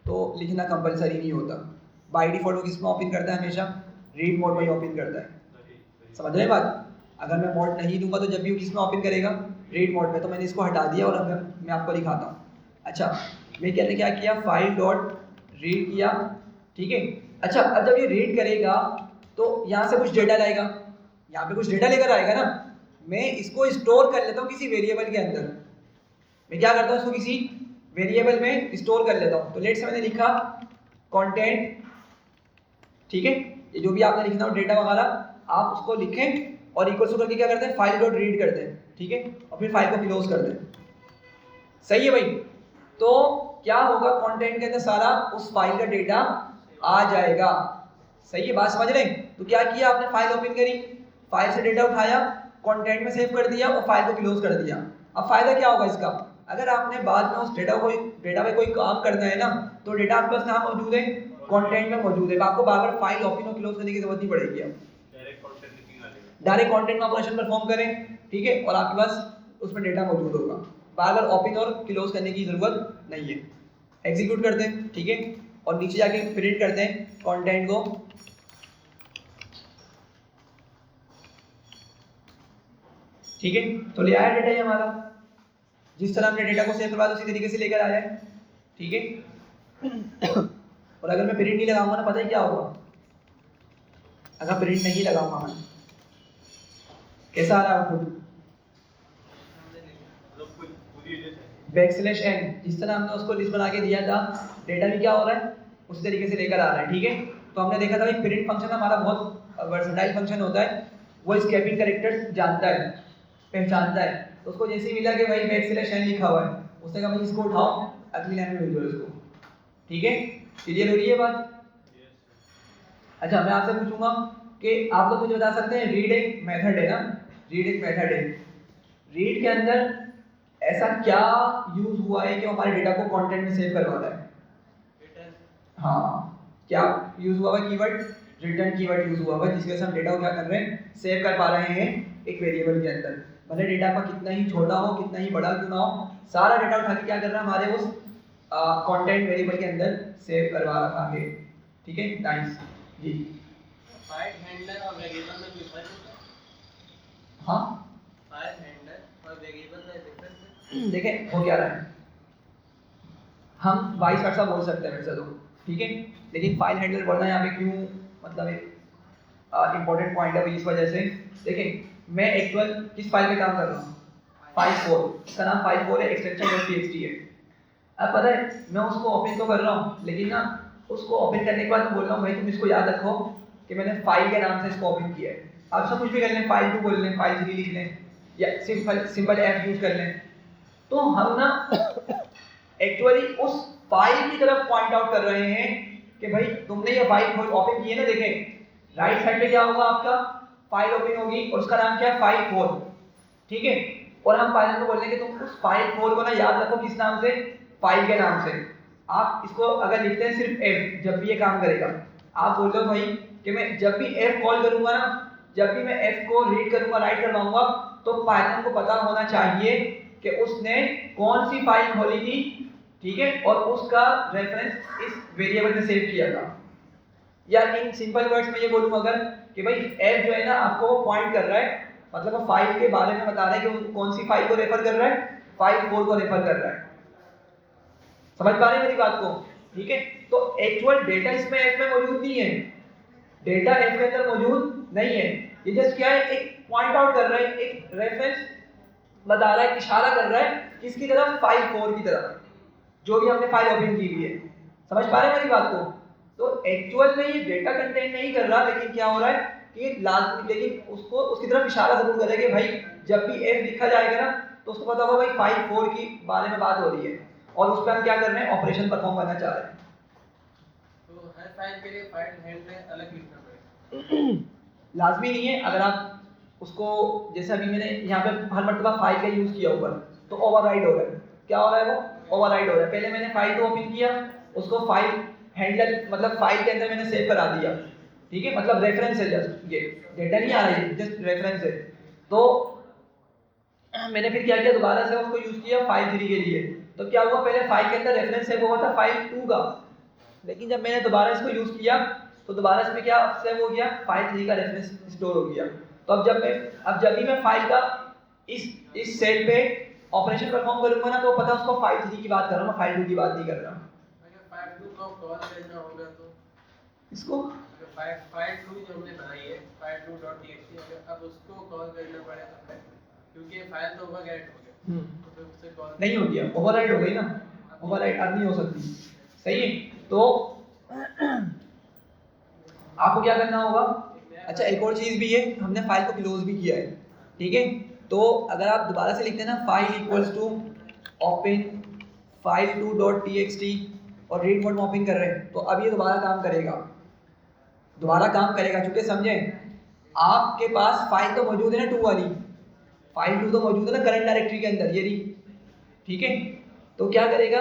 तो लिखना कंपलसरी नहीं होता। बाय डिफॉल्ट वो किसमें ओपन करता है, हमेशा रीड मोड में ही ओपन करता है। समझ रहे हैं बात, अगर मैं मोड नहीं दूंगा तो जब भी वो किसमें ओपन करेगा, रीड मोड में। तो मैंने इसको हटा दिया और अब मैं आपको दिखाता हूँ। अच्छा मैं कहते क्या किया, फाइल डॉट रीड किया। ठीक है, अच्छा अब जब ये रीड करेगा तो यहाँ से कुछ डेटा लाएगा, यहाँ पे कुछ डेटा लेकर आएगा ना, मैं इसको स्टोर कर लेता हूँ किसी वेरिएबल के अंदर। मैं क्या करता हूँ, इसको किसी वेरिएबल में स्टोर कर लेता हूँ। तो लेट से मैंने लिखा कंटेंट, ठीक है, ये जो भी आपने लिखना हो डेटा वगैरह आप उसको लिखें और इक्वल टू करके क्या करते हैं, फाइल डॉट रीड करते हैं। ठीक है, और फिर फाइल को क्लोज कर दें। सही है भाई, तो क्या होगा, कंटेंट के अंदर सारा उस फाइल का डेटा आ जाएगा। सही है, बात समझ रहे हैं। तो क्या किया आपने, फाइल ओपन करी, फाइल से डेटा उठाया, कंटेंट में सेव कर दिया और फाइल को क्लोज कर दिया। अब फायदा क्या होगा इसका, अगर आपने बाद में उस डेटा पे कोई काम करना है ना, तो डेटा आपके पास कहाँ मौजूद है, कंटेंट में मौजूद है। आपको बार बार फाइल ओपन और क्लोज करने की जरूरत नहीं पड़ेगी। अब डायरेक्ट कंटेंट में ऑपरेशन परफॉर्म करें, ठीक है, और आपके पास उसमें डेटा मौजूद होगा, बार बार ओपन और क्लोज करने की जरूरत नहीं है। एग्जीक्यूट करते हैं, ठीक है, और नीचे जाके प्रिंट करते हैं कंटेंट को। ठीक है, तो ले आया डेटा ये हमारा, जिस तरह हमने डेटा को सेव करवाया उसी तरीके से लेकर आया है। ठीक है, और अगर मैं प्रिंट नहीं लगाऊंगा ना, पता है क्या होगा, अगर प्रिंट नहीं लगाऊंगा मैं, कैसा आ रहा है खुद बैकस्लैश n, जिस तरह हमने उसको लिस्ट बना के दिया था, डेटा भी क्या हो रहा है उस तरीके से लेकर आ रहा है, ठीक है। तो हमने देखा था एक प्रिंट फंक्शन हमारा बहुत वर्सेटाइल फंक्शन होता है, वो स्केपिंग कैरेक्टर्स जानता है, पहचानता है। तो उसको जैसे ही मिला कि भाई बैकस्लैश n लिखा हुआ है, उसने कहा भाई इसको उठाओ अगली लाइन में भेजो इसको, ठीक है। क्लियर हो रही है बात? अच्छा, मैं आपसे पूछूंगा कि आप लोग मुझे बता सकते हैं, रीड एक मेथड है ना, रीड एक मेथड है, रीड के अंदर ऐसा क्या यूज हुआ है कि हमारे डेटा को कंटेंट में सेव करवाता है? हाँ, क्या यूज हुआ है? कीवर्ड रिटर्न कीवर्ड यूज हुआ है, जिसकी वजह से हम डेटा को क्या कर रहे हैं, सेव कर पा रहे हैं एक वेरिएबल के अंदर। भले डेटा का कितना ही छोटा हो, कितना ही बड़ा क्यों ना हो, सारा डेटा उठा के क्या कर रहा है हमारे उस कंटेंट वेरिएबल के अंदर सेव करवा रखा है, ठीक है। नाइस जी। फाइल हैंडलर और वेरिएबल में कोई फर्क होता है? हाँ, फाइल हैंडलर और वेरिएबल में डिफरेंस है? देखें हो क्या रहा है, हम वाइस वर्सा बोल सकते हैं वैसे तो, ठीक है, लेकिन फाइल हैंडलर बोलना यहाँ पे क्यों, मतलब एक इंपॉर्टेंट पॉइंट है इस वजह से। देखें, मैं एक्चुअल किस फाइल पे काम कर रहा हूँ, फाइल4, इसका नाम फाइल4 है, एक्सटेंशन .txt है। अब पता है मैं उसको ओपन तो कर रहा हूँ, लेकिन ना उसको ओपन करने के बाद मैं बोल रहा हूँ भाई तुम इसको याद रखो कि मैंने फाइल के नाम से इसको ओपन किया है। आप सब कुछ भी कर लें, फाइल 2 बोल लें, फाइल 3 लिख लें, या सिंपल एफ यूज कर लें, तो हम ना एक्चुअली उस फाइल की तरफ पॉइंट आउट कर रहे हैं कि भाई तुमने ये फाइल ओपन की है ना। देखें राइट साइड पे क्या होगा, आपका फाइल ओपन होगी और उसका नाम क्या है, फाइल4, ठीक है। और हम फाइल को बोलने के तुम उस फाइल4 को ना याद रखो किस नाम से, फाइल के नाम से। आप इसको अगर लिखते हैं सिर्फ एफ, जब भी ये काम करेगा, आप बोल दो भाई कि मैं जब भी एफ कॉल करूंगा ना, जब भी मैं एफ को रीड करूंगा, राइट करवाऊंगा, तो पाइथन को पता होना चाहिए कि उसने कौन सी फाइल खोली थी, ठीक है, और उसका रेफरेंस इस वेरिएबल में सेव किया था। या इन सिंपल वर्ड्स में ये बोलूं अगर कि भाई एफ जो है ना आपको पॉइंट कर रहा है, मतलब वो फाइल के बारे में बता रहा है कि वो कौन सी फाइल को रेफर कर रहा है, फाइल4 को रेफर कर रहा है। समझ पा रहे हैं मेरी बात को, ठीक है। तो एक्चुअल डेटा इसमें एफ में मौजूद नहीं है, डेटा एफ के अंदर मौजूद नहीं है, ये जस्ट क्या है, एक पॉइंट आउट कर रहा है, एक रेफरेंस बता रहा है, इशारा कर रहा है किसकी तरफ, फाइल4 की तरफ, जो भी हमने फाइल ओपन की हुई है। समझ पा रहे हैं मेरी बात को? तो एक्चुअल में ये डेटा कंटेंट नहीं कर रहा, लेकिन क्या हो रहा है कि लाजमी, लेकिन उसको उसकी तरफ इशारा जरूर करेगा कि भाई जब भी एफ लिखा जाएगा ना, तो उसको पता होगा भाई फाइल4 की बारे में बात हो रही है और उस पर हम क्या कर रहे हैं, ऑपरेशन परफॉर्म करना चाह रहे हैं। तो हर फाइल के लिए फाइल हैंडलर अलग लिखना पड़ेगा? लाजमी नहीं है, अगर आप उसको जैसे अभी मैंने यहाँ पे हर मर्तबा फाइल का यूज किया ऊपर, तो ओवरराइड हो रहा है, क्या हो रहा है, वो ओवरराइड हो रहा है। पहले मैंने फाइल को ओपन किया, उसको फाइल हैंडलर मतलब फाइल के अंदर मैंने सेव करा दिया, ठीक है, मतलब रेफरेंस है, जस्ट ये डेटा नहीं आ रहा है, जस्ट रेफरेंस है। तो मैंने फिर क्या किया, दोबारा से उसको यूज किया फाइल3 के लिए, तो क्या हुआ, पहले फाइल के अंदर रेफरेंस सेव हुआ था फाइल2 का, लेकिन जब मैंने दोबारा इसको यूज किया तो दोबारा इसमें क्या सेव हो गया, फाइल3 का रेफरेंस स्टोर हो गया। तो अब जब भी मैं फाइल का इस सेल पे ऑपरेशन परफॉर्म करूंगा ना, तो पता उसको फाइल3 की बात कर रहा हूँ, मैं फाइल2 की बात नहीं कर रहा हूँ। अगर फाइल2 को कॉल करना होगा तो इसको फाइल2 जो हमने बनाई है फाइल2.txt, अगर अब उसको कॉल करना पड़े तो फिर, क्योंकि फाइल तो ओवरराइट हो गया, तो फिर उससे कॉल नहीं हो गया, ओवरराइड हो गई ना, ओवरराइड अब नहीं हो सकती, सही है। तो आपको क्या करना होगा, अच्छा एक और चीज़ भी है, हमने फाइल को क्लोज भी किया है, ठीक है। तो अगर आप दोबारा से लिखते हैं ना, फाइल इक्वल्स टू ओपन फाइल2.txt और रीड मोड में ओपन कर रहे हैं, तो अब ये दोबारा काम करेगा, चूंकि समझें आपके पास फाइल तो मौजूद है ना 2 वाली, फाइल2 तो मौजूद है ना करंट डायरेक्टरी के अंदर, ये रही, ठीक है। तो क्या करेगा,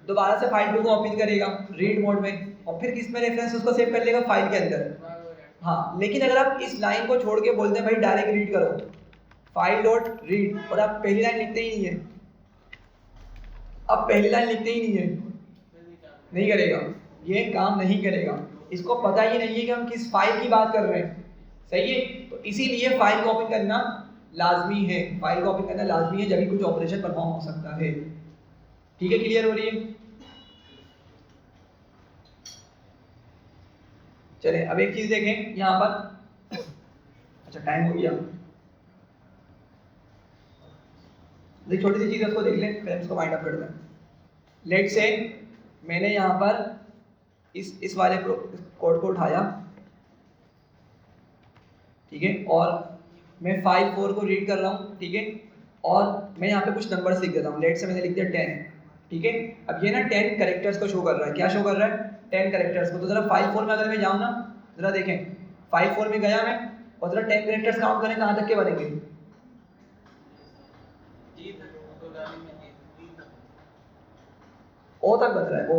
दोबारा से फाइल2 को ओपन करेगा रीड मोड में, और फिर किस में रेफरेंस उसको सेव कर लेगा, फाइल के अंदर। हाँ, लेकिन अगर आप इस लाइन को छोड़ के बोलते हैं भाई डायरेक्ट रीड करो, फाइल डॉट रीड, और आप पहली लाइन लिखते ही नहीं है, अब पहली लाइन लिखते ही नहीं है, नहीं करेगा, ये काम नहीं करेगा, इसको पता ही नहीं है कि हम किस फाइल की बात कर रहे हैं, सही है। तो इसीलिए फाइल को ओपन करना लाजमी है, फाइल को ओपन करना लाजमी है, जब भी कुछ ऑपरेशन परफॉर्म हो सकता है, ठीक है। क्लियर हो रही है? चले अब एक चीज देखें यहाँ पर, अच्छा टाइम हो गया, देख छोटी सी चीज़ उसको देख लें, फिर इसको वाइंड अप कर दें। लेट से मैंने यहाँ पर इस वाले कोड को उठाया, ठीक है, और मैं 5 4 को रीड कर रहा हूँ, ठीक है, और मैं यहाँ पे कुछ नंबर्स लिख देता हूँ। लेट से मैंने लिख दिया 10, ठीक है। अब ये ना 10 कैरेक्टर्स को शो कर रहा है। क्या शो कर रहा है? 10 कैरेक्टर्स को। तो जरा 5 4 में अगर मैं जाऊँ ना, जरा देखें 5 4 में गया मैं, और जरा 10 कैरेक्टर्स काउंट करें, कहाँ तक के बनेंगे? ओ तक बच रहा है वो।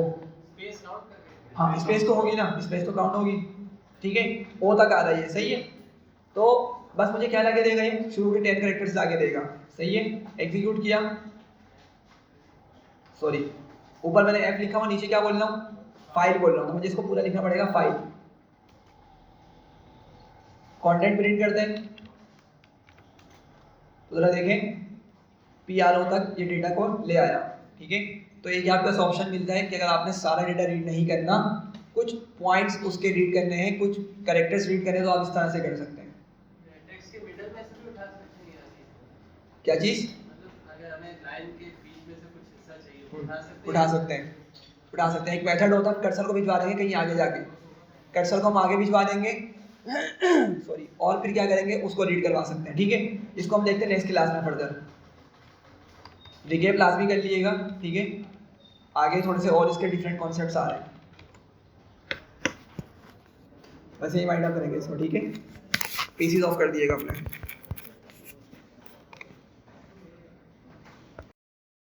स्पेस काउंट करके, हाँ स्पेस तो होगी ना, स्पेस तो काउंट होगी, ठीक है, ओ तक आ रही है, सही है। तो बस मुझे क्या लगे देगा, ये शुरू के 10 कैरेक्टर्स आगे देगा, सही है। एग्जीक्यूट किया, सॉरी ऊपर मैंने एफ लिखा हुआ, नीचे क्या बोल रहा हूँ? फाइल बोल रहा हूँ, तो मुझे इसको पूरा लिखना पड़ेगा फाइल। कंटेंट प्रिंट करते हैं, तो जरा देखें PRO तक ये डेटा को ले आया, ठीक है। तो एक आपके पास ऑप्शन मिलता है कि अगर आपने सारा डेटा रीड नहीं करना, कुछ पॉइंट्स उसके रीड करने हैं, कुछ कैरेक्टर्स रीड करने हैं, तो आप इस तरह से कर सकते हैं। टेक्स्ट के मिडल में से भी उठा सकते हैं यार, क्या चीज़? मतलब अगर हमें लाइन के बीच में से कुछ हिस्सा चाहिए तो उठा सकते हैं। उठा सकते हैं। एक मेथड होता है, कर्सर को भिजवा देंगे कहीं आगे जाके, कर्सर को हम आगे भिजवा देंगे सॉरी, और फिर क्या करेंगे, उसको रीड करवा सकते हैं, ठीक है। इसको हम देखते हैं नेक्स्ट क्लास में फर्दर। रिकेप क्लास भी कर लीजिएगा, ठीक है। आगे थोड़े से और इसके डिफरेंट कॉन्सेप्ट्स आ रहे हैं, वैसे ही वाइंड अप करेंगे इसको, ठीक है। पीसीज ऑफ कर दिएगा अपने।